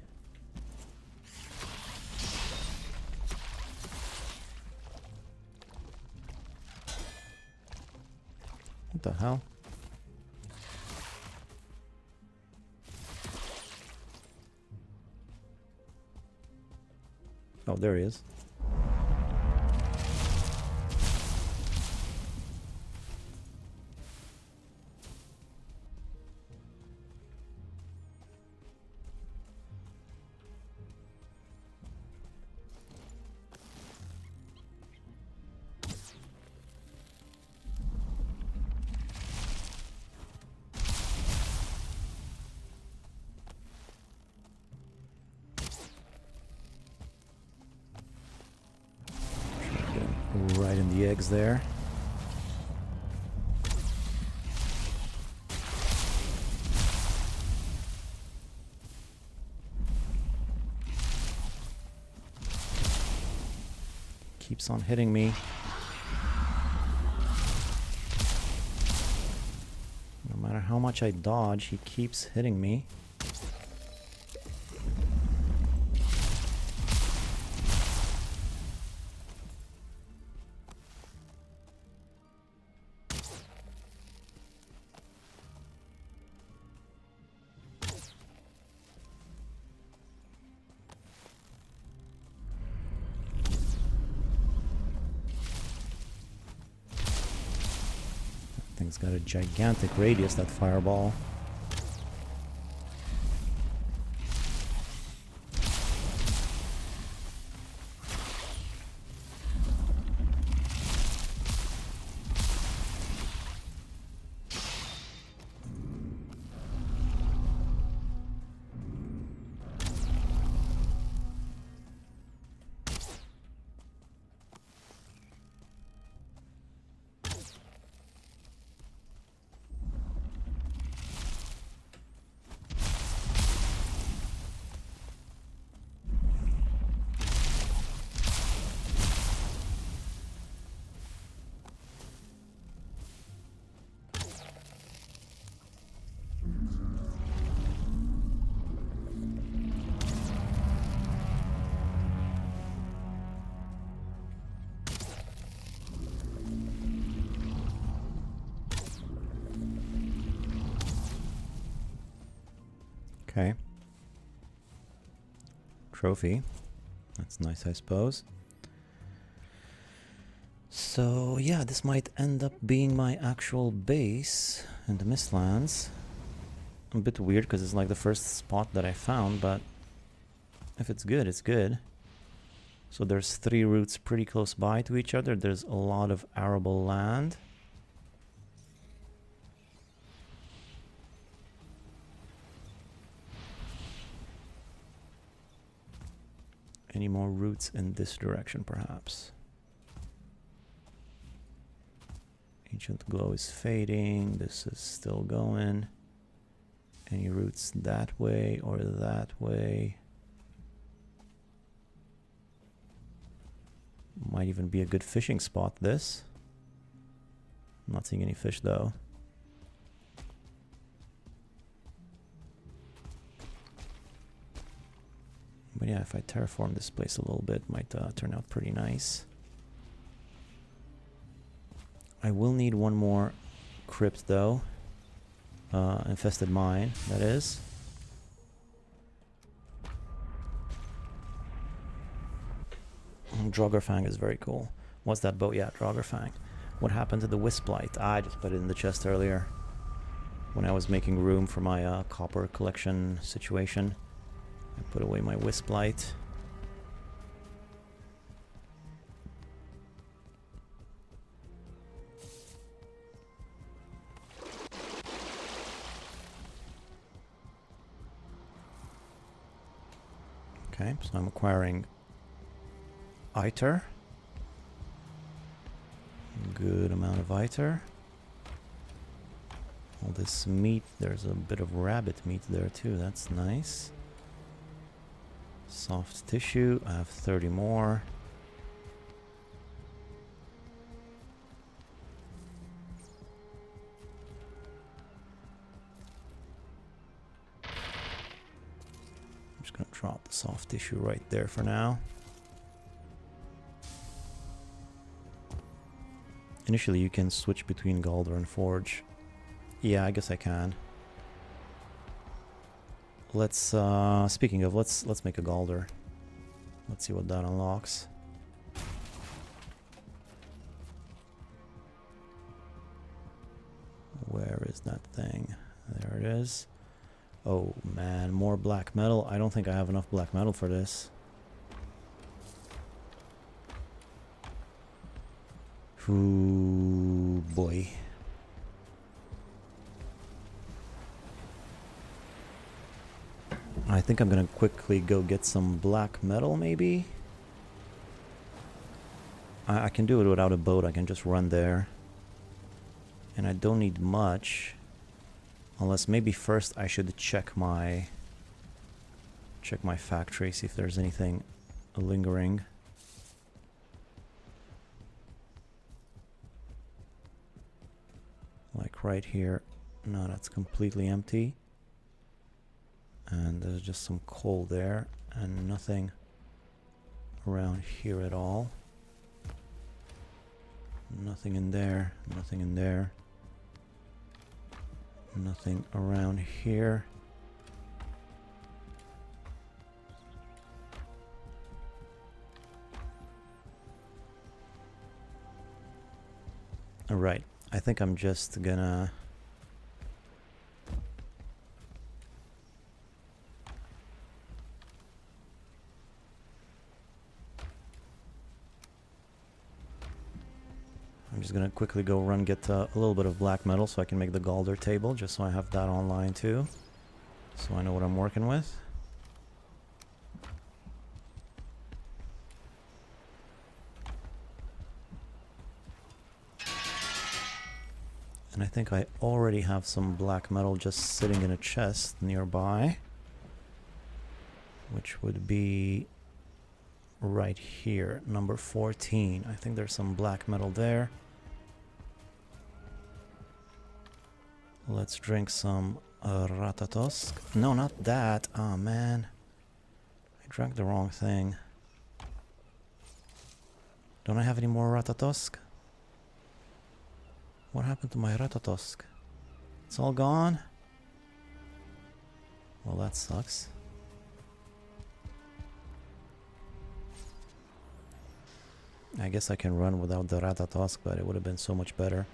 What the hell? Oh, there he is. eggs there. Keeps on hitting me. No matter how much I dodge, he keeps hitting me. Thing's got a gigantic radius, that fireball. Okay. Trophy. That's nice, I suppose. So, yeah, this might end up being my actual base in the MistLands. A bit weird because it's like the first spot that I found, but if it's good, it's good. So there's 3 routes pretty close by to each other. There's a lot of arable land. Any more routes in this direction, perhaps? Ancient glow is fading. This is still going. Any routes that way or that way? Might even be a good fishing spot, this. I'm not seeing any fish, though. But yeah, if I terraform this place a little bit, it might turn out pretty nice. I will need one more crypt, though. Infested mine, that is. Draugr is very cool. What's that boat? Yeah, Draugr. What happened to the Wisplight? I just put it in the chest earlier when I was making room for my copper collection situation. I put away my Wisplight. Okay, so I'm acquiring Eitr. Good amount of Eitr. All this meat, there's a bit of rabbit meat there too, that's nice. Soft tissue, I have 30 more. I'm just gonna drop the soft tissue right there for now. Initially you can switch between Galder and Forge. Yeah, I guess I can. Let's speaking of, let's make a Galder. Let's see what that unlocks. Where is that thing? There it is. Oh man, more black metal. I don't think I have enough black metal for this. Ooh boy. I think I'm gonna quickly go get some black metal, maybe? I can do it without a boat. I can just run there. And I don't need much. Unless maybe first I should check my factory, see if there's anything lingering. Like right here. No, that's completely empty. And there's just some coal there and nothing around here at all. Nothing in there, nothing in there. Nothing around here. All right, I think I'm just gonna quickly go run get a little bit of black metal so I can make the Galder table, just so I have that online too, so I know what I'm working with. And I think I already have some black metal just sitting in a chest nearby, which would be right here, number 14. I think there's some black metal there. Let's drink some Ratatosk. No, not that. Oh man, I drank the wrong thing. Don't I have any more Ratatosk? What happened to my Ratatosk? It's all gone? Well, that sucks. I guess I can run without the Ratatosk, but it would have been so much better.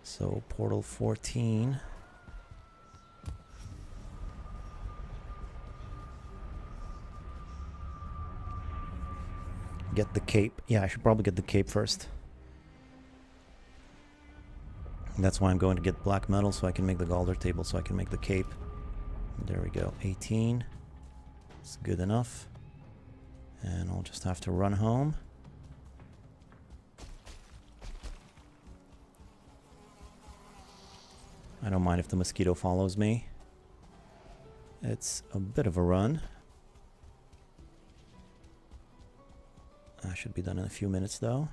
So, portal 14. Get the cape. Yeah, I should probably get the cape first. That's why I'm going to get black metal, so I can make the Galder table, so I can make the cape. There we go, 18. It's good enough. And I'll just have to run home. I don't mind if the mosquito follows me. It's a bit of a run. I should be done in a few minutes though.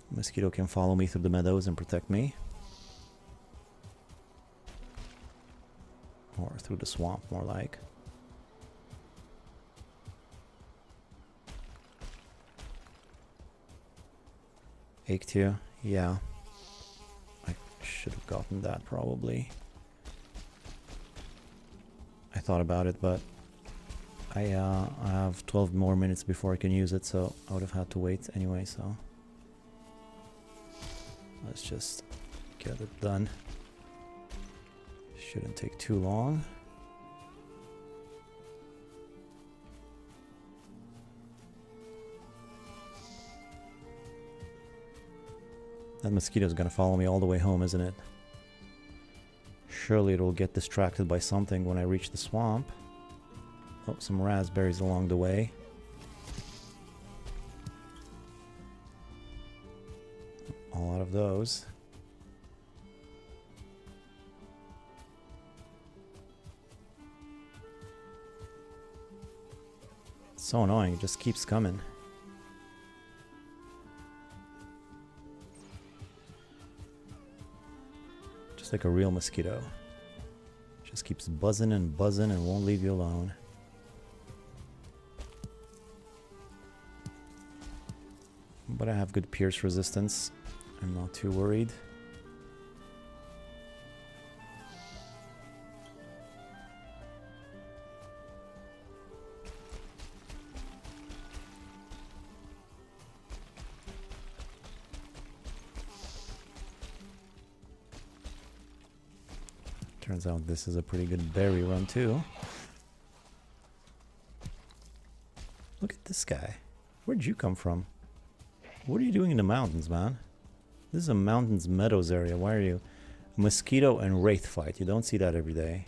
Mosquito can follow me through the meadows and protect me. Or through the swamp, more like. Eitr, yeah. I should have gotten that probably. I thought about it, but I have 12 more minutes before I can use it, so I would have had to wait anyway, so let's just get it done. Shouldn't take too long. That mosquito's gonna follow me all the way home, isn't it? Surely it'll get distracted by something when I reach the swamp. Oh, some raspberries along the way. A lot of those. It's so annoying, it just keeps coming. Just like a real mosquito. Just keeps buzzing and buzzing and won't leave you alone. But I have good pierce resistance. I'm not too worried. Turns out this is a pretty good berry run too. Look at this guy. Where'd you come from? What are you doing in the mountains, man? This is a mountains meadows area. Why are you? Mosquito and wraith fight. You don't see that every day.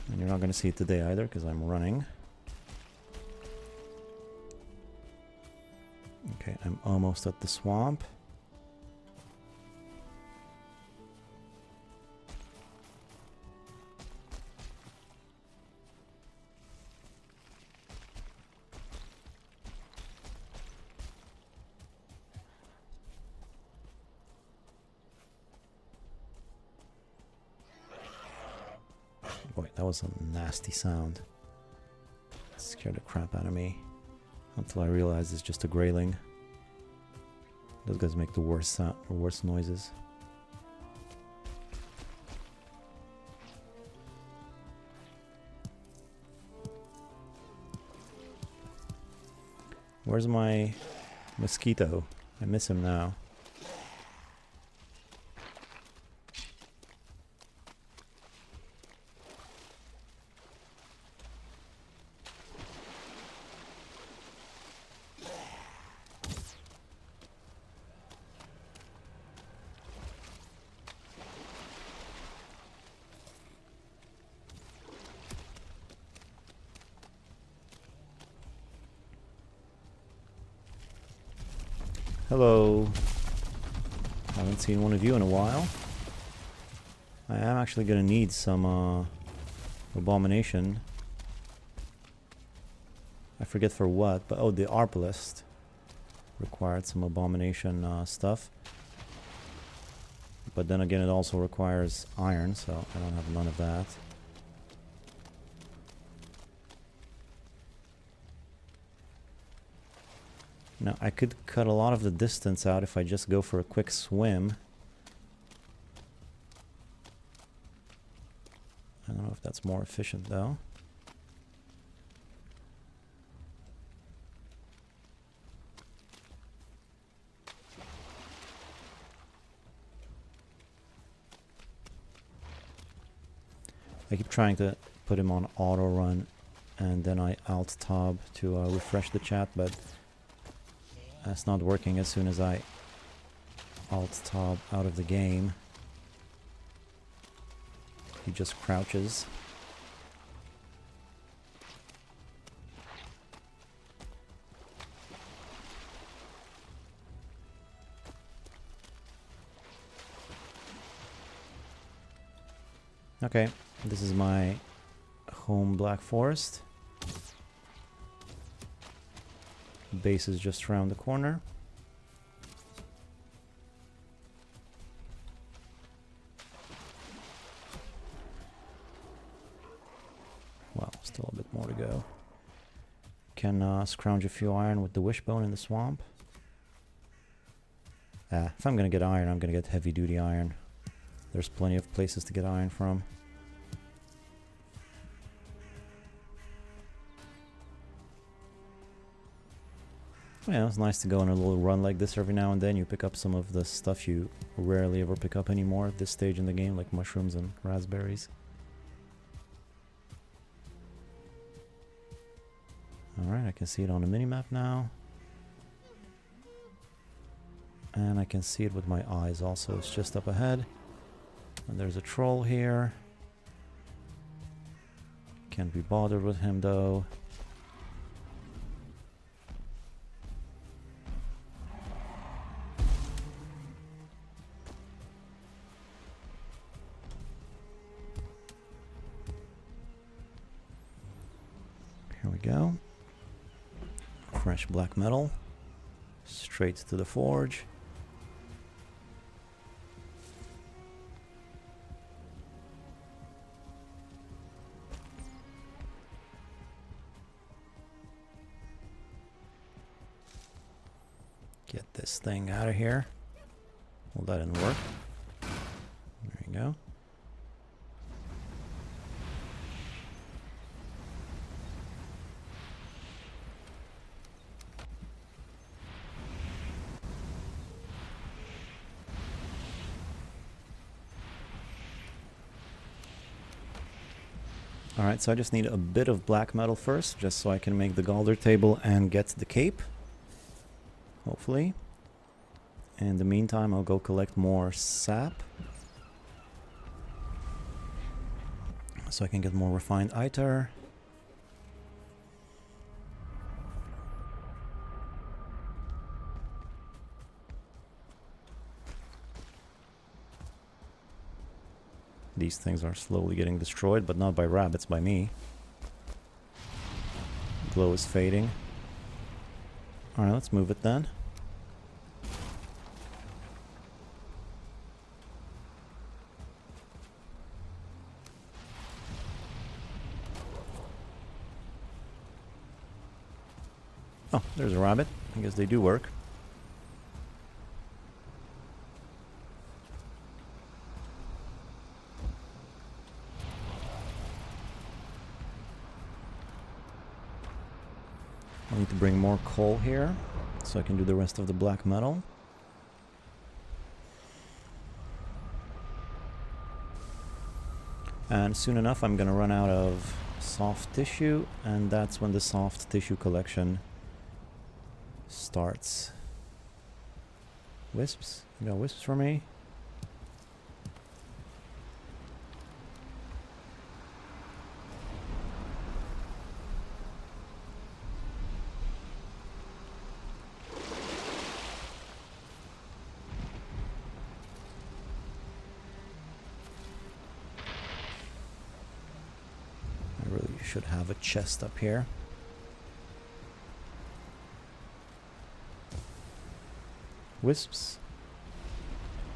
And you're not going to see it today either because I'm running. I'm almost at the swamp. Boy, that was a nasty sound. It scared the crap out of me. Until I realized it's just a grayling. Those guys make the worst sound, or worst noises. Where's my mosquito? I miss him now. Hello. Haven't seen one of you in a while. I am actually gonna need some abomination. I forget for what, but oh, the arbalist required some abomination stuff. But then again, it also requires iron, so I don't have none of that. Now, I could cut a lot of the distance out if I just go for a quick swim. I don't know if that's more efficient, though. I keep trying to put him on auto run, and then I alt-tab to refresh the chat, but that's not working as soon as I alt-tab out of the game. He just crouches. Okay, this is my home Black Forest. Base is just around the corner. Well, still a bit more to go. Can scrounge a few iron with the wishbone in the swamp. If I'm gonna get iron, I'm gonna get heavy duty iron. There's plenty of places to get iron from. Yeah, it's nice to go on a little run like this every now and then. You pick up some of the stuff you rarely ever pick up anymore at this stage in the game, like mushrooms and raspberries. Alright, I can see it on the minimap now. And I can see it with my eyes also. It's just up ahead. And there's a troll here. Can't be bothered with him though. Here we go. Fresh black metal. Straight to the forge. Get this thing out of here. Well, that didn't work. There you go. Alright, so I just need a bit of black metal first, just so I can make the Galder table and get the cape. Hopefully. In the meantime, I'll go collect more sap. So I can get more refined Eitr. These things are slowly getting destroyed, but not by rabbits, by me. Glow is fading. Alright, let's move it then. Oh, there's a rabbit. I guess they do work. I need to bring more coal here so I can do the rest of the black metal. And soon enough I'm gonna run out of soft tissue, and that's when the soft tissue collection starts. Wisps? You got wisps for me? I really should have a chest up here. Wisps.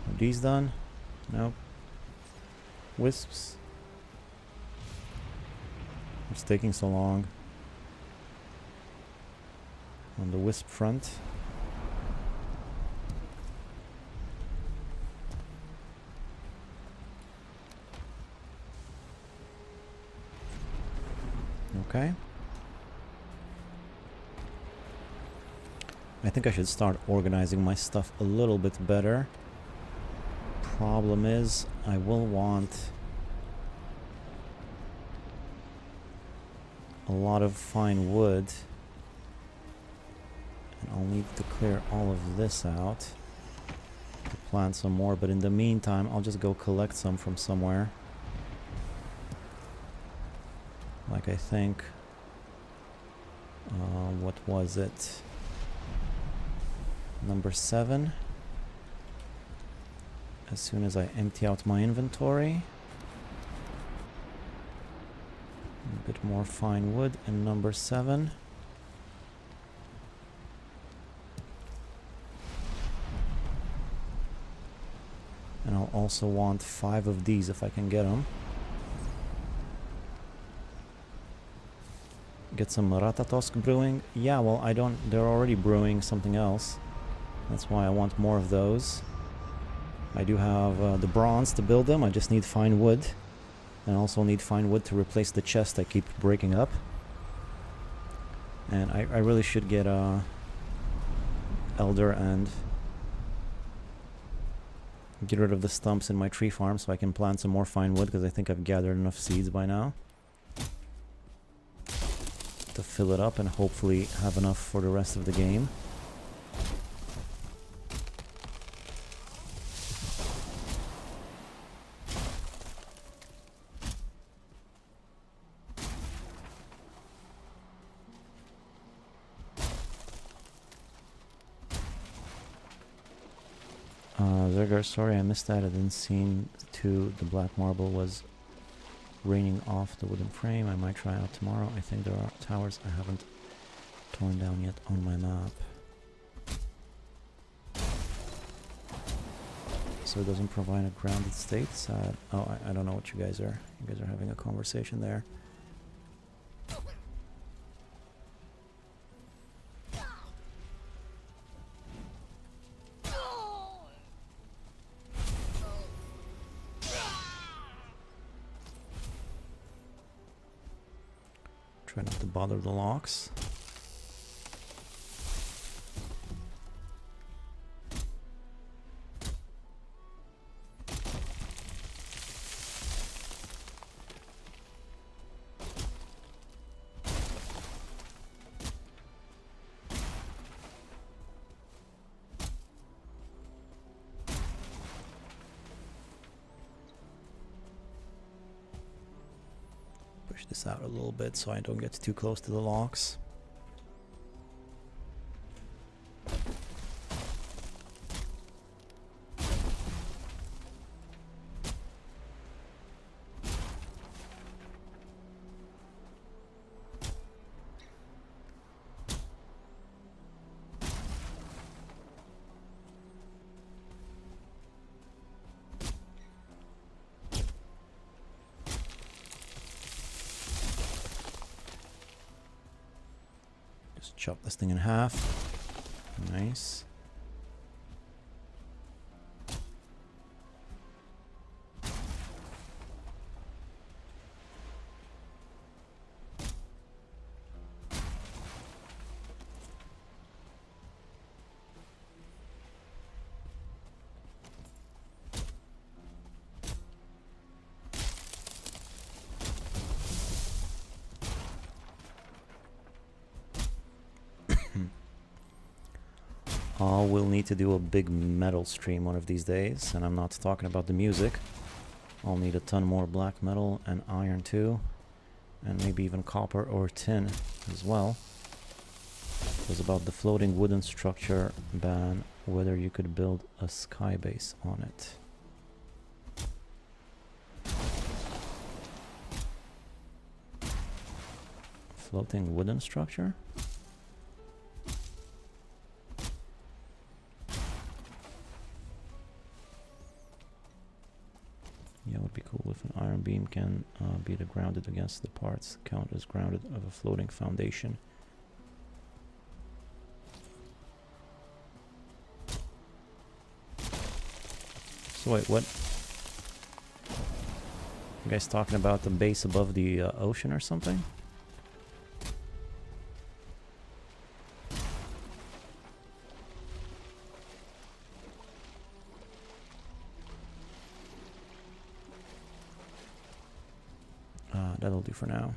Are these done? Nope. Wisps. It's taking so long on the wisp front. Okay. I think I should start organizing my stuff a little bit better. Problem is, I will want a lot of fine wood, and I'll need to clear all of this out to plant some more, but in the meantime I'll just go collect some from somewhere. Like I think, what was it? Number 7. As soon as I empty out my inventory. A bit more fine wood in number 7. And I'll also want 5 of these if I can get them. Get some Ratatosk brewing. Yeah, well, they're already brewing something else. That's why I want more of those. I do have the bronze to build them. I just need fine wood. And I also need fine wood to replace the chest I keep breaking up. And I really should get Elder and get rid of the stumps in my tree farm so I can plant some more fine wood, because I think I've gathered enough seeds by now to fill it up and hopefully have enough for the rest of the game. Zergar, sorry I missed that. I didn't see to the black marble was raining off the wooden frame. I might try out tomorrow. I think there are towers I haven't torn down yet on my map. So it doesn't provide a grounded state. Sad. Oh, I don't know what you guys are. You guys are having a conversation there. Try not to bother the locks. Push this out a little bit so I don't get too close to the locks. Just chop this thing in half. Nice. We'll need to do a big metal stream one of these days, and I'm not talking about the music. I'll need a ton more black metal and iron too, and maybe even copper or tin as well. It was about the floating wooden structure ban, whether you could build a sky base on it. Floating wooden structure? Yeah, it would be cool if an iron beam can be the grounded against the parts, count as grounded of a floating foundation. So wait, what? You guys talking about the base above the ocean or something? That'll do for now.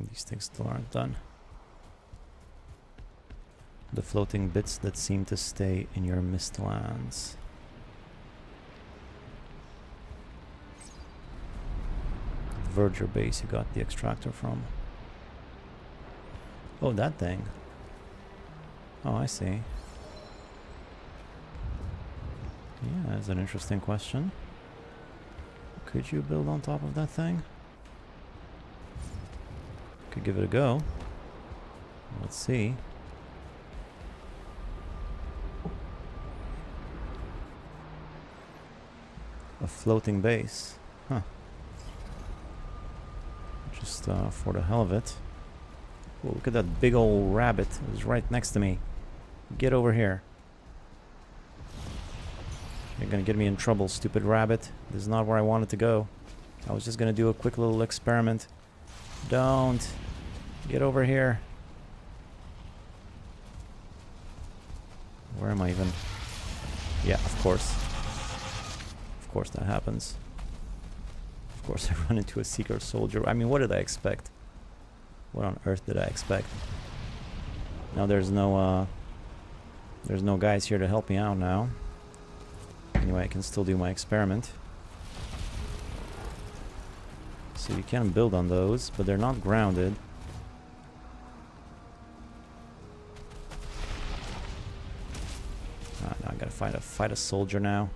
These things still aren't done. The floating bits that seem to stay in your MistLands. Verger base you got the extractor from. Oh, that thing. Oh, I see. Yeah, that's an interesting question. Could you build on top of that thing? Could give it a go. Let's see. A floating base. Huh. Just for the hell of it. Oh, look at that big old rabbit. It was right next to me. Get over here. You're gonna get me in trouble, stupid rabbit. This is not where I wanted to go. I was just gonna do a quick little experiment. Don't. Get over here. Where am I even? Yeah, of course. Of course that happens. Of course I run into a secret soldier. I mean, what did I expect? What on earth did I expect? Now there's no guys here to help me out now. Anyway, I can still do my experiment. So you can build on those, but they're not grounded. Now I gotta fight a soldier now.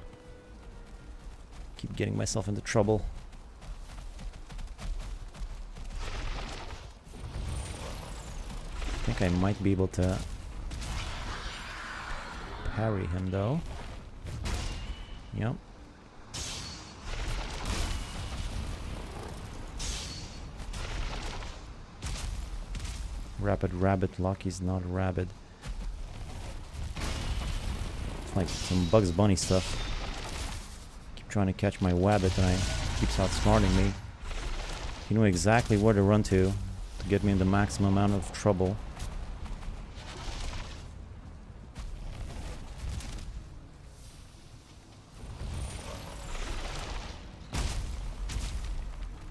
Keep getting myself into trouble. I think I might be able to parry him though. Yep. Rapid rabbit lock is not rabid. It's like some Bugs Bunny stuff. Keep trying to catch my wabbit and it keeps outsmarting me. You know exactly where to run to get me in the maximum amount of trouble.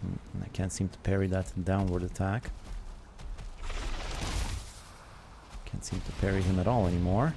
And I can't seem to parry that downward attack. Can't seem to parry him at all anymore.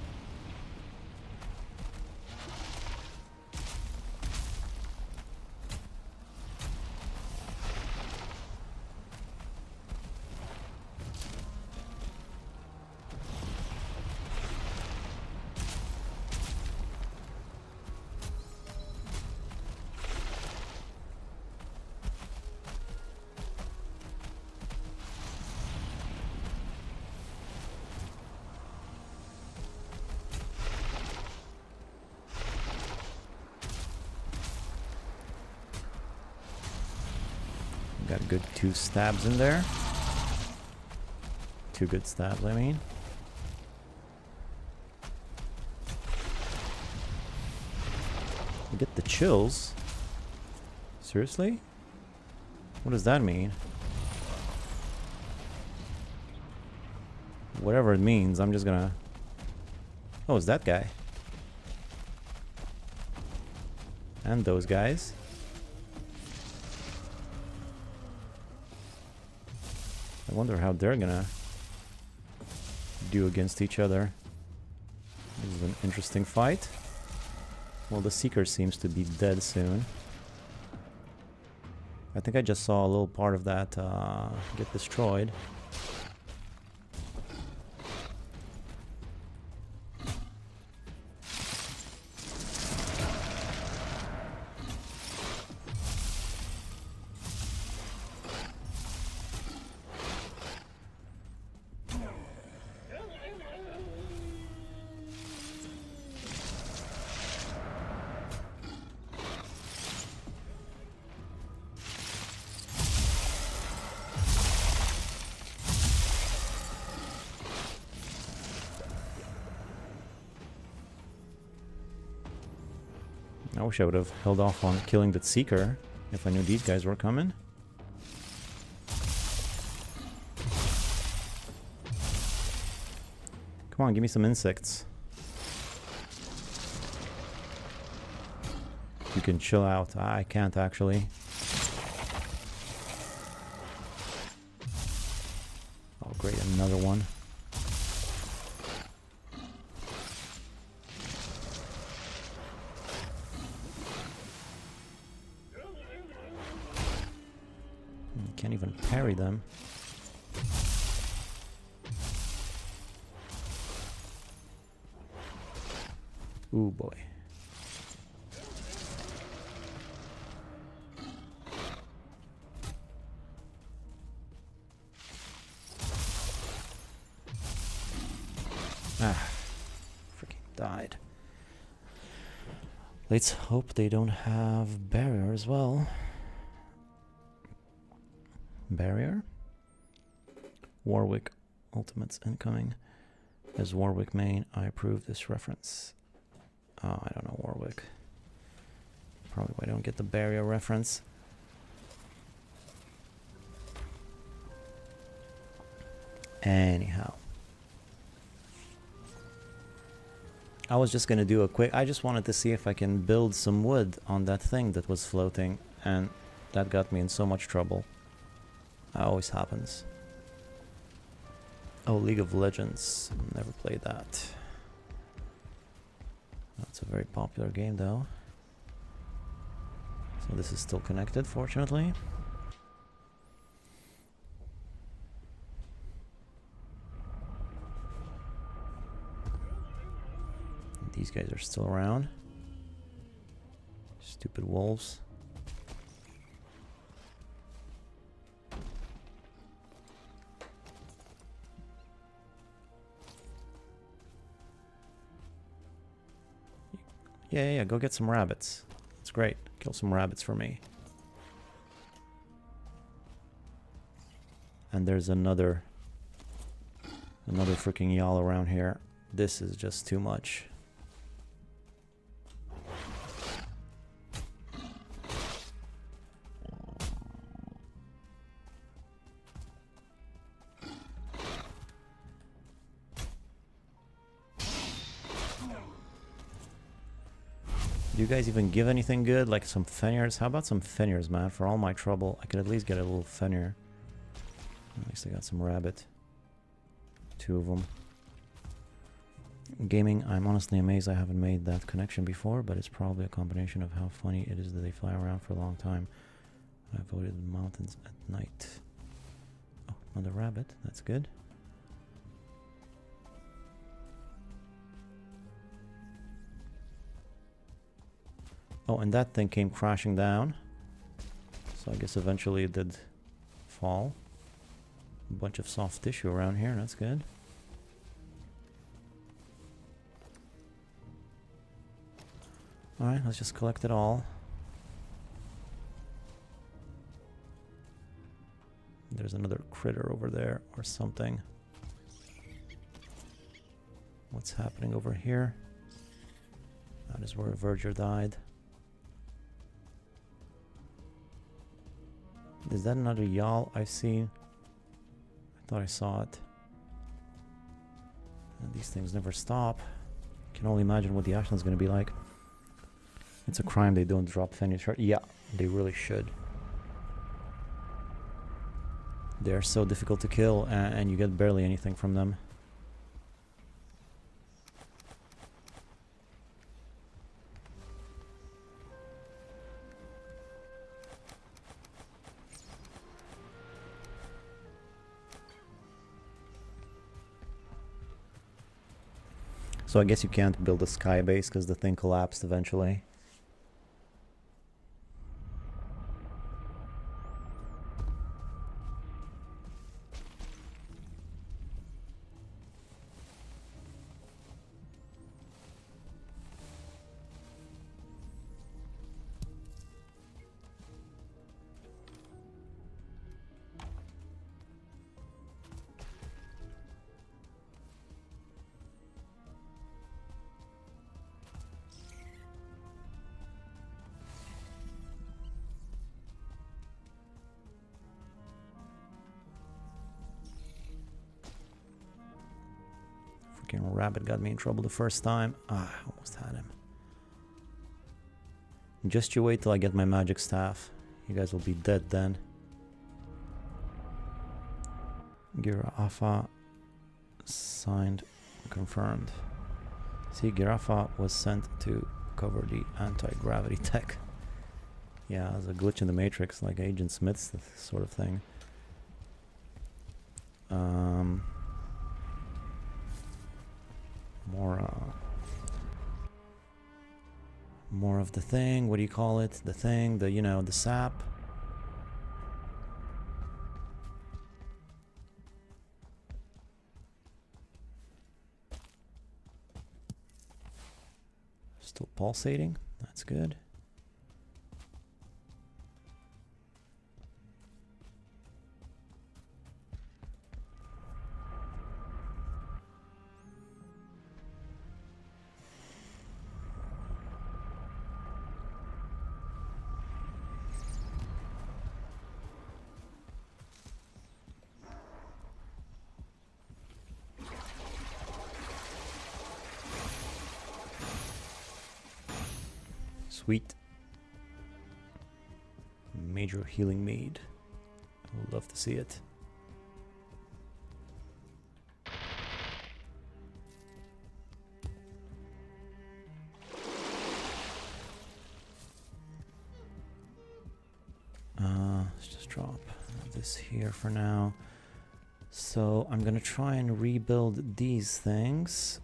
Good 2 stabs in there. 2 good stabs, I mean. I get the chills. Seriously? What does that mean? Whatever it means, I'm just gonna... Oh, it's that guy. And those guys. I wonder how they're gonna do against each other. This is an interesting fight. Well, the Seeker seems to be dead soon. I think I just saw a little part of that get destroyed. I wish I would have held off on killing the Seeker if I knew these guys were coming. Come on, give me some insects. You can chill out. I can't actually. Oh great, another one. Can't even parry them. Ooh boy. Ah, freaking died. Let's hope they don't have barrier as well. Barrier? Warwick Ultimates incoming. As Warwick main, I approve this reference. Oh, I don't know Warwick. Probably why I don't get the barrier reference. Anyhow. I was just gonna do a quick... I just wanted to see if I can build some wood on that thing that was floating, and that got me in so much trouble. That always happens. Oh, League of Legends. Never played that. That's a very popular game though. So this is still connected, fortunately. These guys are still around. Stupid wolves. Yeah, go get some rabbits. It's great. Kill some rabbits for me. And there's another freaking y'all around here. This is just too much. Do you guys even give anything good? Like some fenniers? How about some fenniers, man? For all my trouble, I could at least get a little fennier. At least I got some rabbit. 2 of them. Gaming, I'm honestly amazed I haven't made that connection before, but it's probably a combination of how funny it is that they fly around for a long time. I avoided the mountains at night. Oh, another rabbit. That's good. Oh, and that thing came crashing down. So I guess eventually it did fall. A bunch of soft tissue around here, that's good. Alright, let's just collect it all. there's another critter over there or something. What's happening over here? That is where a verger died. Is that another yawl I've seen? I thought I saw it. And these things never stop. Can only imagine what the Ashland's gonna be like. It's a crime they don't drop finish. Yeah, they really should. They're so difficult to kill, and you get barely anything from them. So I guess you can't build a sky base because the thing collapsed eventually. Rabbit got me in trouble the first time. Ah, I almost had him. Just you wait till I get my magic staff. You guys will be dead then. Girafa signed, confirmed. See, Girafa was sent to cover the anti-gravity tech. Yeah, there's a glitch in the matrix, like Agent Smith's sort of thing. More of the thing. What do you call it? The thing, the, you know, the sap. Still pulsating. That's good. Sweet. Major healing mead. I would love to see it. Let's just drop this here for now. So I'm gonna try and rebuild these things.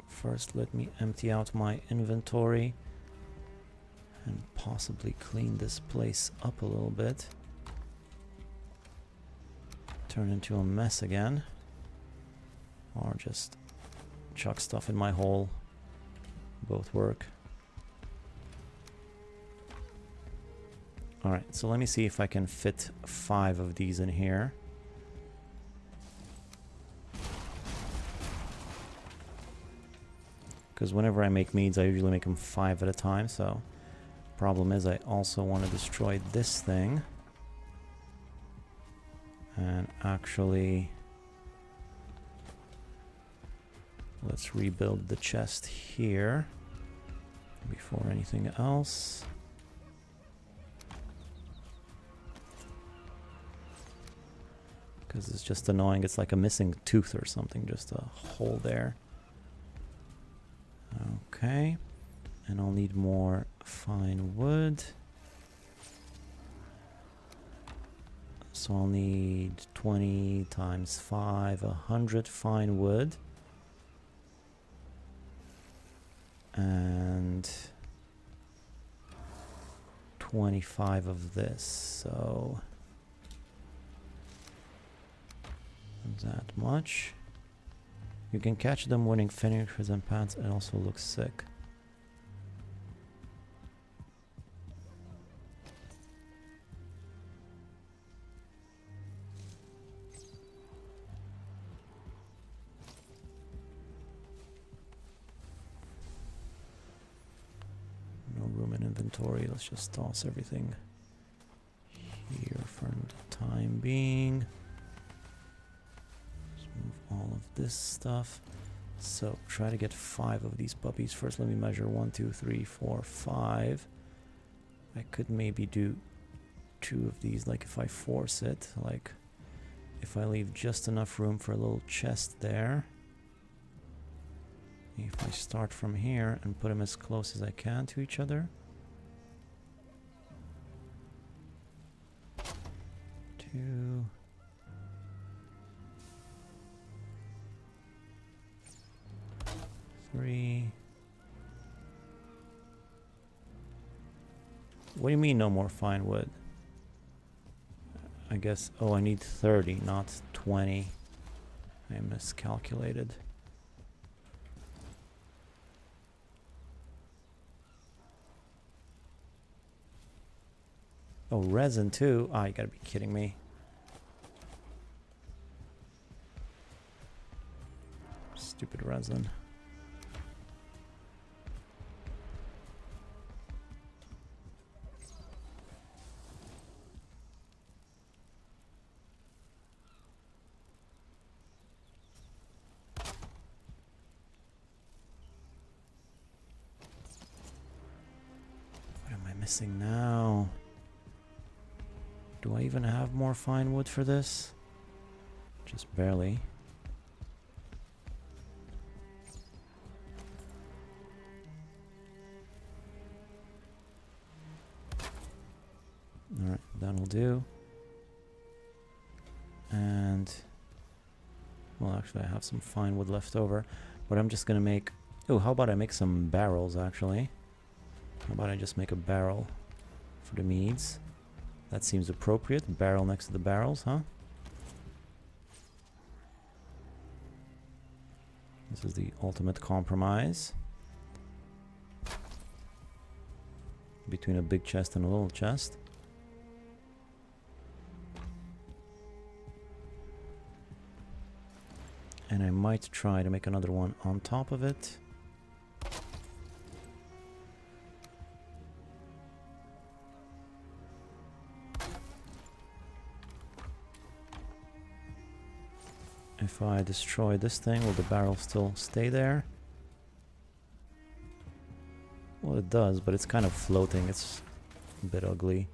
First, let me empty out my inventory and possibly clean this place up a little bit. Turn into a mess again. Or just chuck stuff in my hole. Both work. Alright, so let me see if I can fit 5 of these in here. Because whenever I make meads, I usually make them 5 at a time, so... Problem is, I also want to destroy this thing. And actually... Let's rebuild the chest here. Before anything else. Because it's just annoying. It's like a missing tooth or something. Just a hole there. Okay. And I'll need more fine wood. So I'll need 20 times 5, 100 fine wood. And 25 of this, so that much. You can catch them winning finishers and pants. It also looks sick. inventory. Let's just toss everything here for the time being. Just move all of this stuff. So try to get 5 of these puppies. First let me measure 1, 2, 3, 4, 5. I could maybe do 2 of these, like if I force it, like if I leave just enough room for a little chest there. If I start from here and put them as close as I can to each other. 2. Three. What do you mean no more fine wood? I guess, oh, I need 30, not 20. I miscalculated. Oh, resin too? Ah, you gotta be kidding me. Stupid resin. Missing now. Do I even have more fine wood for this? Just barely. Alright, that'll do. And well, actually I have some fine wood left over, but I'm just gonna make, oh, how about I make some barrels actually? How about I just make a barrel for the meads? That seems appropriate. Barrel next to the barrels, huh? This is the ultimate compromise between a big chest and a little chest. And I might try to make another one on top of it. If I destroy this thing, will the barrel still stay there? Well, it does, but it's kind of floating. It's a bit ugly.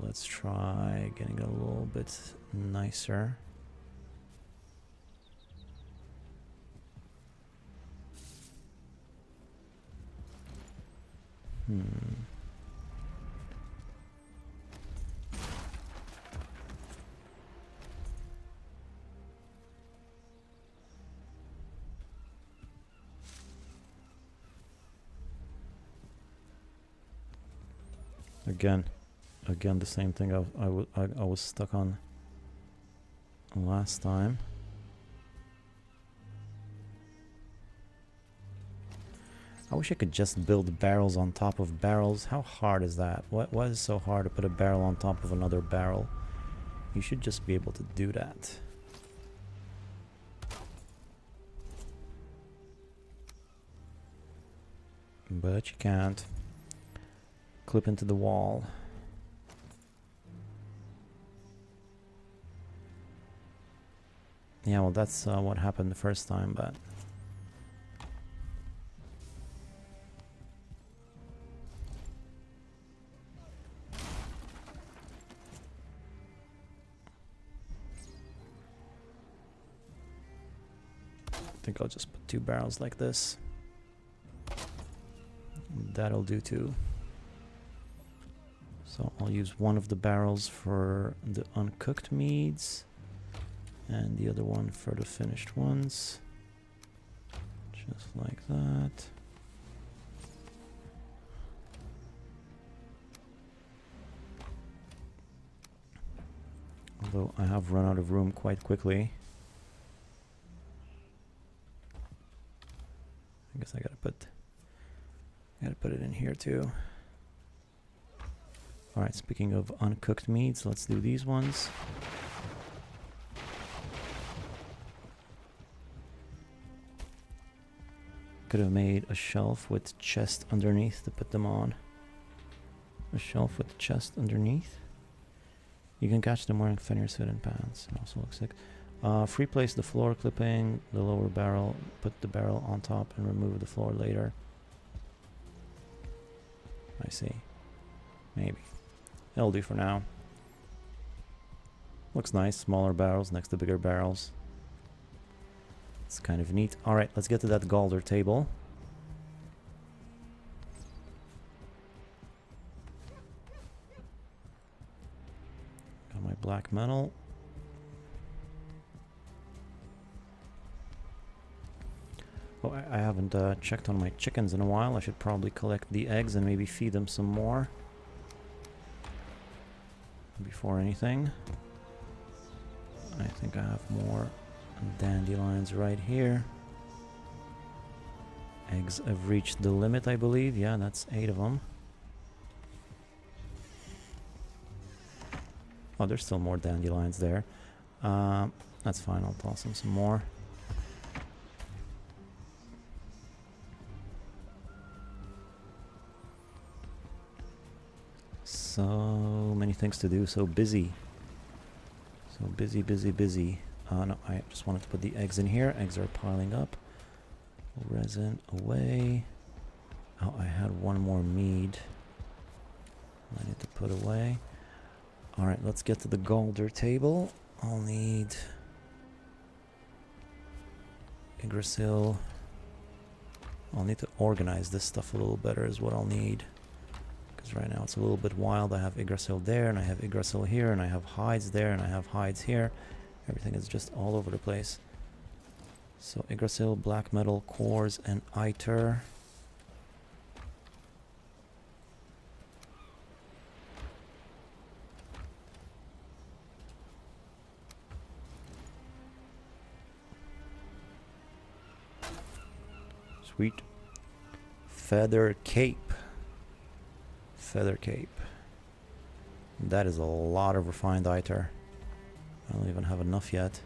Let's try getting it a little bit nicer. Again, the same thing I was stuck on last time. I wish I could just build barrels on top of barrels. How hard is that? What is so hard to put a barrel on top of another barrel? You should just be able to do that. But you can't. Clip into the wall. Yeah, well, that's what happened the first time, but I think I'll just put 2 barrels like this. That'll do too. So I'll use one of the barrels for the uncooked meads and the other one for the finished ones. Just like that. Although I have run out of room quite quickly. I guess I gotta put it in here too. Alright, speaking of uncooked meats, let's do these ones. Could have made a shelf with chest underneath to put them on. A shelf with a chest underneath. You can catch them wearing Fenrir suit and pants. It also looks sick. Free place the floor clipping, the lower barrel, put the barrel on top and remove the floor later. I see. Maybe. It'll do for now. Looks nice, smaller barrels next to bigger barrels. It's kind of neat. Alright, let's get to that Galder table. Got my black metal. Oh, I haven't checked on my chickens in a while. I should probably collect the eggs and maybe feed them some more before anything. I think I have more dandelions right here. Eggs have reached the limit, I believe. Yeah, that's 8 of them. Oh, there's still more dandelions there. That's fine, I'll toss them some more. So many things to do, so busy. So busy, busy, busy. No, I just wanted to put the eggs in here. Eggs are piling up. Resin away. Oh, I had one more mead I need to put away. Alright, let's get to the Galder table. I'll need Yggdrasil. I'll need to organize this stuff a little better is what I'll need. Because right now it's a little bit wild. I have Yggdrasil there, and I have Yggdrasil here, and I have hides there, and I have hides here. Everything is just all over the place. So Yggdrasil, black metal, cores, and Eitr. Sweet. Feather cape. Feather cape. That is a lot of refined Eitr. I don't even have enough yet.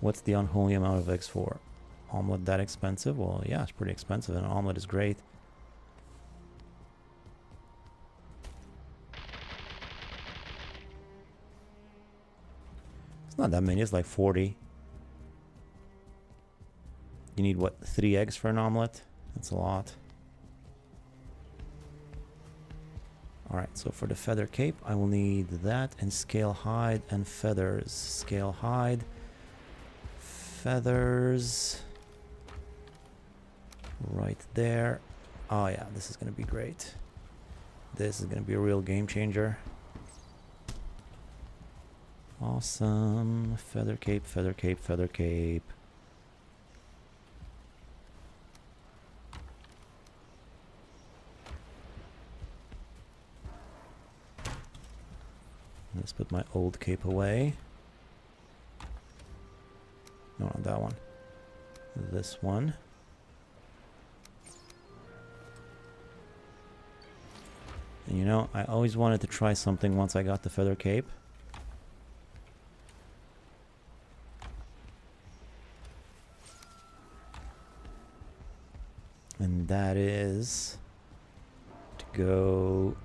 What's the unholy amount of eggs for? Omelet that expensive? Well, yeah, it's pretty expensive, and an omelet is great. It's not that many, it's like 40. You need, what, 3 eggs for an omelet? That's a lot. Alright, so for the feather cape, I will need that and scale hide and feathers. Scale hide, feathers, right there. Oh yeah, this is gonna be great. This is gonna be a real game changer. Awesome. Feather cape, feather cape, feather cape. Let's put my old cape away. No, not that one. This one. And you know, I always wanted to try something once I got the feather cape. And that is to go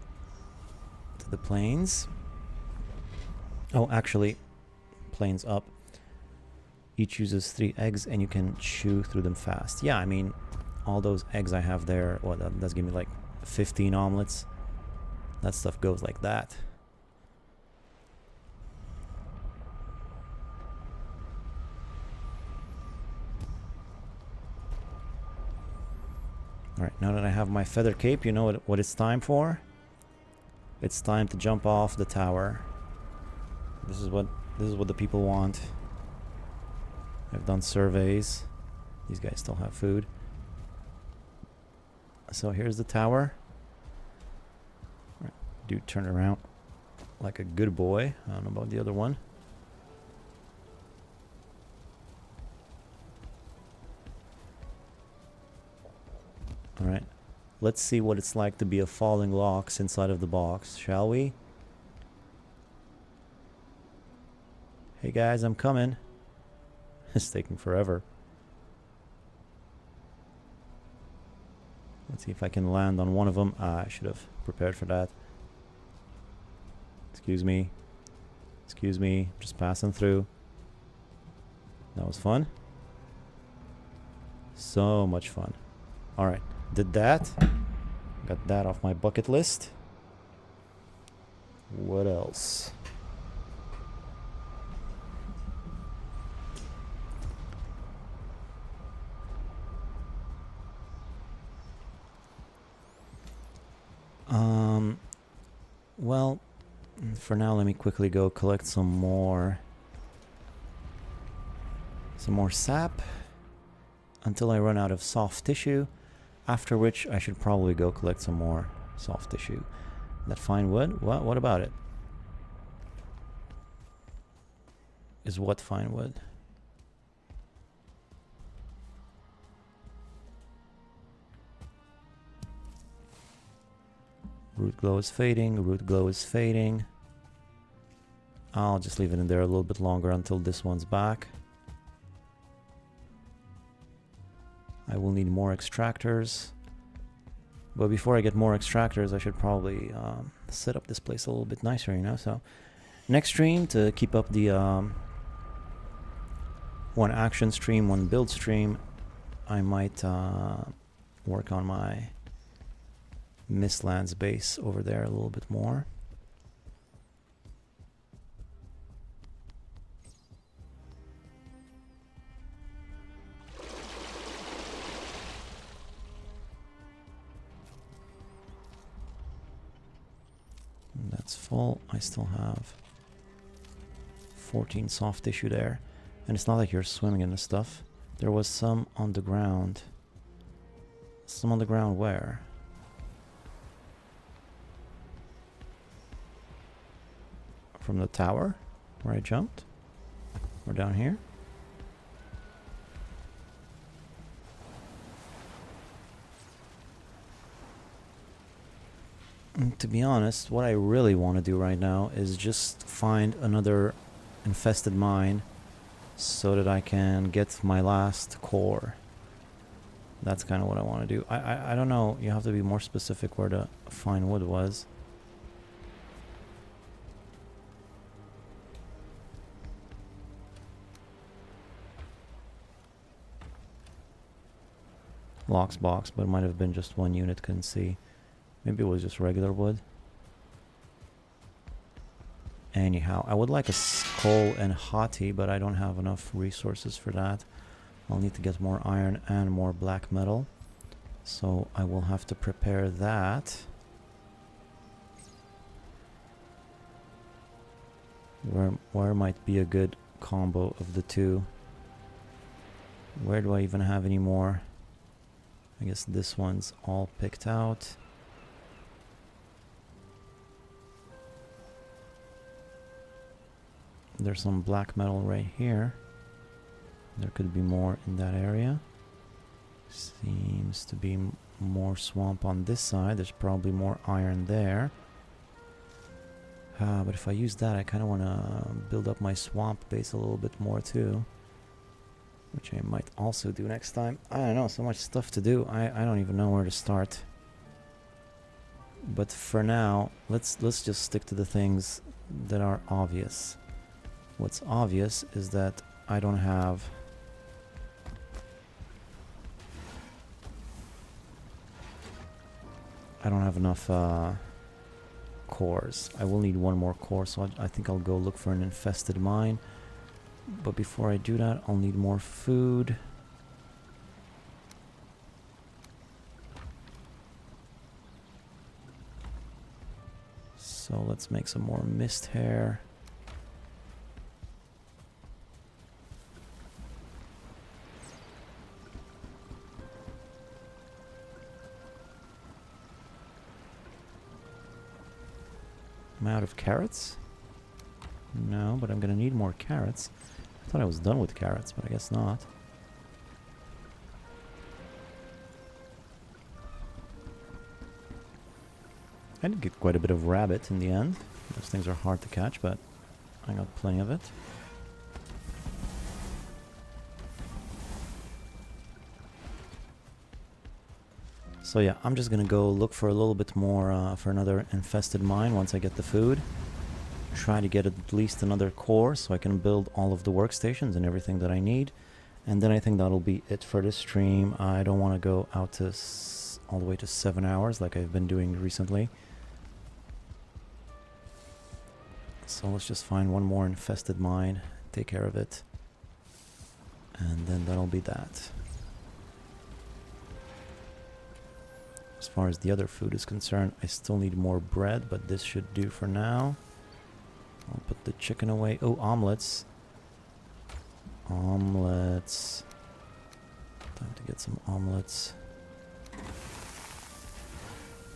to the plains. Oh, actually, plains up. Each uses 3 eggs and you can chew through them fast. Yeah, I mean, all those eggs I have there, well, that's giving me like 15 omelets. That stuff goes like that. Alright, now that I have my feather cape, you know what it's time for? It's time to jump off the tower. This is what the people want. I've done surveys. These guys still have food. So here's the tower. Right. Dude, turn around like a good boy. I don't know about the other one. Alright. Let's see what it's like to be a falling lox inside of the box, shall we? Hey guys, I'm coming. It's taking forever. Let's see if I can land on one of them. Ah, I should have prepared for that. Excuse me. Excuse me. Just passing through. That was fun. So much fun. Alright. Did that. Got that off my bucket list. What else? Well, for now, let me quickly go collect some more sap until I run out of soft tissue, after which I should probably go collect some more soft tissue. That fine wood? What about it? Is what fine wood? Root glow is fading, root glow is fading. I'll just leave it in there a little bit longer until this one's back. I will need more extractors. But before I get more extractors, I should probably set up this place a little bit nicer, you know? So, next stream, to keep up the one action stream, one build stream, I might work on my MistLands base over there a little bit more. And that's full. I still have 14 soft tissue there. And it's not like you're swimming in the stuff. There was some on the ground. Some on the ground where? From the tower where I jumped? Or down here? And to be honest, what I really want to do right now is just find another infested mine so that I can get my last core. That's kind of what I want to do. I don't know, you have to be more specific where the fine wood was. Locks box, but it might have been just one unit, couldn't see. Maybe it was just regular wood. Anyhow, I would like a coal and hottie, but I don't have enough resources for that. I'll need to get more iron and more black metal. So I will have to prepare that. Where might be a good combo of the two? Where do I even have any more? I guess this one's all picked out. There's some black metal right here. There could be more in that area. Seems to be more swamp on this side. There's probably more iron there. But if I use that, I kind of want to build up my swamp base a little bit more too. Which I might also do next time. I don't know, so much stuff to do. I don't even know where to start. But for now, let's just stick to the things that are obvious. What's obvious is that I don't have enough cores. I will need one more core, so I think I'll go look for an infested mine. But before I do that, I'll need more food. So let's make some more mist hair. Am I out of carrots? No, but I'm gonna need more carrots. I thought I was done with carrots, but I guess not. I did get quite a bit of rabbit in the end. Those things are hard to catch, but I got plenty of it. So yeah, I'm just gonna go look for a little bit more for another infested mine once I get the food. Try to get at least another core so I can build all of the workstations and everything that I need. And then I think that'll be it for this stream. I don't want to go out to all the way to 7 hours like I've been doing recently. So let's just find one more infested mine, take care of it, and then that'll be that. As far as the other food is concerned, I still need more bread, but this should do for now. I'll put the chicken away. Oh, omelets. Omelets. Time to get some omelets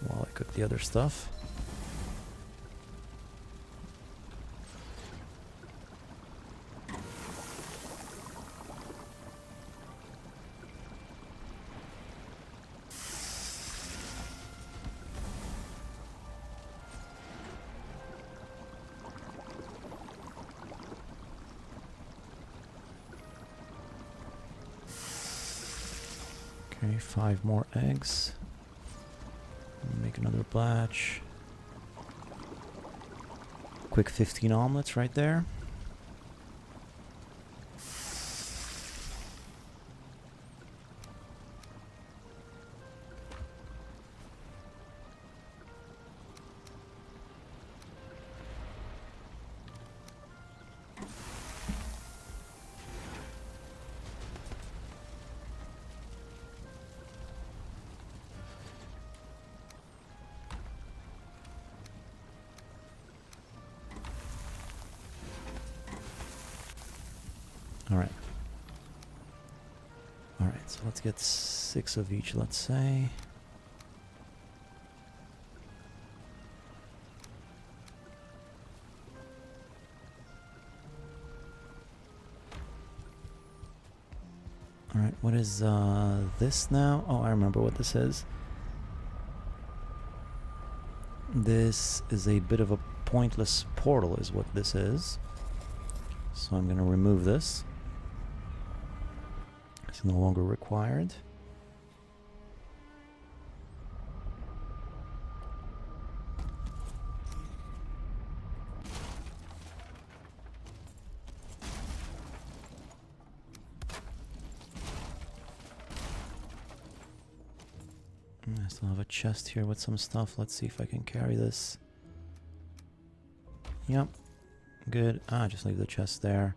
while I cook the other stuff. Okay, 5 more eggs. Make another batch. Quick 15 omelets right there. Alright, so let's get 6 of each, let's say. Alright, what is this now? Oh, I remember what this is. This is a bit of a pointless portal is what this is. So I'm going to remove this. It's no longer required. I still have a chest here with some stuff. Let's see if I can carry this. Yep. Good. Just leave the chest there.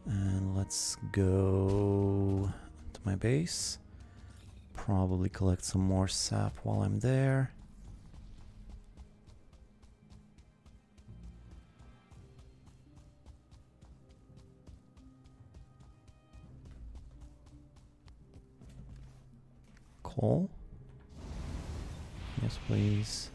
And let's go to my base. Probably collect some more sap while I'm there. Coal? Yes, please.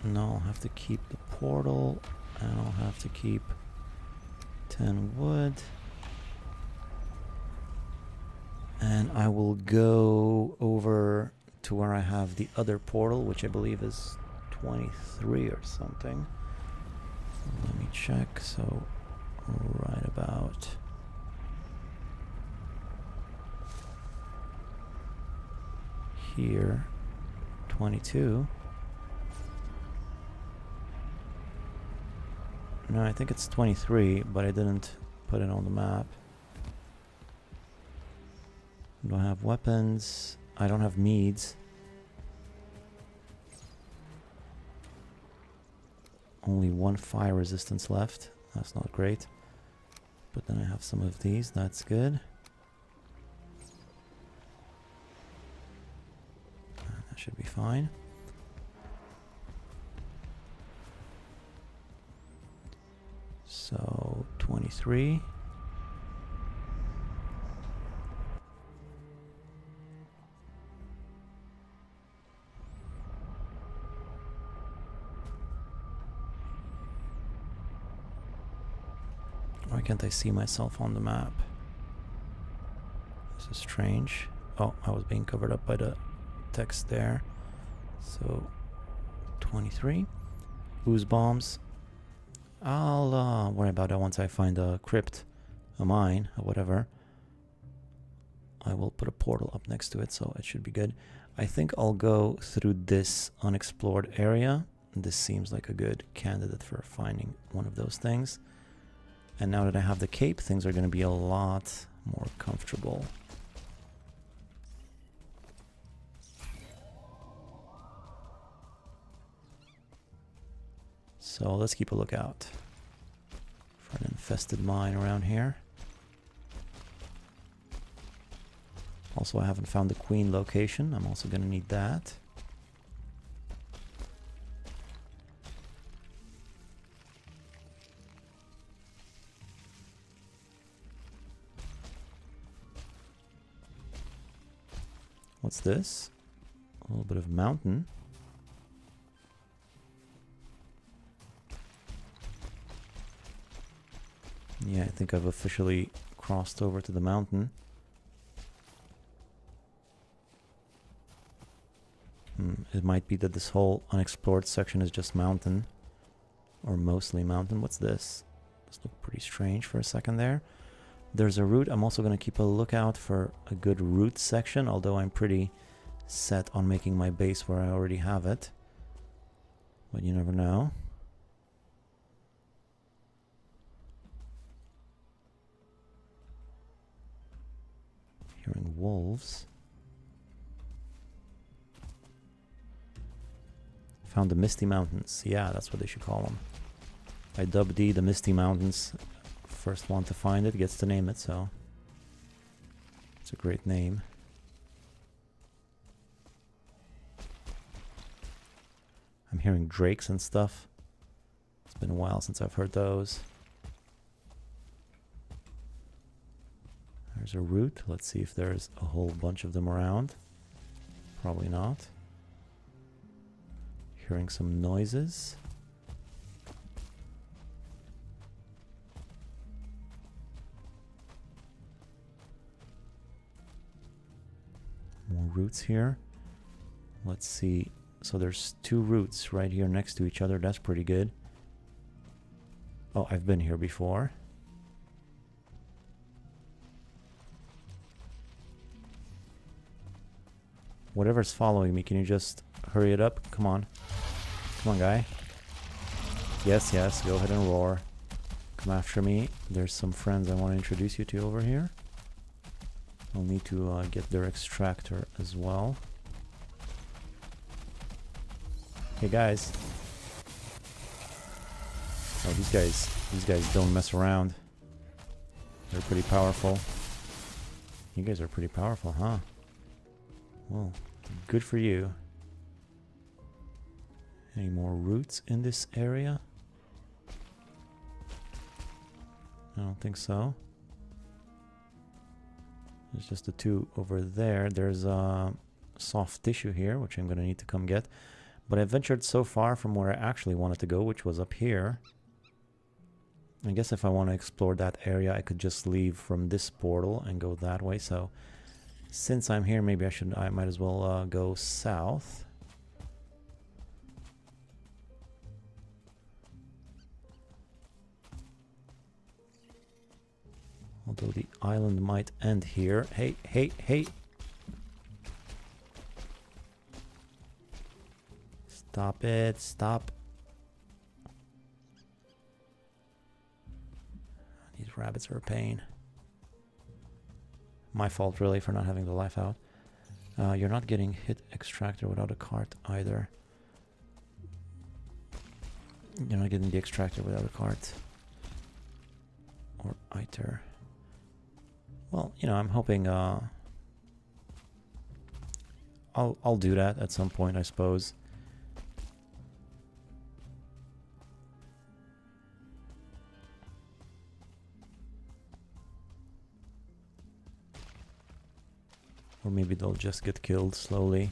No, I'll have to keep the portal, and I'll have to keep 10 wood. And I will go over to where I have the other portal, which I believe is 23 or something. Let me check. So, right about here, 22. No, I think it's 23, but I didn't put it on the map. I don't have weapons. I don't have meads. Only 1 fire resistance left. That's not great. But then I have some of these. That's good. That should be fine. So 23. Why can't I see myself on the map? This is strange. Oh, I was being covered up by the text there. So 23. Ooze bombs. I'll worry about that once I find a crypt, a mine, or whatever. I will put a portal up next to it, so it should be good. I think I'll go through this unexplored area. This seems like a good candidate for finding one of those things. And now that I have the cape, things are going to be a lot more comfortable. So let's keep a lookout for an infested mine around here. Also, I haven't found the queen location. I'm also going to need that. What's this? A little bit of mountain. Yeah, I think I've officially crossed over to the mountain. It might be that this whole unexplored section is just mountain. Or mostly mountain. What's this? This looked pretty strange for a second there. There's a route. I'm also going to keep a lookout for a good route section, although I'm pretty set on making my base where I already have it. But you never know. Hearing wolves. Found the Misty Mountains. Yeah, that's what they should call them. I dubbed the Misty Mountains. First one to find it gets to name it, so it's a great name. I'm hearing drakes and stuff. It's been a while since I've heard those. There's a route. Let's see if there's a whole bunch of them around. Probably not. Hearing some noises. More routes here. Let's see. So there's two routes right here next to each other. That's pretty good. Oh, I've been here before. Whatever's following me, can you just hurry it up? Come on. Come on, guy. Yes, yes, go ahead and roar. Come after me. There's some friends I want to introduce you to over here. I'll need to get their extractor as well. Hey, guys. Oh, these guys don't mess around. They're pretty powerful. You guys are pretty powerful, huh? Well, good for you. Any more routes in this area? I don't think so. There's just the two over there. There's soft tissue here, which I'm going to need to come get. But I ventured so far from where I actually wanted to go, which was up here. I guess if I want to explore that area, I could just leave from this portal and go that way. So since I'm here, maybe I might as well go south. Although the island might end here. Hey, hey, hey! Stop it, stop. These rabbits are a pain. My fault, really, for not having the life out. You're not getting hit extractor without a cart either. You're not getting the extractor without a cart. Or Eitr. Well, you know, I'm hoping I'll do that at some point, I suppose. Or maybe they'll just get killed slowly.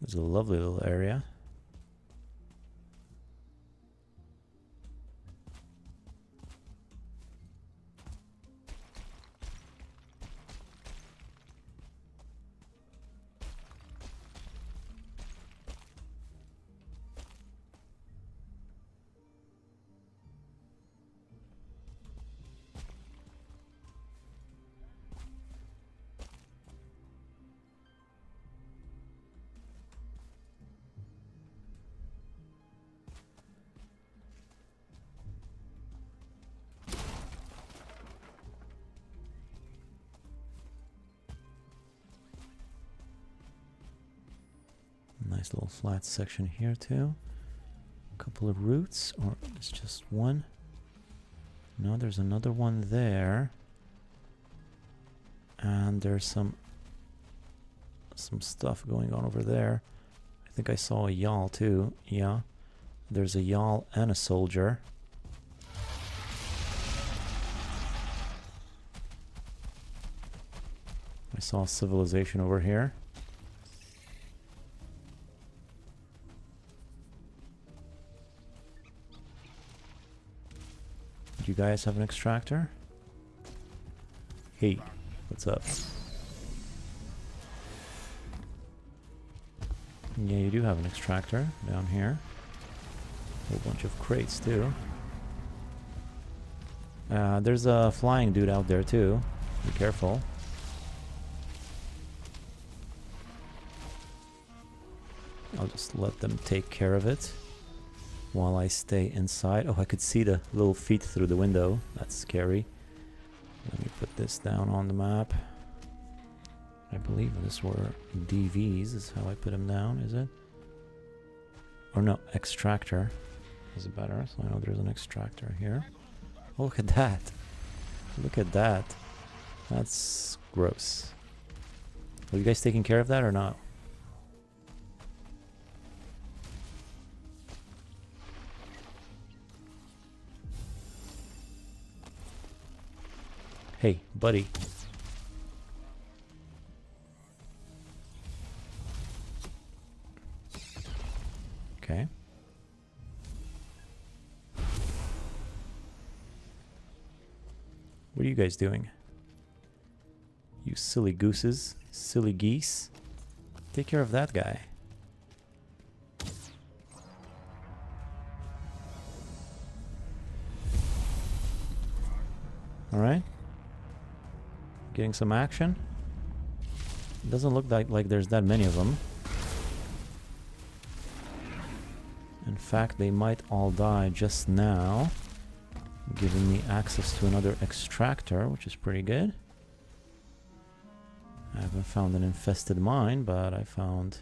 There's a lovely little area. Nice little flat section here too. A couple of roots, or it's just one. No, there's another one there. And there's some stuff going on over there. I think I saw a yawl too. Yeah. There's a yawl and a soldier. I saw civilization over here. Do you guys have an extractor? Hey, what's up? Yeah, you do have an extractor down here. A whole bunch of crates too. There's a flying dude out there too. Be careful. I'll just let them take care of it while I stay inside. Oh, I could see the little feet through the window. That's scary. Let me put this down on the map. I believe this were DVs is how I put them down, is it? Or no, extractor is better. So I know there's an extractor here. Oh, look at that. Look at that. That's gross. Are you guys taking care of that or not? Hey, buddy. Okay. What are you guys doing? You silly gooses, silly geese. Take care of that guy. All right. Getting some action. Doesn't look like there's that many of them. In fact, they might all die just now, giving me access to another extractor, which is pretty good. I haven't found an infested mine, but I found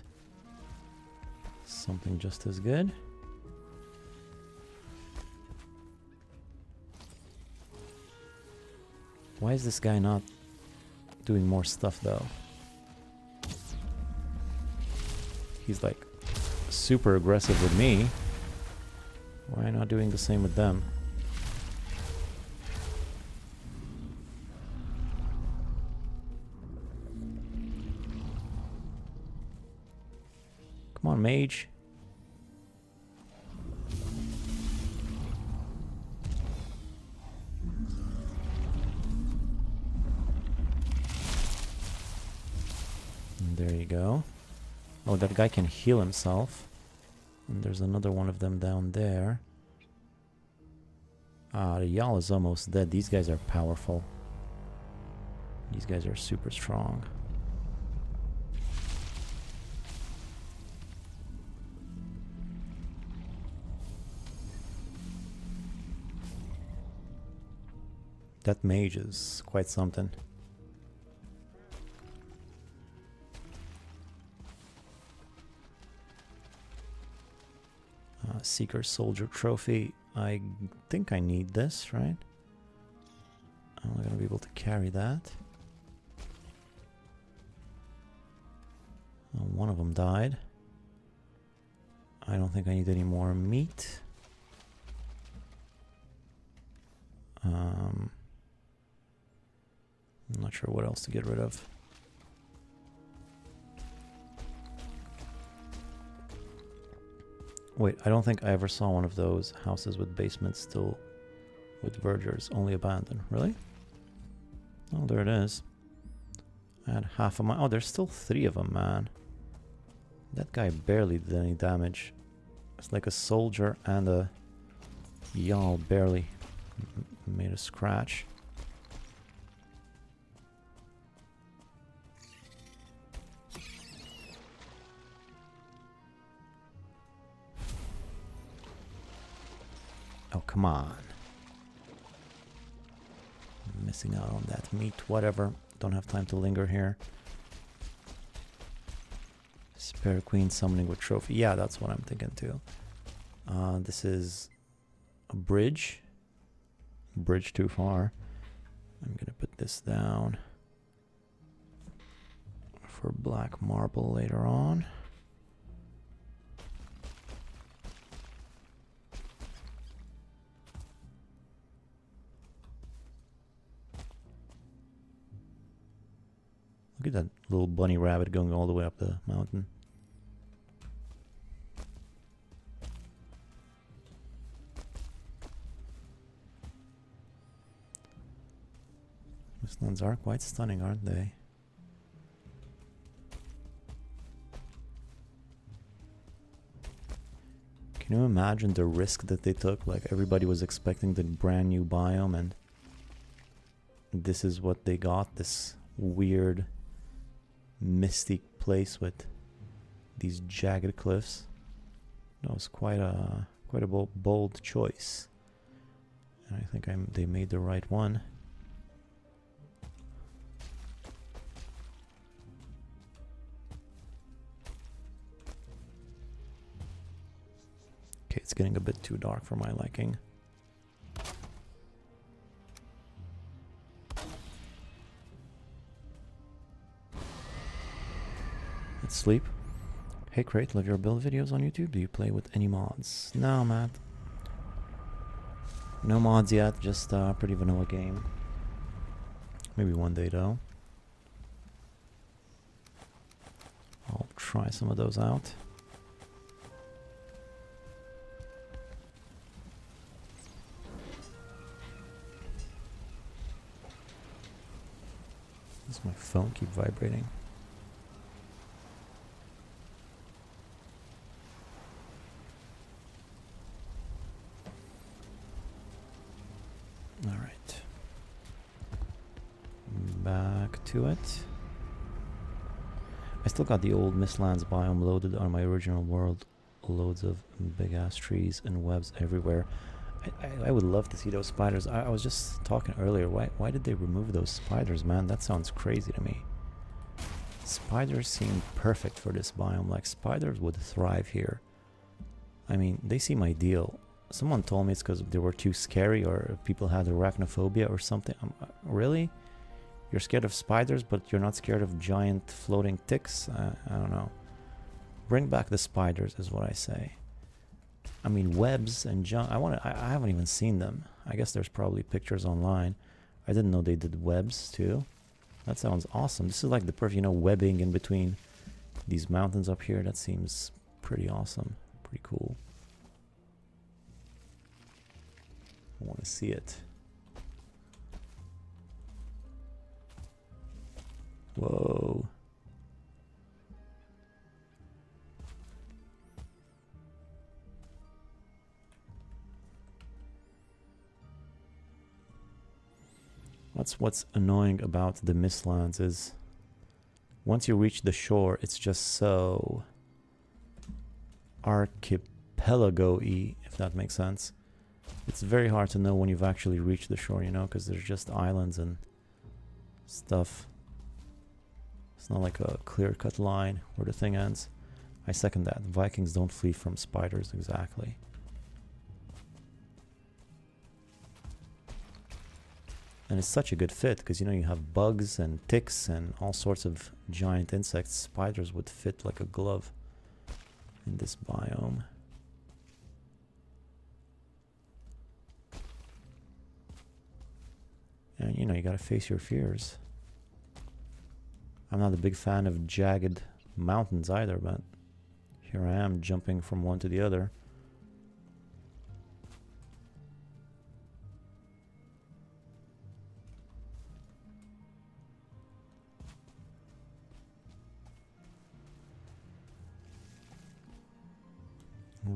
something just as good. Why is this guy not doing more stuff though? He's like super aggressive with me. Why not doing the same with them? Come on, mage. And there you go. Oh, that guy can heal himself. And there's another one of them down there. Ah, the Yal is almost dead. These guys are powerful. These guys are super strong. That mage is quite something. Seeker Soldier Trophy. I think I need this, right? I'm not gonna be able to carry that. One of them died. I don't think I need any more meat. I'm not sure what else to get rid of. Wait, I don't think I ever saw one of those houses with basements still with vergers, only abandoned. Really? Oh, there it is. I had half of my... Oh, there's still 3 of them, man. That guy barely did any damage. It's like a soldier and a Yal barely made a scratch. Oh, come on. I'm missing out on that meat, whatever. Don't have time to linger here. Spare queen summoning with trophy. Yeah, that's what I'm thinking too. This is a bridge. Bridge too far. I'm gonna put this down for black marble later on. Look at that little bunny rabbit going all the way up the mountain. MistLands are quite stunning, aren't they? Can you imagine the risk that they took? Like, everybody was expecting the brand new biome, and this is what they got, this weird misty place with these jagged cliffs. That was quite a bold choice, and I think they made the right one. Okay, it's getting a bit too dark for my liking. Let's sleep. Hey Crate, love your build videos on YouTube. Do you play with any mods? No, Matt. No mods yet, just a pretty vanilla game. Maybe one day though. I'll try some of those out. Does my phone keep vibrating? All right. Back to it. I still got the old MistLands biome loaded on my original world. Loads of big ass trees and webs everywhere. I would love to see those spiders. I was just talking earlier. Why did they remove those spiders, man? That sounds crazy to me. Spiders seem perfect for this biome. Like, spiders would thrive here. I mean, they seem ideal. Someone told me it's because they were too scary, or people had arachnophobia or something. Really? You're scared of spiders, but you're not scared of giant floating ticks? I don't know. Bring back the spiders is what I say. I mean, webs and I haven't even seen them. I guess there's probably pictures online. I didn't know they did webs too. That sounds awesome. This is like the perfect, you know, webbing in between these mountains up here. That seems pretty awesome. Pretty cool. I want to see it. Whoa. What's annoying about the MistLands is once you reach the shore, it's just so archipelago-y, if that makes sense. It's very hard to know when you've actually reached the shore, you know, because there's just islands and stuff. It's not like a clear-cut line where the thing ends. I second that. Vikings don't flee from spiders, exactly. And it's such a good fit because, you know, you have bugs and ticks and all sorts of giant insects. Spiders would fit like a glove in this biome. And, you know, you gotta face your fears. I'm not a big fan of jagged mountains either, but here I am jumping from one to the other.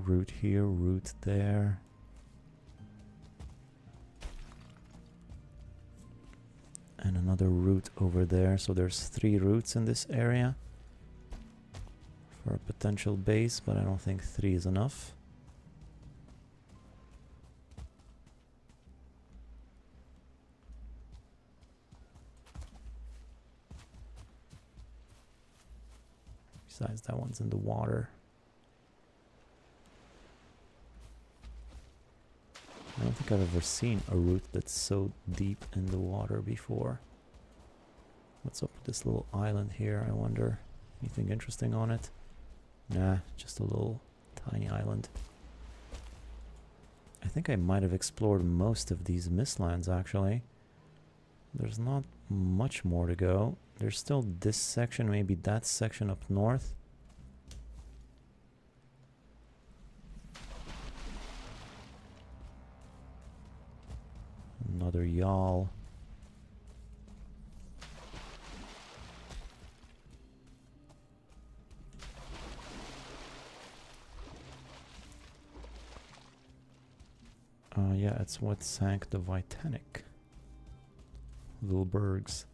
Route here, route there. And another route over there. So there's 3 routes in this area for a potential base, but I don't think 3 is enough. Besides, that one's in the water. I don't think I've ever seen a route that's so deep in the water before. What's up with this little island here, I wonder? Anything interesting on it? Nah, just a little tiny island. I think I might have explored most of these MistLands, actually. There's not much more to go. There's still this section, maybe that section up north. Another yawl. Yeah, it's what sank the Titanic. Little bergs.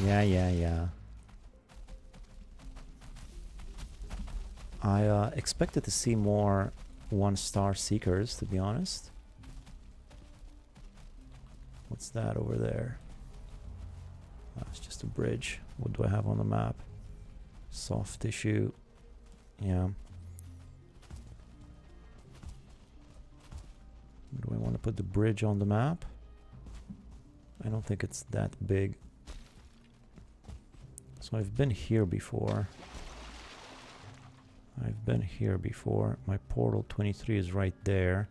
Yeah. I expected to see more one-star seekers, to be honest. What's that over there? Oh, it's just a bridge. What do I have on the map? Soft tissue. Yeah. Do I want to put the bridge on the map? I don't think it's that big. So I've been here before. My portal 23 is right there.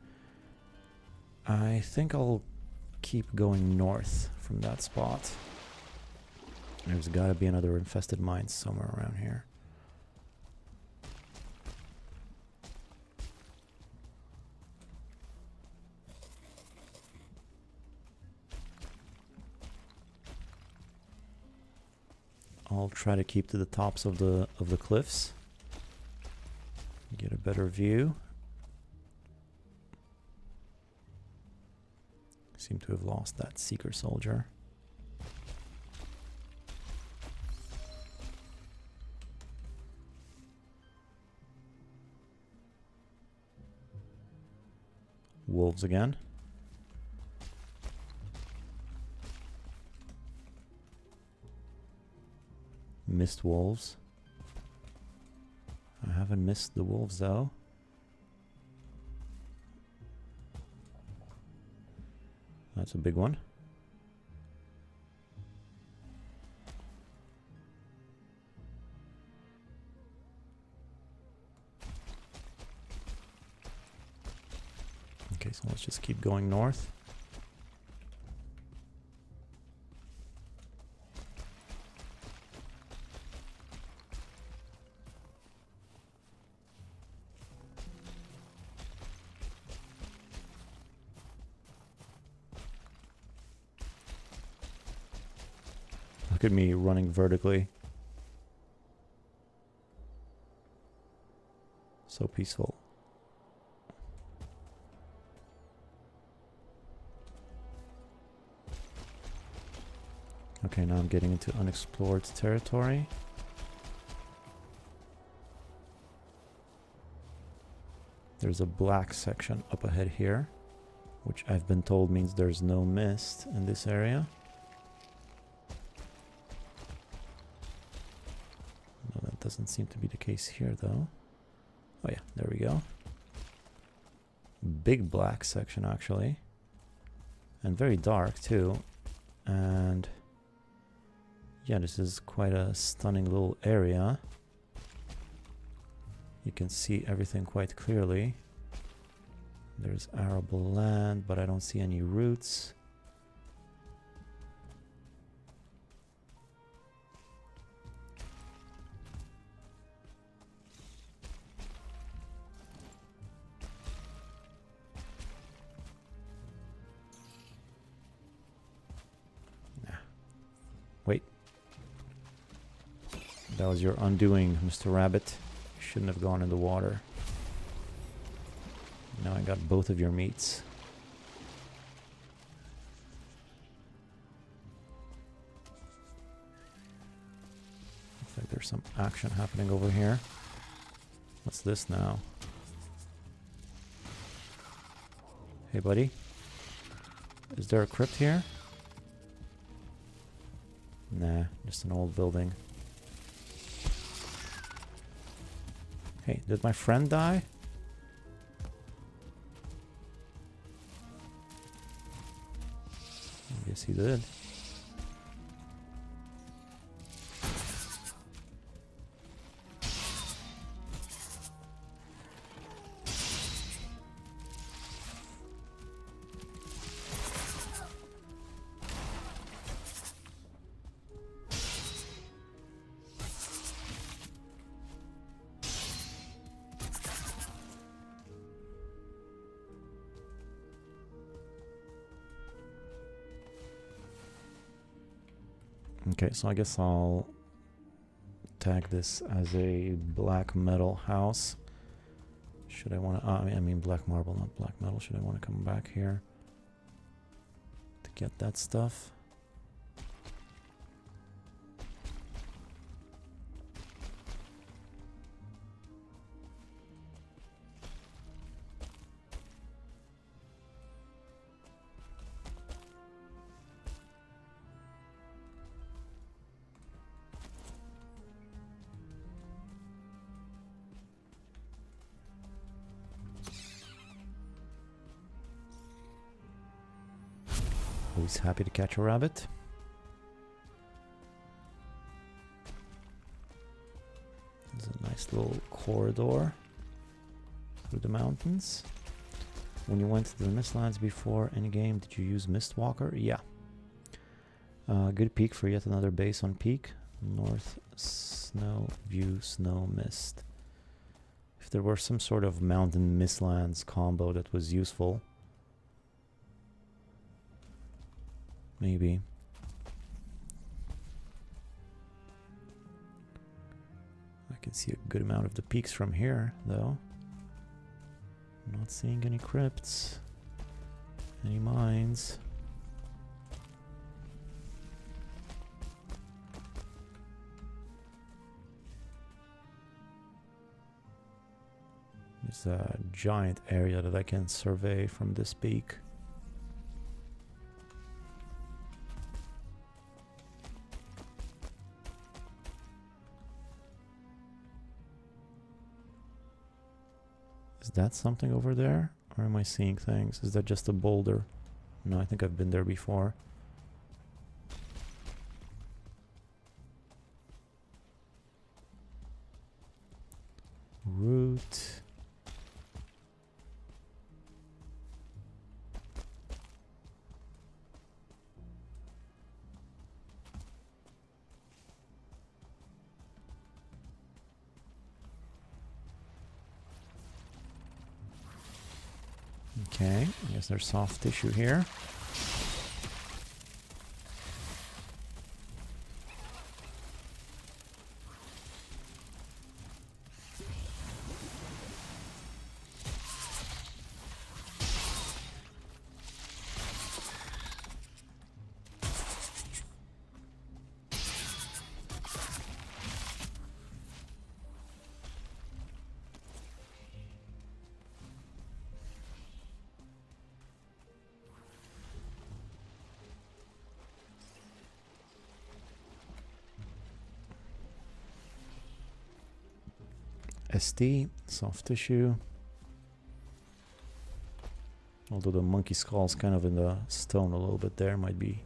I think I'll keep going north from that spot. There's gotta be another infested mine somewhere around here. I'll try to keep to the tops of the cliffs. Get a better view. Seem to have lost that seeker soldier. Wolves again. Missed wolves. I haven't missed the wolves though. That's a big one. Okay, so let's just keep going north. Look at me running vertically. So peaceful. Okay, now I'm getting into unexplored territory. There's a black section up ahead here, which I've been told means there's no mist in this area. No, that doesn't seem to be the case here though. Oh yeah, there we go. Big black section actually. And very dark too. And yeah, this is quite a stunning little area. You can see everything quite clearly. There's arable land, but I don't see any routes. Nah. Wait. That was your undoing, Mr. Rabbit. You shouldn't have gone in the water. Now I got both of your meats. Looks like there's some action happening over here. What's this now? Hey, buddy. Is there a crypt here? Nah, just an old building. Hey, did my friend die? I guess he did. Okay, so I guess I'll tag this as a black metal house. Should I want to... I mean black marble, not black metal. Should I want to come back here to get that stuff? Always happy to catch a rabbit. There's a nice little corridor through the mountains. When you went to the MistLands before any game, did you use Mistwalker? Yeah. Good peak for yet another base on peak. North snow view snow mist. If there were some sort of mountain MistLands combo that was useful. Maybe. I can see a good amount of the peaks from here, though. I'm not seeing any crypts, any mines. There's a giant area that I can survey from this peak. Is that something over there? Or am I seeing things? Is that just a boulder? No, I think I've been there before. Root. Okay, I guess there's soft tissue here. SD, soft tissue. Although the monkey skull's kind of in the stone a little bit there, might be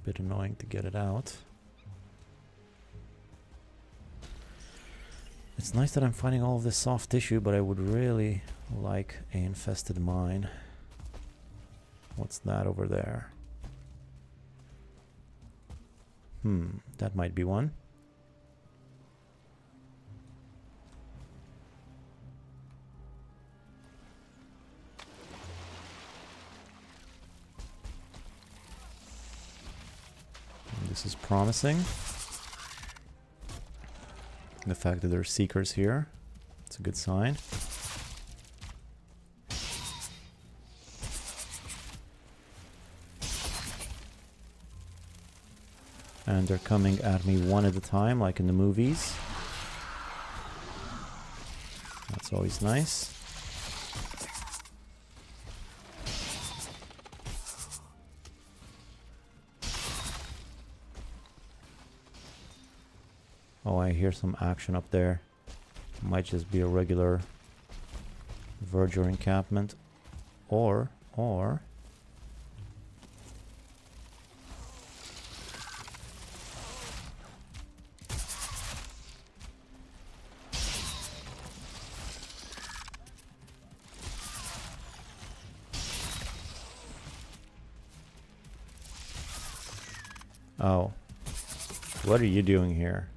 a bit annoying to get it out. It's nice that I'm finding all of this soft tissue, but I would really like an infested mine. What's that over there? That might be one. This is promising. The fact that there are seekers here, it's a good sign. And they're coming at me one at a time, like in the movies. That's always nice. Oh, I hear some action up there. Might just be a regular verger encampment. Or... Oh. What are you doing here?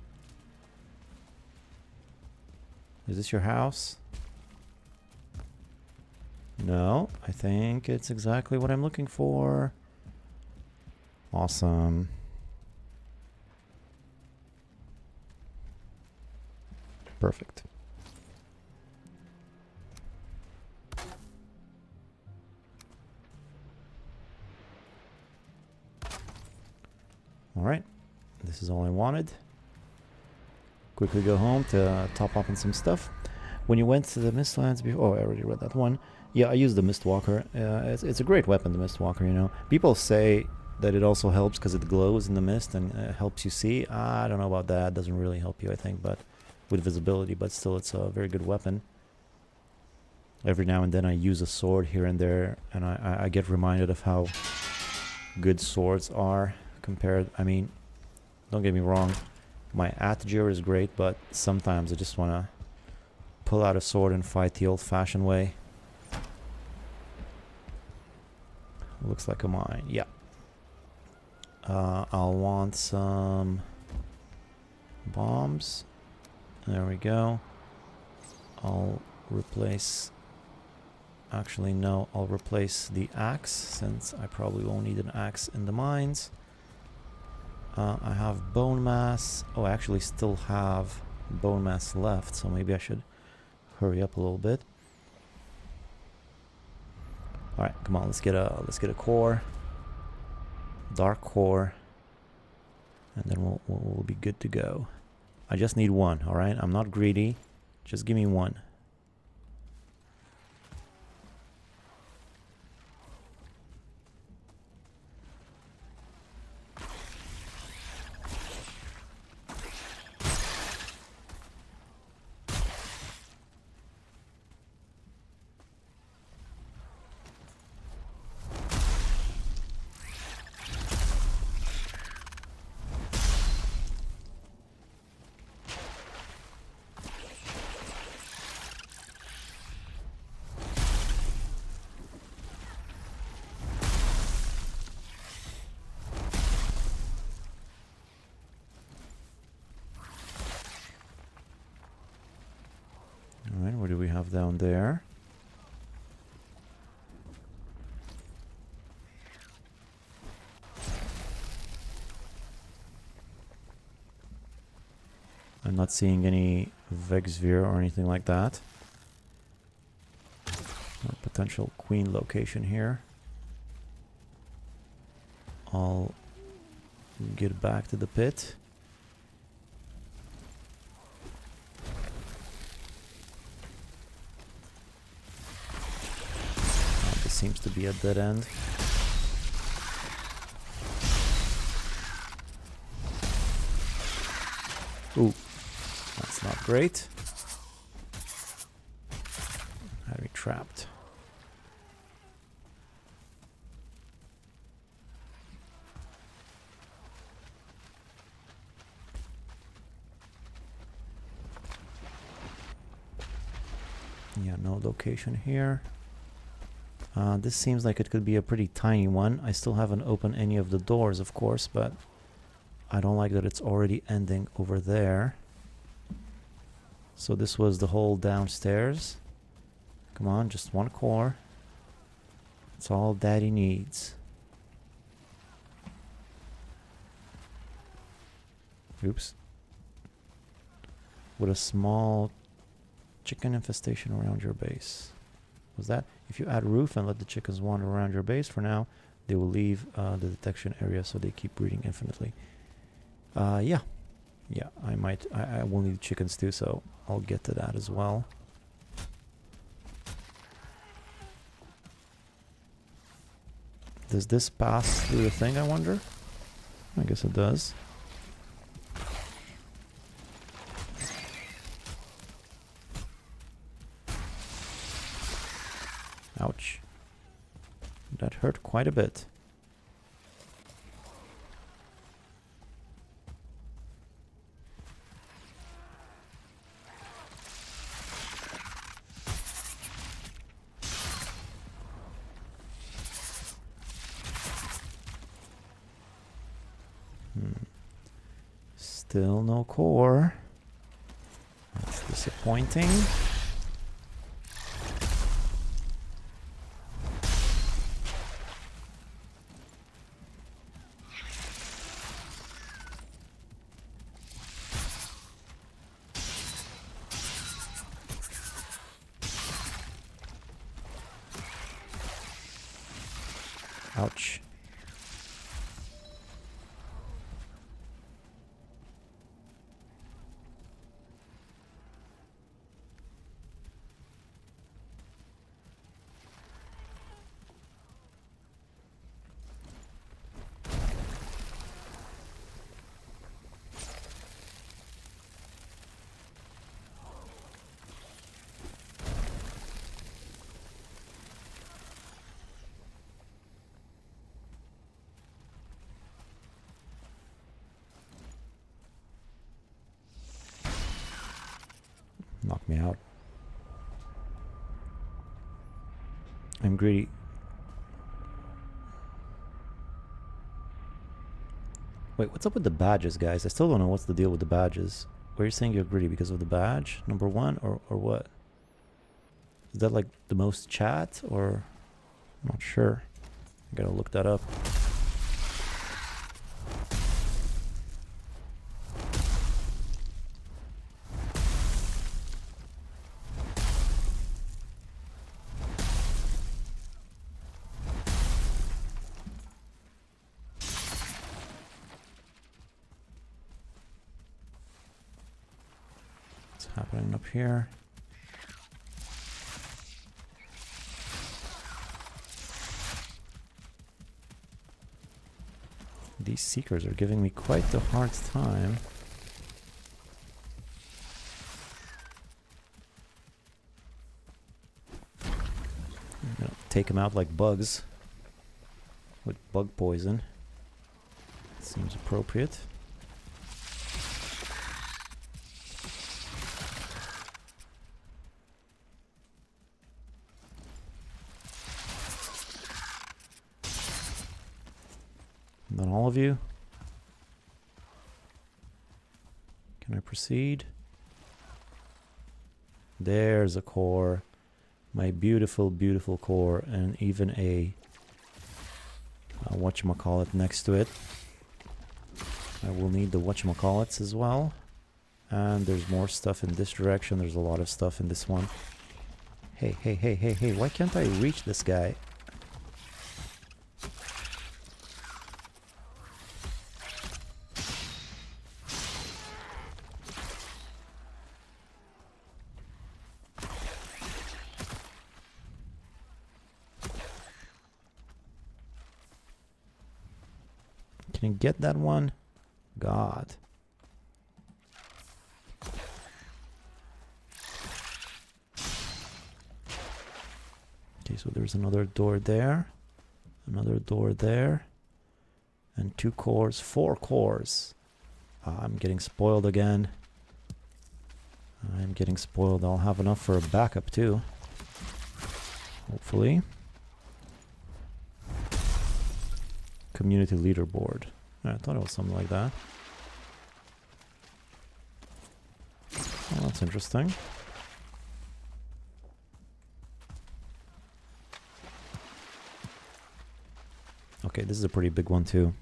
Is this your house? No, I think it's exactly what I'm looking for. Awesome. Perfect. All right, this is all I wanted. Quickly go home to top up on some stuff. When you went to the MistLands before, oh, I already read that one. Yeah, I used the Mistwalker. It's a great weapon, the Mistwalker, you know. People say that it also helps because it glows in the mist and helps you see. I don't know about that. Doesn't really help you, I think, but with visibility. But still, it's a very good weapon. Every now and then I use a sword here and there, and I get reminded of how good swords are compared. I mean, don't get me wrong. My Eitr is great, but sometimes I just want to pull out a sword and fight the old-fashioned way. Looks like a mine. Yeah. I'll want some bombs. There we go. I'll replace... Actually, no. I'll replace the axe, since I probably won't need an axe in the mines. I have bone mass. Oh, I actually still have bone mass left, so maybe I should hurry up a little bit. All right, come on, let's get a core, dark core, and then we'll be good to go. I just need one. All right, I'm not greedy. Just give me one. Alright, what do we have down there? I'm not seeing any Vexvir or anything like that. A potential queen location here. I'll get back to the pit. This seems to be a dead end. Ooh, that's not great. Are we trapped? Yeah, no location here. This seems like it could be a pretty tiny one. I still haven't opened any of the doors, of course, but I don't like that it's already ending over there. So this was the whole downstairs. Come on, just one core. That's all Daddy needs. Oops. With a small chicken infestation around your base. Was that? If you add roof and let the chickens wander around your base for now, they will leave the detection area, so they keep breeding infinitely. Yeah. Yeah, I will need chickens too, so I'll get to that as well. Does this pass through the thing, I wonder? I guess it does. Ouch. That hurt quite a bit. Still no core. That's disappointing. Ouch. Knock me out. I'm greedy. Wait, what's up with the badges, guys? I still don't know what's the deal with the badges. Why are you saying you're greedy? Because of the badge? Number one? Or what? Is that like the most chat? Or... I'm not sure. I gotta look that up. What's happening up here? These seekers are giving me quite the hard time. I'm gonna take them out like bugs with bug poison. Seems appropriate. Not all of you. Can I proceed? There's a core. My beautiful, beautiful core, and even a whatchamacallit next to it. I will need the whatchamacallits as well. And there's more stuff in this direction. There's a lot of stuff in this one. Hey, hey, hey, hey, hey, why can't I reach this guy? Can you get that one? God. Okay, so there's another door there. Another door there. And 2 cores, 4 cores. I'm getting spoiled again. I'm getting spoiled. I'll have enough for a backup too. Hopefully. Community leaderboard. I thought it was something like that. Well, that's interesting. Okay, this is a pretty big one too.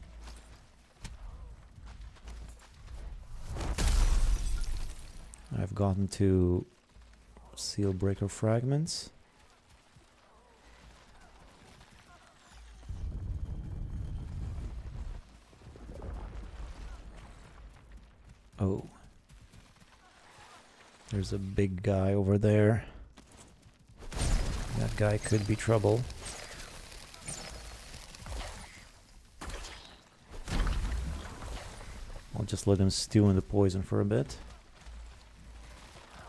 I've gotten to seal breaker fragments. Oh. There's a big guy over there. That guy could be trouble. I'll just let him stew in the poison for a bit.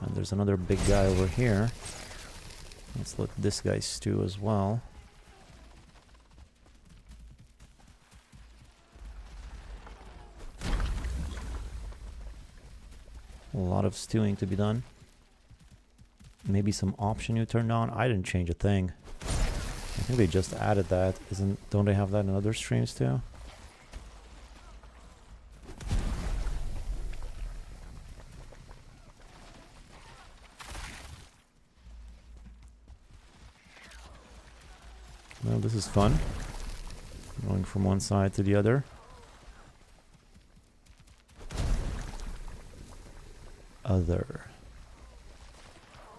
And there's another big guy over here. Let's let this guy stew as well. A lot of stewing to be done. Maybe some option you turned on. I didn't change a thing. I think they just added that. Don't they have that in other streams too? Well, this is fun. Going from one side to the other. Other.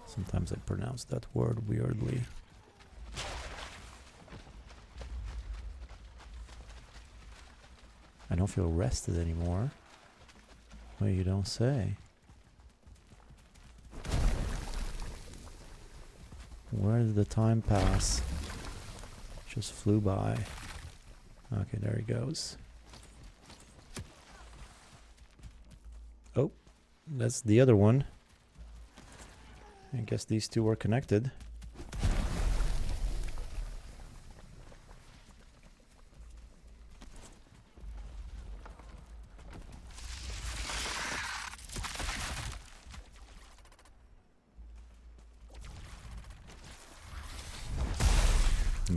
Sometimes I pronounce that word weirdly. I don't feel rested anymore. Well, you don't say. Where did the time pass? Just flew by. Okay, there he goes. Oh, that's the other one. I guess these two are connected.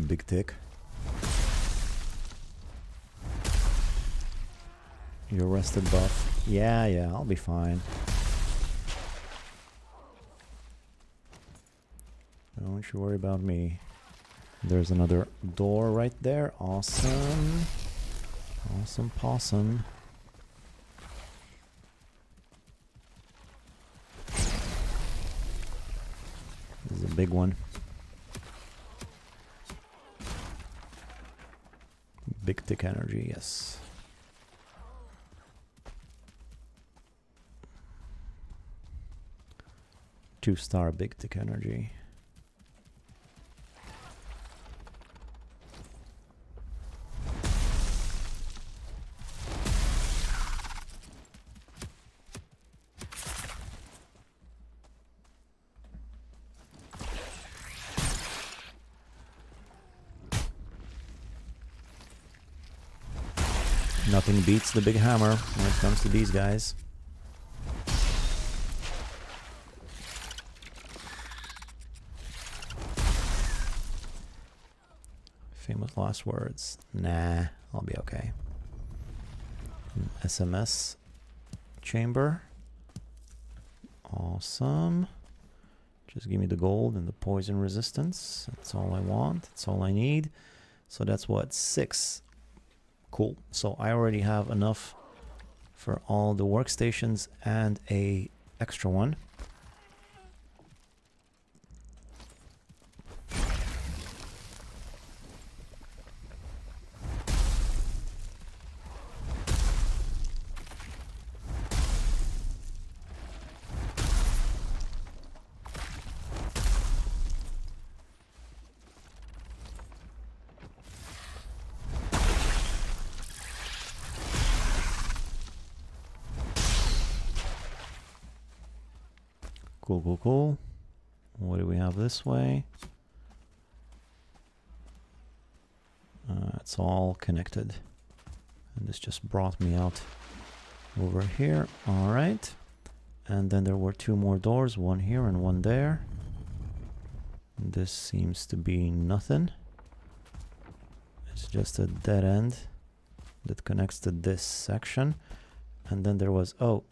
Big tick. You're rested, buff. Yeah, I'll be fine. Don't you worry about me. There's another door right there. Awesome. Awesome possum. This is a big one. Big tick energy, yes. Two-star big tick energy. Nothing beats the big hammer when it comes to these guys. Famous last words. Nah, I'll be okay. SMS chamber. Awesome. Just give me the gold and the poison resistance. That's all I want. That's all I need. So that's what, 6. Cool. So I already have enough for all the workstations and a extra one. Cool. What do we have this way? It's all connected. And this just brought me out over here. All right. And then there were 2 more doors, one here and one there. This seems to be nothing. It's just a dead end that connects to this section. And then there was, oh,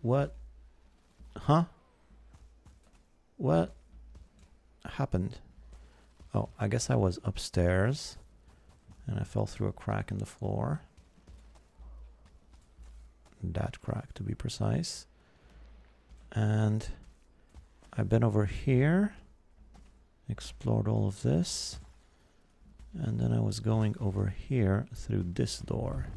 what? Huh? What happened? Oh, I guess I was upstairs and I fell through a crack in the floor. That crack, to be precise. And I've been over here, explored all of this, and then I was going over here through this door.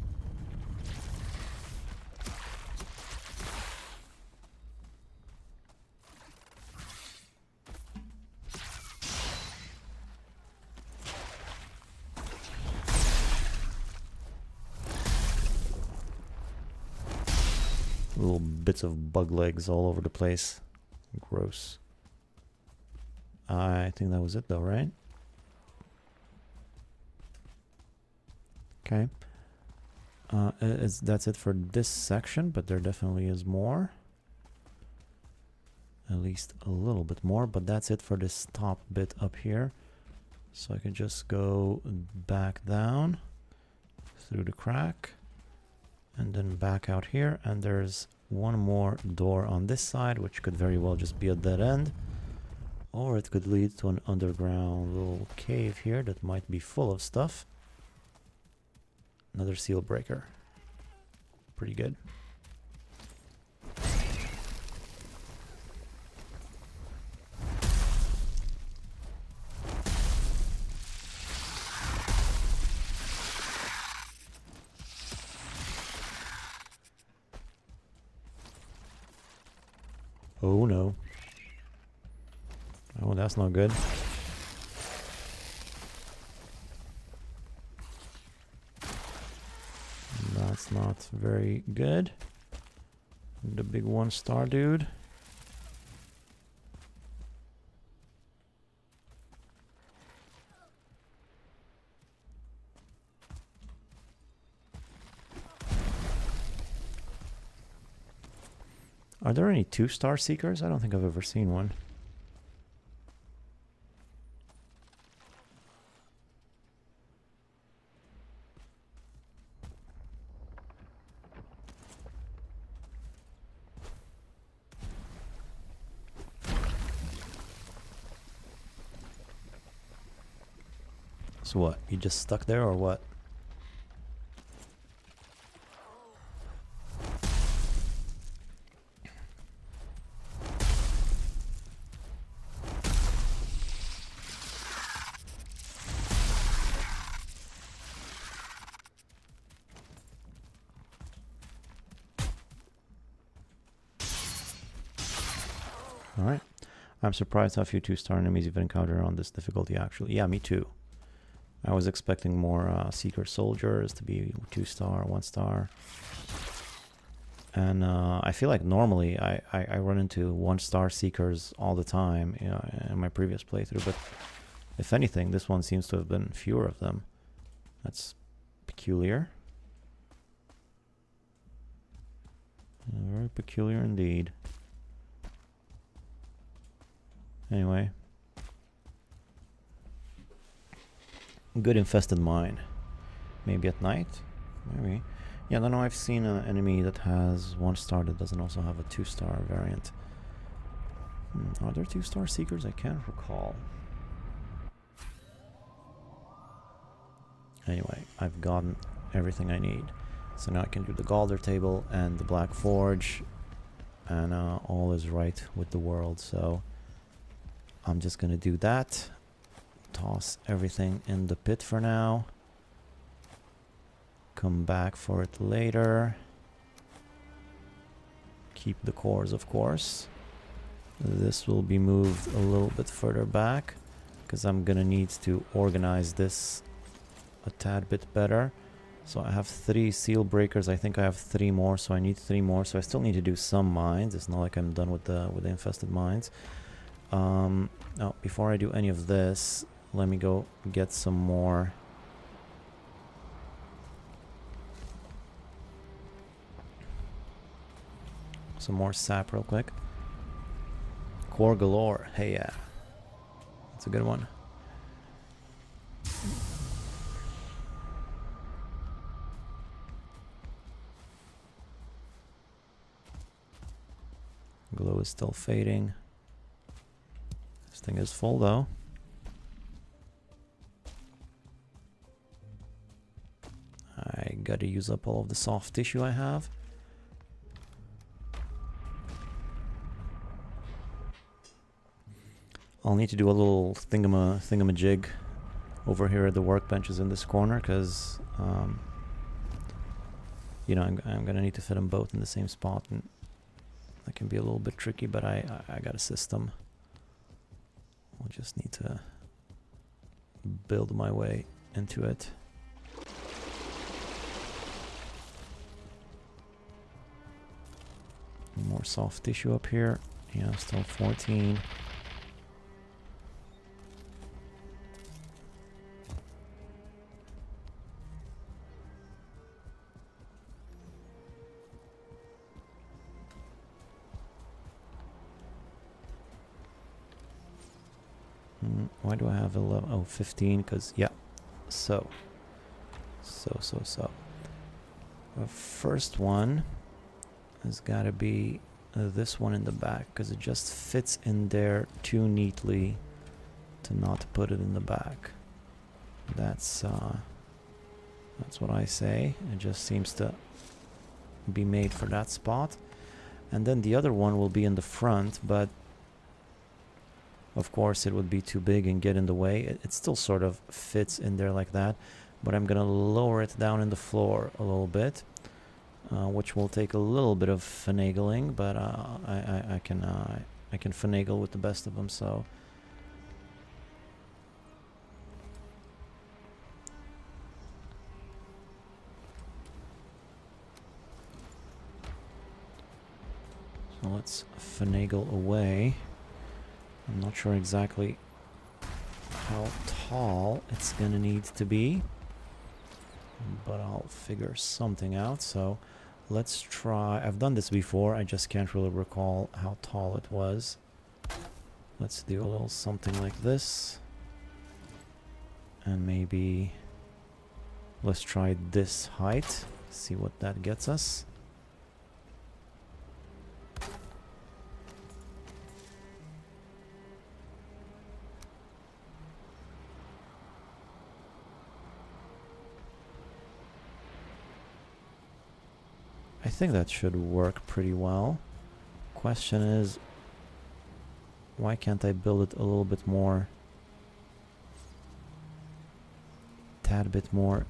Little bits of bug legs all over the place. Gross. I think that was it though, right? Okay. That's it for this section, but there definitely is more. At least a little bit more, but that's it for this top bit up here. So I can just go back down through the crack and then back out here, and there's one more door on this side, which could very well just be a dead end, or it could lead to an underground little cave here that might be full of stuff. Another seal breaker. Pretty good. Oh no. Oh, that's not good. That's not very good. The big 1-star dude. Are there any 2-star seekers? I don't think I've ever seen one. So what? You just stuck there or what? Alright. I'm surprised how few 2-star enemies you've encountered on this difficulty actually. Yeah, me too. I was expecting more Seeker Soldiers to be 2-star, 1-star. And I feel like normally I run into 1-star Seekers all the time, you know, in my previous playthrough. But if anything, this one seems to have been fewer of them. That's peculiar. Very peculiar indeed. Anyway. Good infested mine. Maybe at night? Maybe. Yeah, no, I've seen an enemy that has 1-star that doesn't also have a 2-star variant. Are there 2-star seekers? I can't recall. Anyway, I've gotten everything I need. So now I can do the Galder table and the Black Forge. And all is right with the world. So I'm just gonna do that. Toss everything in the pit for now. Come back for it later. Keep the cores, of course. This will be moved a little bit further back because I'm gonna need to organize this a tad bit better. So I have 3 seal breakers. I think I have 3 more, so I need 3 more. So I still need to do some mines. It's not like I'm done with the infested mines. Now, before I do any of this, let me go get some more sap real quick. Core galore. Hey, yeah. That's a good one. Glow is still fading. This thing is full though. I gotta use up all of the soft tissue I have. I'll need to do a little thingamajig over here at the workbenches in this corner because, you know, I'm gonna need to fit them both in the same spot, and that can be a little bit tricky, but I got a system. I'll just need to build my way into it. more soft tissue up here. Yeah, still 14. Why do I have 11? Oh, 15, because, yeah. So. The first one has got to be this one in the back, because it just fits in there too neatly to not put it in the back. That's what I say. It just seems to be made for that spot. And then the other one will be in the front, but of course it would be too big and get in the way. It still sort of fits in there like that, but I'm gonna lower it down in the floor a little bit, which will take a little bit of finagling, but I can finagle with the best of them. So let's finagle away. I'm not sure exactly how tall it's gonna need to be, but I'll figure something out. So let's try. I've done this before, I just can't really recall how tall it was. Let's do a little something like this, and maybe let's try this height, see what that gets us. I think that should work pretty well. Question is, why can't I build it a little bit more, tad bit more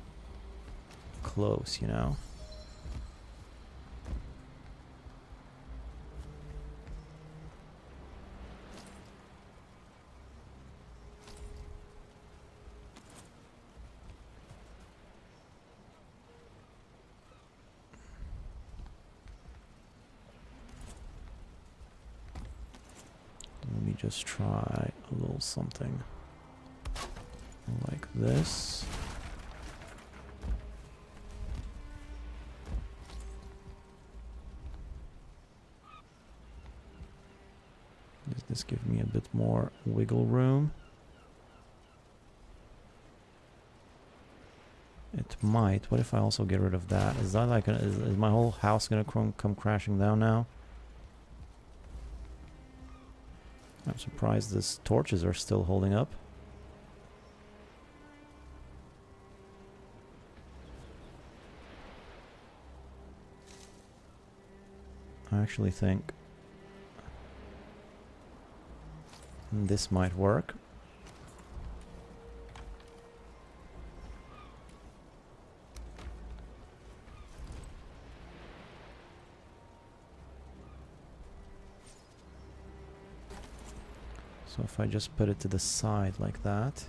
close, you know? Let me just try a little something like this. Does this give me a bit more wiggle room? It might. What if I also get rid of that? Is that like is my whole house gonna come crashing down now? I'm surprised these torches are still holding up. I actually think this might work. So if I just put it to the side like that.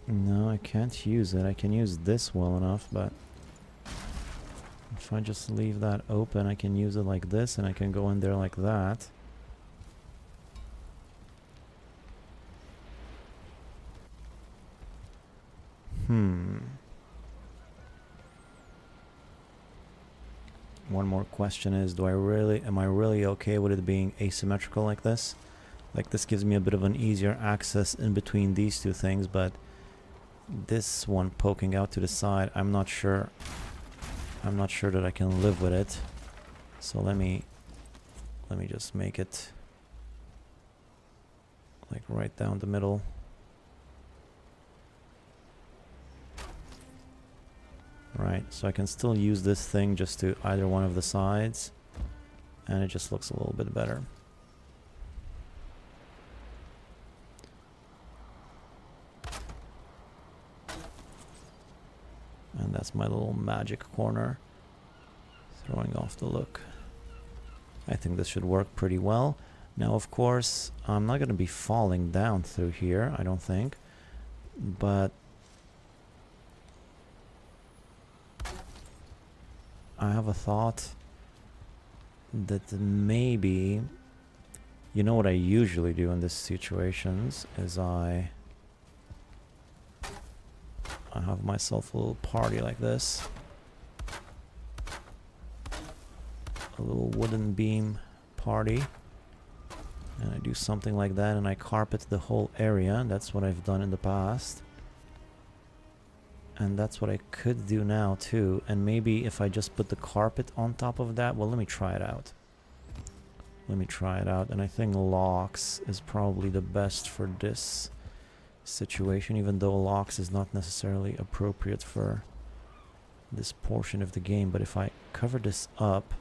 No, I can't use it. I can use this well enough, but if I just leave that open, I can use it like this, and I can go in there like that. One more question is, am I really okay with it being asymmetrical like this? Like, this gives me a bit of an easier access in between these two things, but this one poking out to the side, I'm not sure that I can live with it. So let me just make it like right down the middle. Right, so I can still use this thing just to either one of the sides, and it just looks a little bit better. And that's my little magic corner, throwing off the look. I think this should work pretty well. Now, of course, I'm not going to be falling down through here, I don't think. But I have a thought that maybe, you know what I usually do in these situations is I have myself a little party like this. A little wooden beam party. And I do something like that and I carpet the whole area. That's what I've done in the past. And that's what I could do now too. And maybe if I just put the carpet on top of that, well, let me try it out. Let me try it out. And I think locks is probably the best for this situation, even though locks is not necessarily appropriate for this portion of the game. But if I cover this up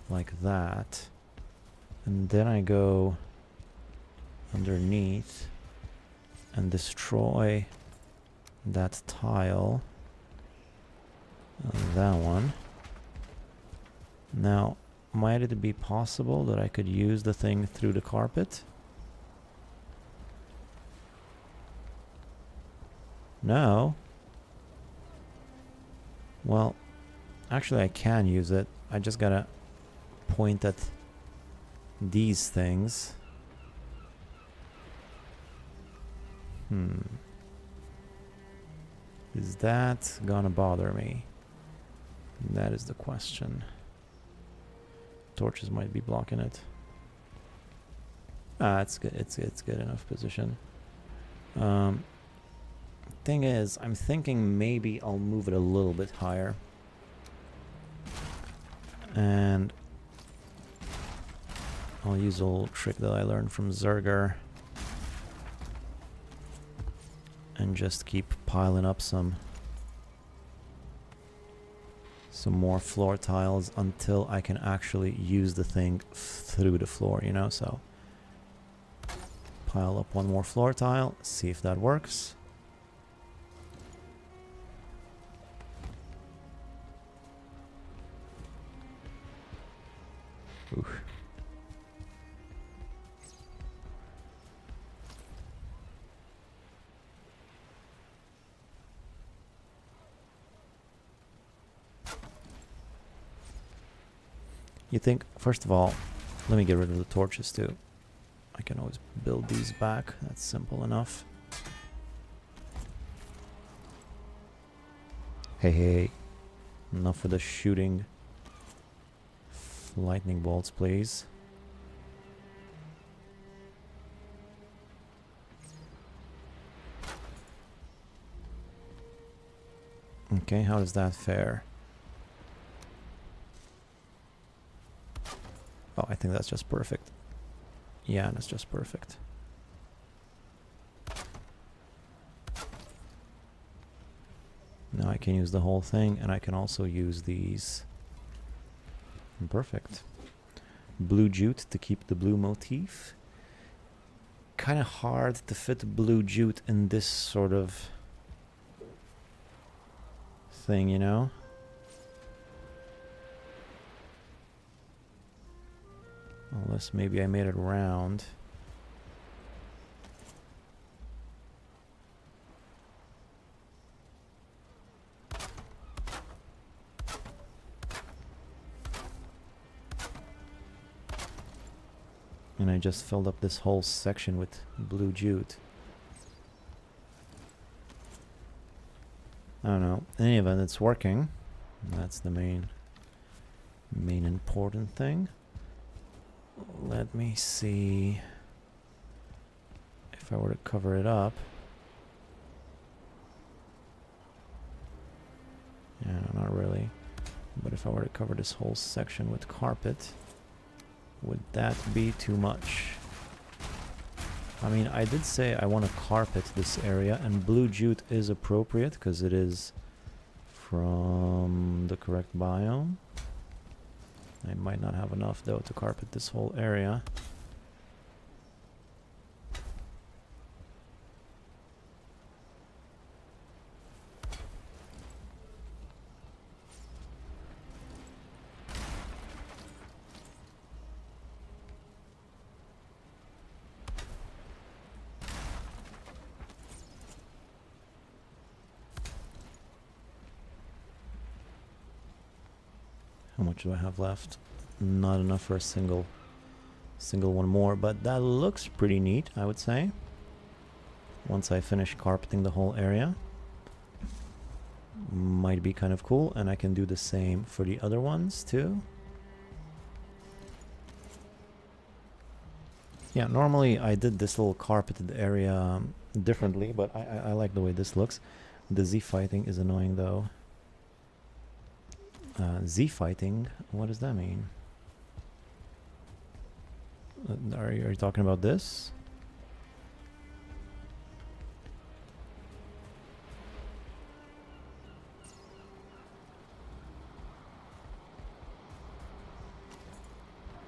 like that, and then I go underneath and destroy that tile, that one. Now, might it be possible that I could use the thing through the carpet? No. Well, actually I can use it. I just gotta point at these things. Is that gonna bother me? That is the question. Torches might be blocking it. Ah, it's good. It's good enough position. Thing is, I'm thinking maybe I'll move it a little bit higher. And I'll use a little trick that I learned from Zerger. And just keep piling up some more floor tiles until I can actually use the thing through the floor, you know? So pile up one more floor tile, see if that works. Oof. You think, first of all, let me get rid of the torches too. I can always build these back. That's simple enough. Hey, enough of the shooting lightning bolts, please. Okay, how does that fare? Oh, I think that's just perfect. Yeah, that's just perfect. Now I can use the whole thing, and I can also use these. Perfect. Blue jute to keep the blue motif. Kind of hard to fit blue jute in this sort of thing, you know? Unless maybe I made it round. And I just filled up this whole section with blue jute. I don't know. In any event, it's working. That's the main important thing. Let me see if I were to cover it up. Yeah, no, not really. But if I were to cover this whole section with carpet, would that be too much? I mean, I did say I want to carpet this area, and blue jute is appropriate because it is from the correct biome. I might not have enough though to carpet this whole area. How much do I have left? Not enough for a single one more, but that looks pretty neat, I would say. Once I finish carpeting the whole area, might be kind of cool, and I can do the same for the other ones too. Yeah, normally I did this little carpeted area differently, but I like the way this looks. The Z fighting is annoying though. Z fighting, what does that mean? Are you talking about this?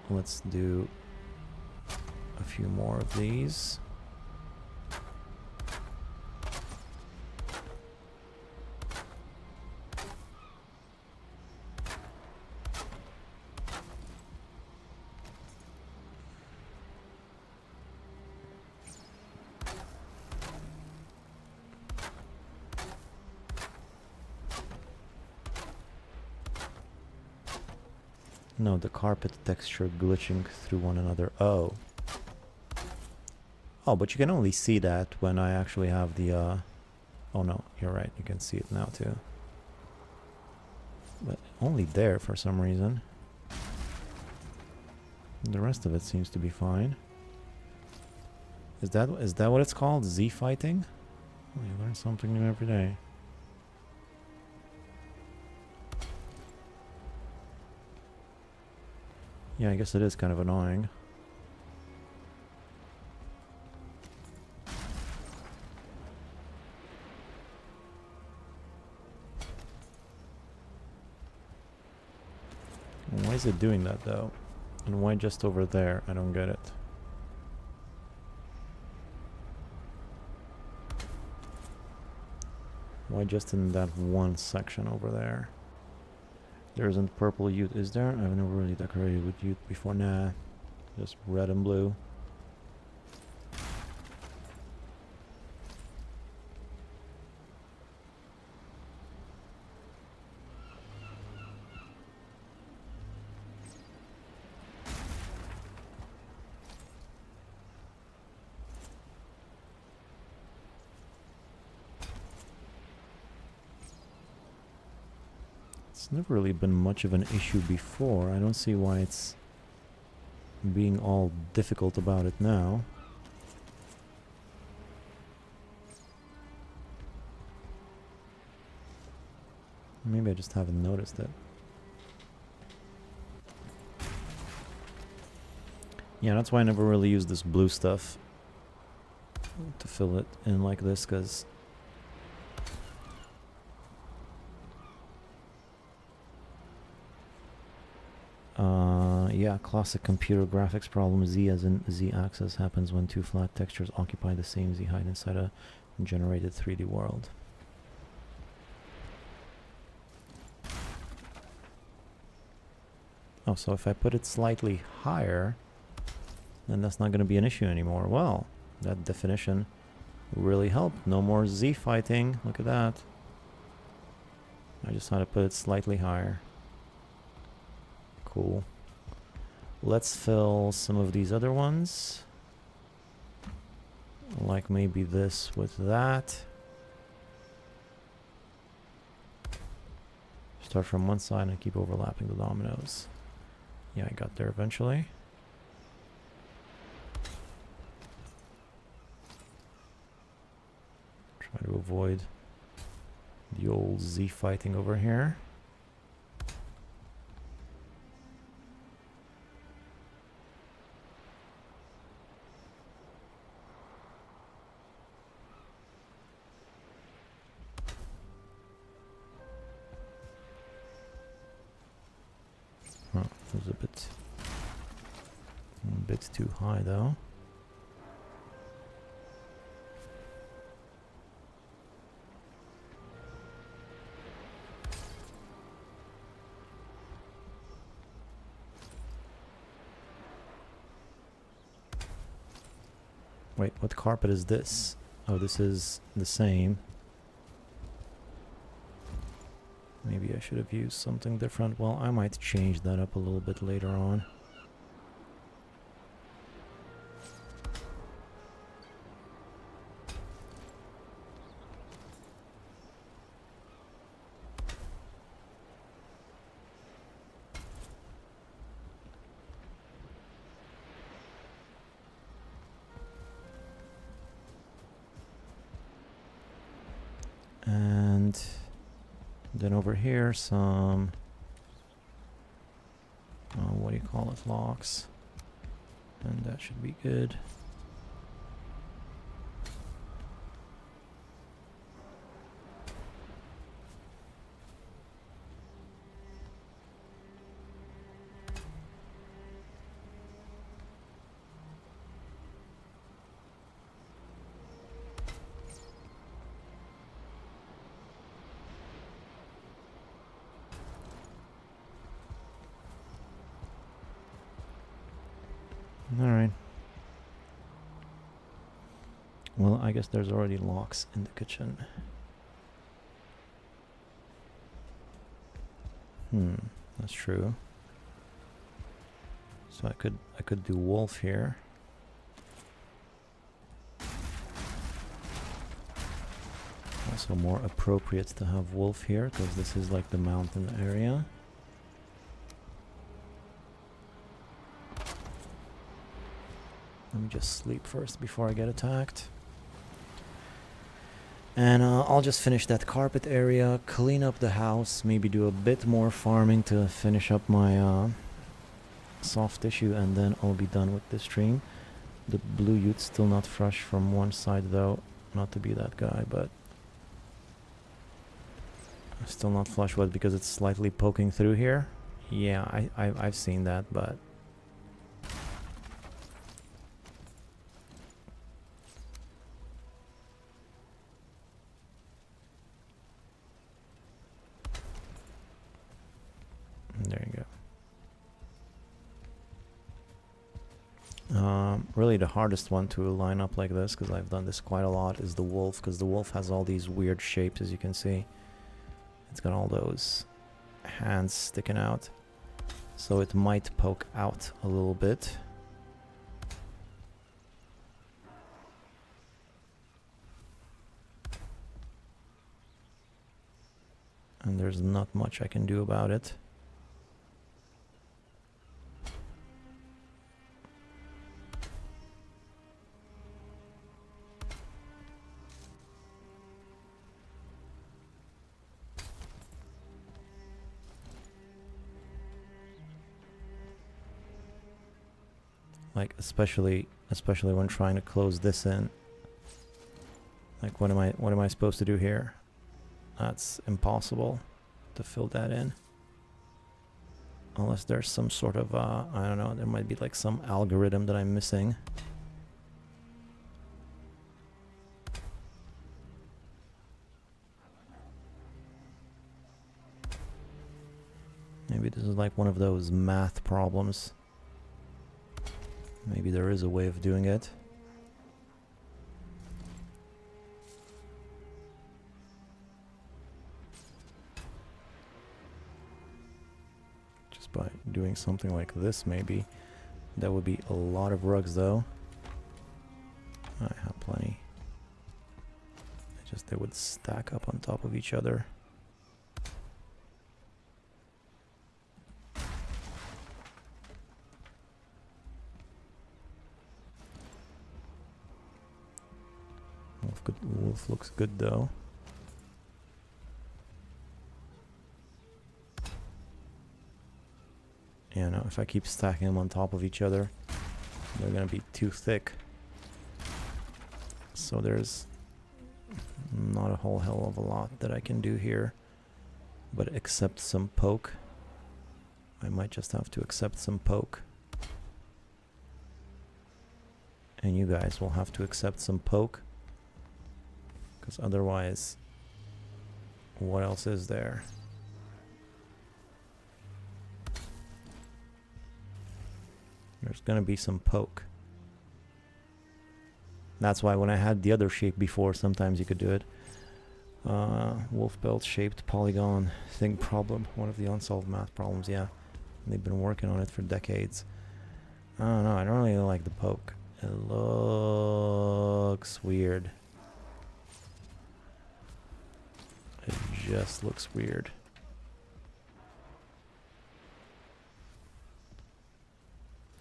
Let's do a few more of these. No, the carpet texture glitching through one another. Oh. Oh, but you can only see that when I actually have the, oh no, you're right, you can see it now too. But only there for some reason. The rest of it seems to be fine. Is that what it's called? Z fighting? Oh, you learn something new every day. Yeah, I guess it is kind of annoying. Why is it doing that though? And why just over there? I don't get it. Why just in that one section over there? There isn't purple Ute, is there? I've never really decorated with Ute before. Nah, just red and blue. It's never really been much of an issue before. I don't see why it's being all difficult about it now. Maybe I just haven't noticed it. Yeah, that's why I never really use this blue stuff to fill it in like this, because yeah, classic computer graphics problem. Z as in Z-axis happens when two flat textures occupy the same Z height inside a generated 3D world. Oh, so if I put it slightly higher, then that's not going to be an issue anymore. Well, that definition really helped. No more Z fighting. Look at that. I just had to put it slightly higher. Cool. Let's fill some of these other ones. Like maybe this with that. Start from one side and keep overlapping the dominoes. Yeah, I got there eventually. Try to avoid the old Z fighting over here. Oh, it was a bit too high though. Wait, what carpet is this? Oh, this is the same. Maybe I should have used something different. Well, I might change that up a little bit later on. And then over here, some, what do you call it, locks. And that should be good. Alright. Well, I guess there's already locks in the kitchen. That's true. So I could do wolf here. Also more appropriate to have wolf here because this is like the mountain area. Let me just sleep first before I get attacked. And I'll just finish that carpet area, clean up the house, maybe do a bit more farming to finish up my soft tissue, and then I'll be done with this stream. The blue youth's still not fresh from one side though, not to be that guy, but still not flush with because it's slightly poking through here. Yeah, I've seen that, but there you go. Really the hardest one to line up like this, because I've done this quite a lot, is the wolf, because the wolf has all these weird shapes, as you can see. It's got all those hands sticking out, so it might poke out a little bit. And there's not much I can do about it. Like especially when trying to close this in. Like what am I supposed to do here? That's impossible to fill that in. Unless there's some sort of I don't know, there might be like some algorithm that I'm missing. Maybe this is like one of those math problems. Maybe there is a way of doing it. Just by doing something like this, maybe. That would be a lot of rugs though. I have plenty. It's just they would stack up on top of each other. Wolf looks good though. Yeah, no, if I keep stacking them on top of each other, they're gonna be too thick. So there's not a whole hell of a lot that I can do here, but accept some poke. I might just have to accept some poke. And you guys will have to accept some poke. Because otherwise, what else is there? There's gonna be some poke. That's why when I had the other shape before, sometimes you could do it. Wolf belt shaped polygon thing problem. One of the unsolved math problems, yeah. They've been working on it for decades. I don't know, I don't really like the poke. It looks weird. It just looks weird.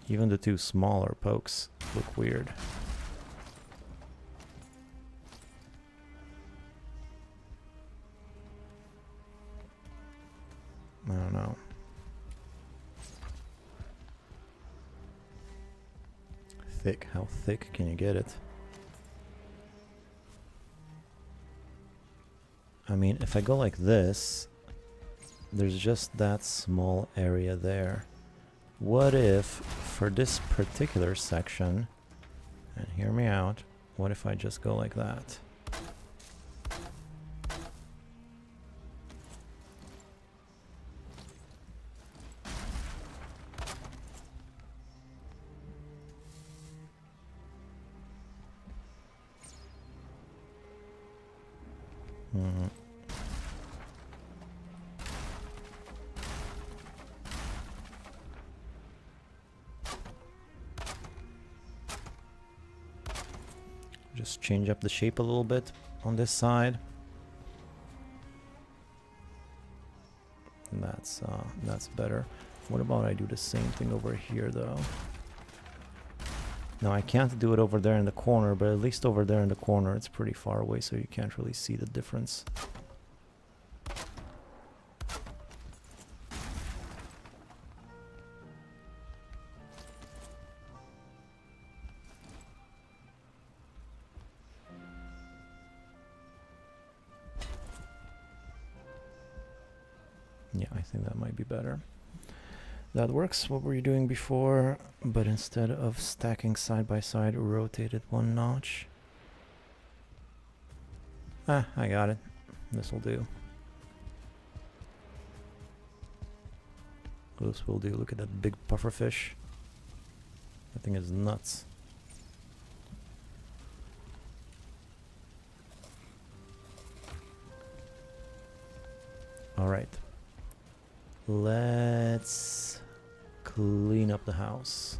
Even the two smaller pokes look weird. I don't know. Thick. How thick can you get it? I mean, if I go like this, there's just that small area there. What if, for this particular section, and hear me out, what if I just go like that? Just change up the shape a little bit on this side. And that's better. What about I do the same thing over here though? Now I can't do it over there in the corner, but at least over there in the corner it's pretty far away, so you can't really see the difference. Yeah, I think that might be better. That works. What were you doing before? But instead of stacking side by side, rotate it one notch. Ah, I got it. This will do. This will do. Look at that big pufferfish. That thing is nuts. All right. Let's clean up the house.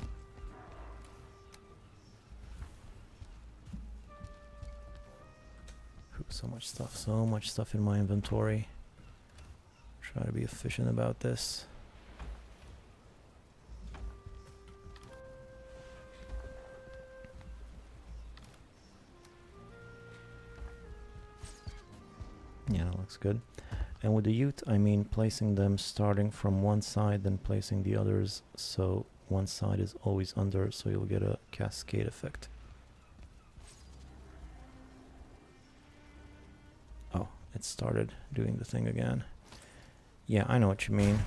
Ooh, so much stuff in my inventory. Try to be efficient about this. Yeah, that looks good. And with the ute, I mean placing them starting from one side, then placing the others so one side is always under, so you'll get a cascade effect. Oh, it started doing the thing again. Yeah, I know what you mean.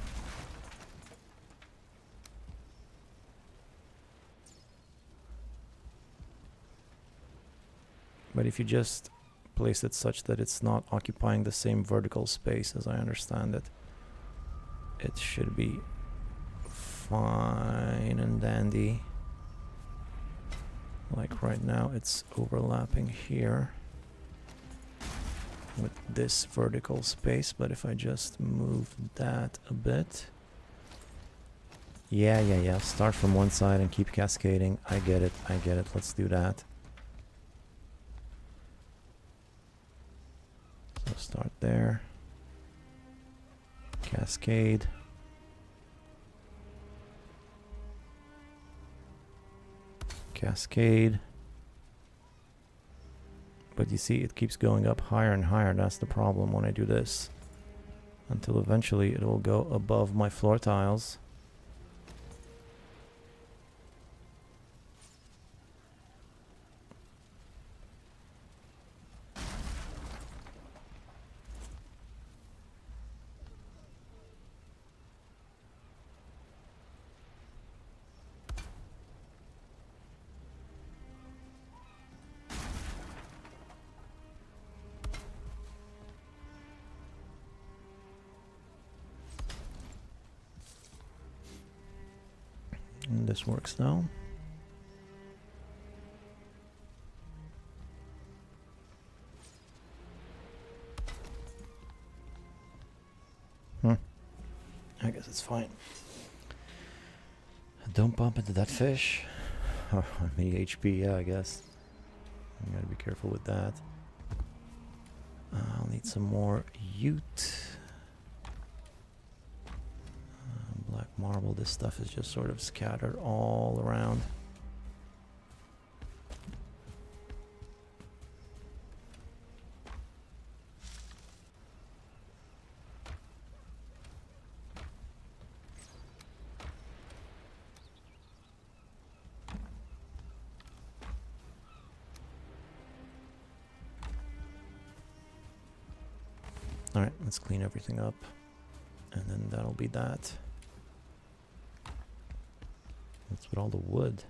But if you just place it such that it's not occupying the same vertical space, as I understand it, it should be fine and dandy. Like right now it's overlapping here with this vertical space, but if I just move that a bit, yeah, start from one side and keep cascading. I get it, let's do that. So start there, cascade, cascade, but you see it keeps going up higher and higher. That's the problem when I do this, until eventually it will go above my floor tiles. And this works now. fine. Don't bump into that fish. Or me HP, yeah, I guess. I gotta be careful with that. I'll need some more ute. Black marble, this stuff is just sort of scattered all around. Alright, let's clean everything up. And then that'll be that. What's with all the wood?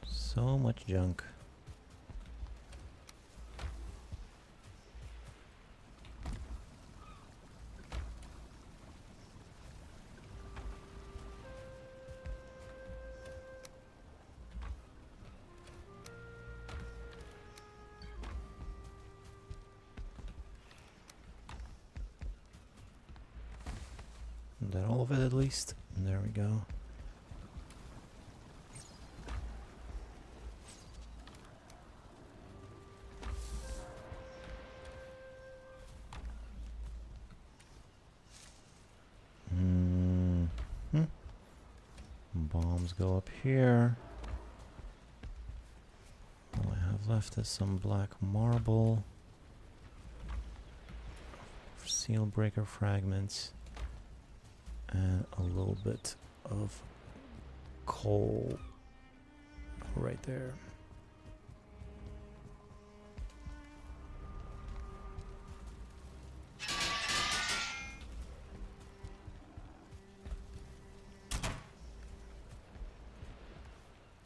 So much junk. Is that all of it at least? There we go. Bombs go up here. All I have left is some black marble, seal breaker fragments, and a little bit of coal right there.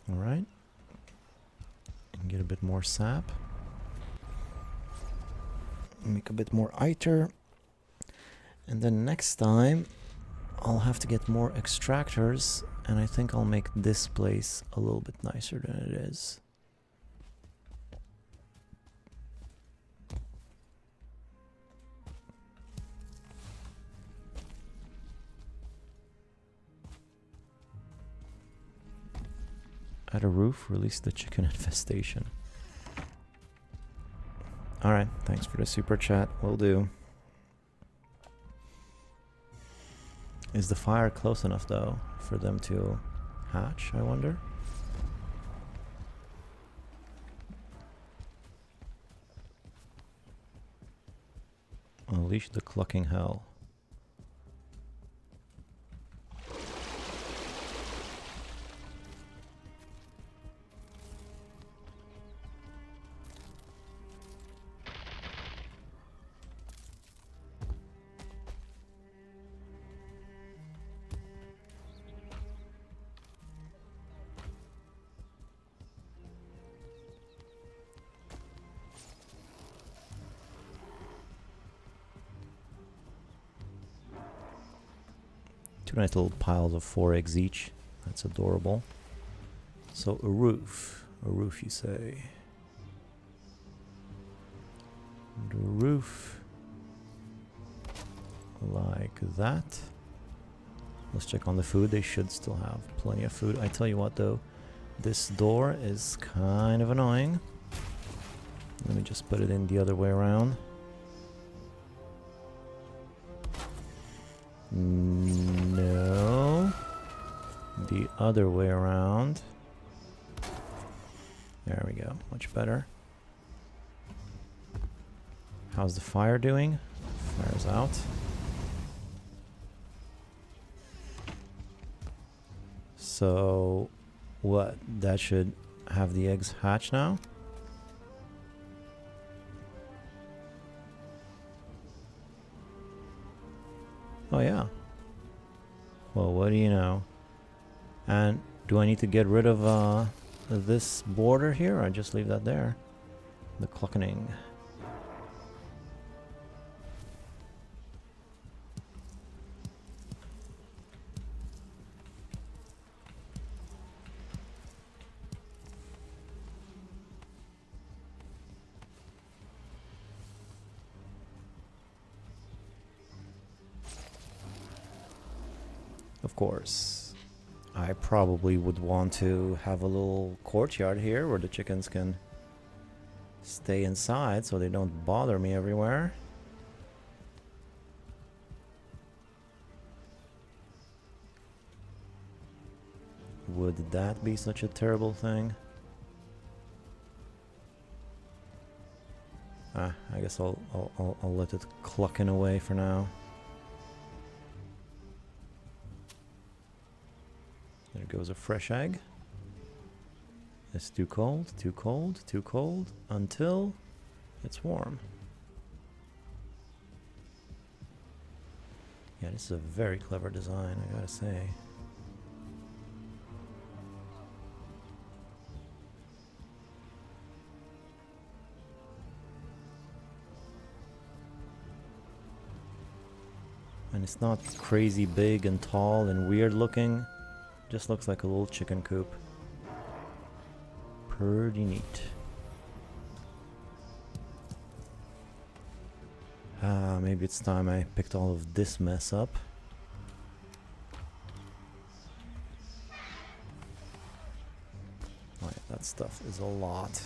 Alright, and get a bit more sap, make a bit more Eitr, and then next time I'll have to get more extractors, and I think I'll make this place a little bit nicer than it is. Add a roof, release the chicken infestation. Alright, thanks for the super chat, will do. Is the fire close enough though for them to hatch, I wonder? Unleash the clucking hell. Two nice little piles of 4 eggs each. That's adorable. So a roof you say. The roof like that. Let's check on the food. They should still have plenty of food. I tell you what though, this door is kind of annoying. Let me just put it in the other way around. No, the other way around. There we go, much better. How's the fire doing? Fire's out. So what, that should have the eggs hatch now? Oh yeah. Well, what do you know? And do I need to get rid of this border here, or just leave that there? The clockening. Of course, I probably would want to have a little courtyard here where the chickens can stay inside so they don't bother me everywhere. Would that be such a terrible thing? I guess I'll let it clock in away for now. There goes a fresh egg. It's too cold, too cold, too cold, until it's warm. Yeah, this is a very clever design, I gotta say. And it's not crazy big and tall and weird looking. Just looks like a little chicken coop. Pretty neat. Maybe it's time I picked all of this mess up. Oh yeah, that stuff is a lot.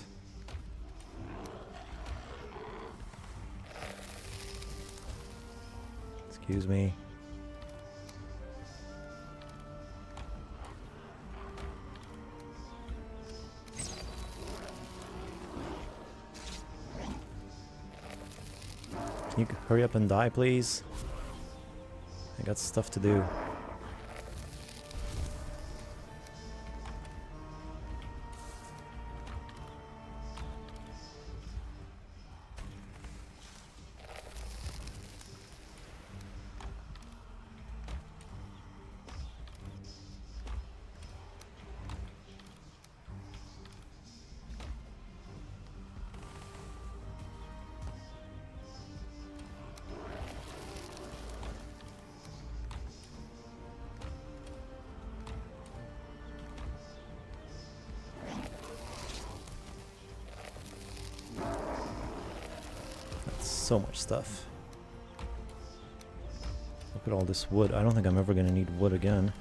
Excuse me. Can you hurry up and die, please? I got stuff to do. So much stuff. Look at all this wood. I don't think I'm ever going to need wood again.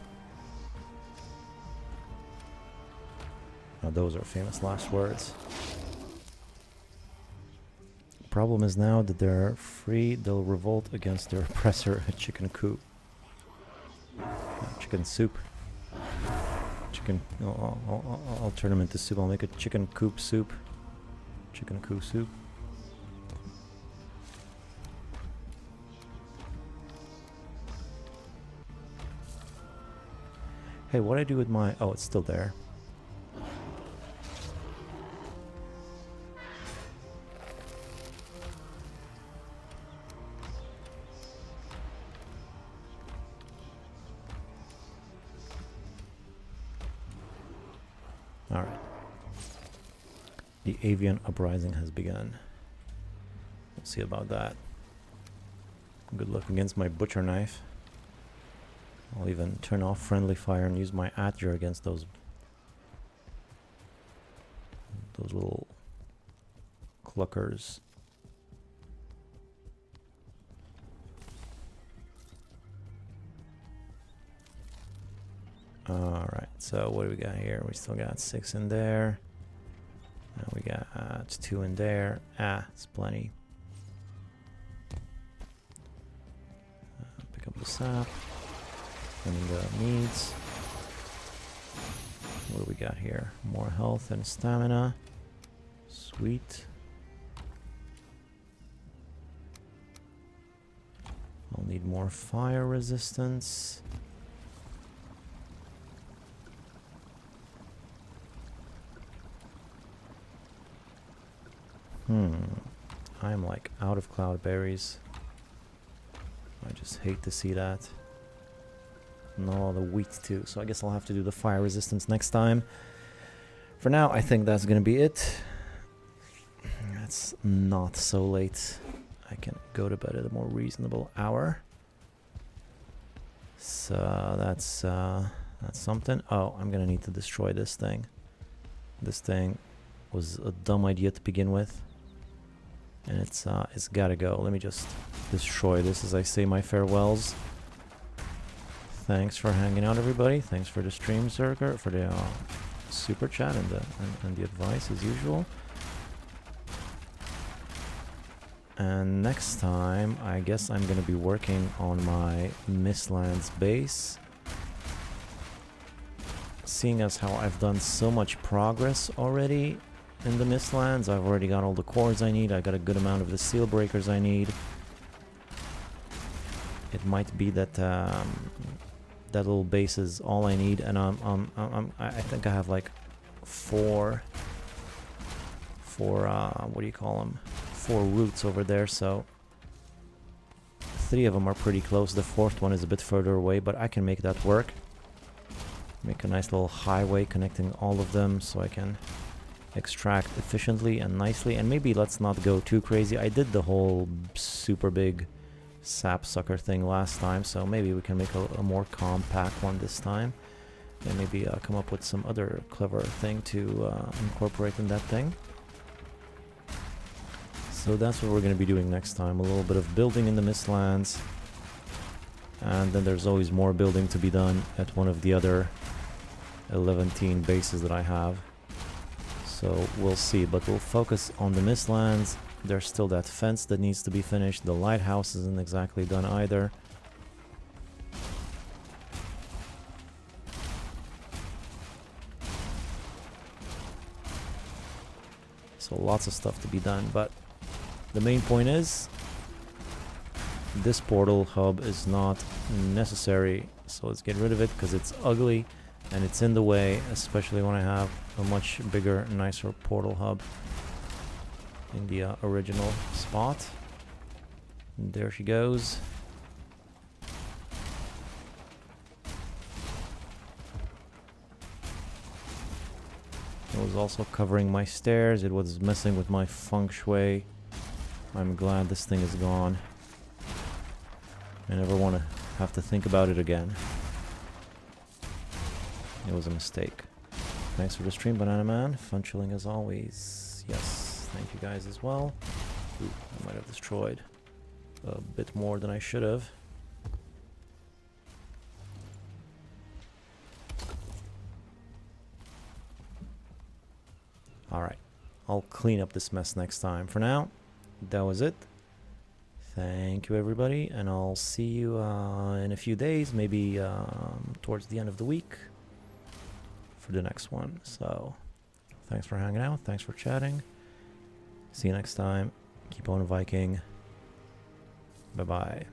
Now those are famous last words. Problem is now that they're free, they'll revolt against their oppressor, a chicken coop. Chicken soup. Chicken... I'll turn them into soup. I'll make a chicken coop soup. Chicken coop soup. Hey, what'd I do with my... Oh, it's still there. Alright. The avian uprising has begun. We'll see about that. Good luck against my butcher knife. I'll even turn off friendly fire and use my Eitr against those little cluckers. Alright, so what do we got here? We still got 6 in there. And we got 2 in there. It's plenty. Pick up the sap. And the needs. What do we got here? More health and stamina. Sweet. I'll need more fire resistance. I'm like out of cloudberries. I just hate to see that. No, the wheat too. So I guess I'll have to do the fire resistance next time. For now, I think that's gonna be it. it's not so late. I can go to bed at a more reasonable hour. So that's something. Oh, I'm gonna need to destroy this thing. This thing was a dumb idea to begin with, and it's gotta go. Let me just destroy this as I say my farewells. Thanks for hanging out, everybody. Thanks for the stream, Zerker, for the super chat and the advice as usual. And next time, I guess I'm gonna be working on my MistLands base. Seeing as how I've done so much progress already in the MistLands, I've already got all the cores I need. I got a good amount of the seal breakers I need. It might be that that little base is all I need, and I think I have like four what do you call them? 4 routes over there, so 3 of them are pretty close. The 4th one is a bit further away, but I can make that work. Make a nice little highway connecting all of them so I can extract efficiently and nicely. And maybe let's not go too crazy. I did the whole super big sapsucker thing last time, so maybe we can make a more compact one this time. And maybe come up with some other clever thing to incorporate in that thing. So that's what we're going to be doing next time. A little bit of building in the MistLands. And then there's always more building to be done at one of the other 11 bases that I have. So we'll see. But we'll focus on the MistLands. There's still that fence that needs to be finished. The lighthouse isn't exactly done either. So lots of stuff to be done. But the main point is, this portal hub is not necessary, so let's get rid of it because it's ugly and it's in the way, especially when I have a much bigger, nicer portal hub in the original spot. And there she goes. It was also covering my stairs. It was messing with my feng shui. I'm glad this thing is gone. I never want to have to think about it again. It was a mistake. Thanks for the stream, Banana Man. Fun chilling as always. Yes, thank you guys as well. Ooh, I might have destroyed a bit more than I should have. Alright, I'll clean up this mess next time. For now, that was it. Thank you, everybody, and I'll see you in a few days, maybe towards the end of the week for the next one. So, thanks for hanging out. Thanks for chatting. See you next time. Keep on Viking. Bye-bye.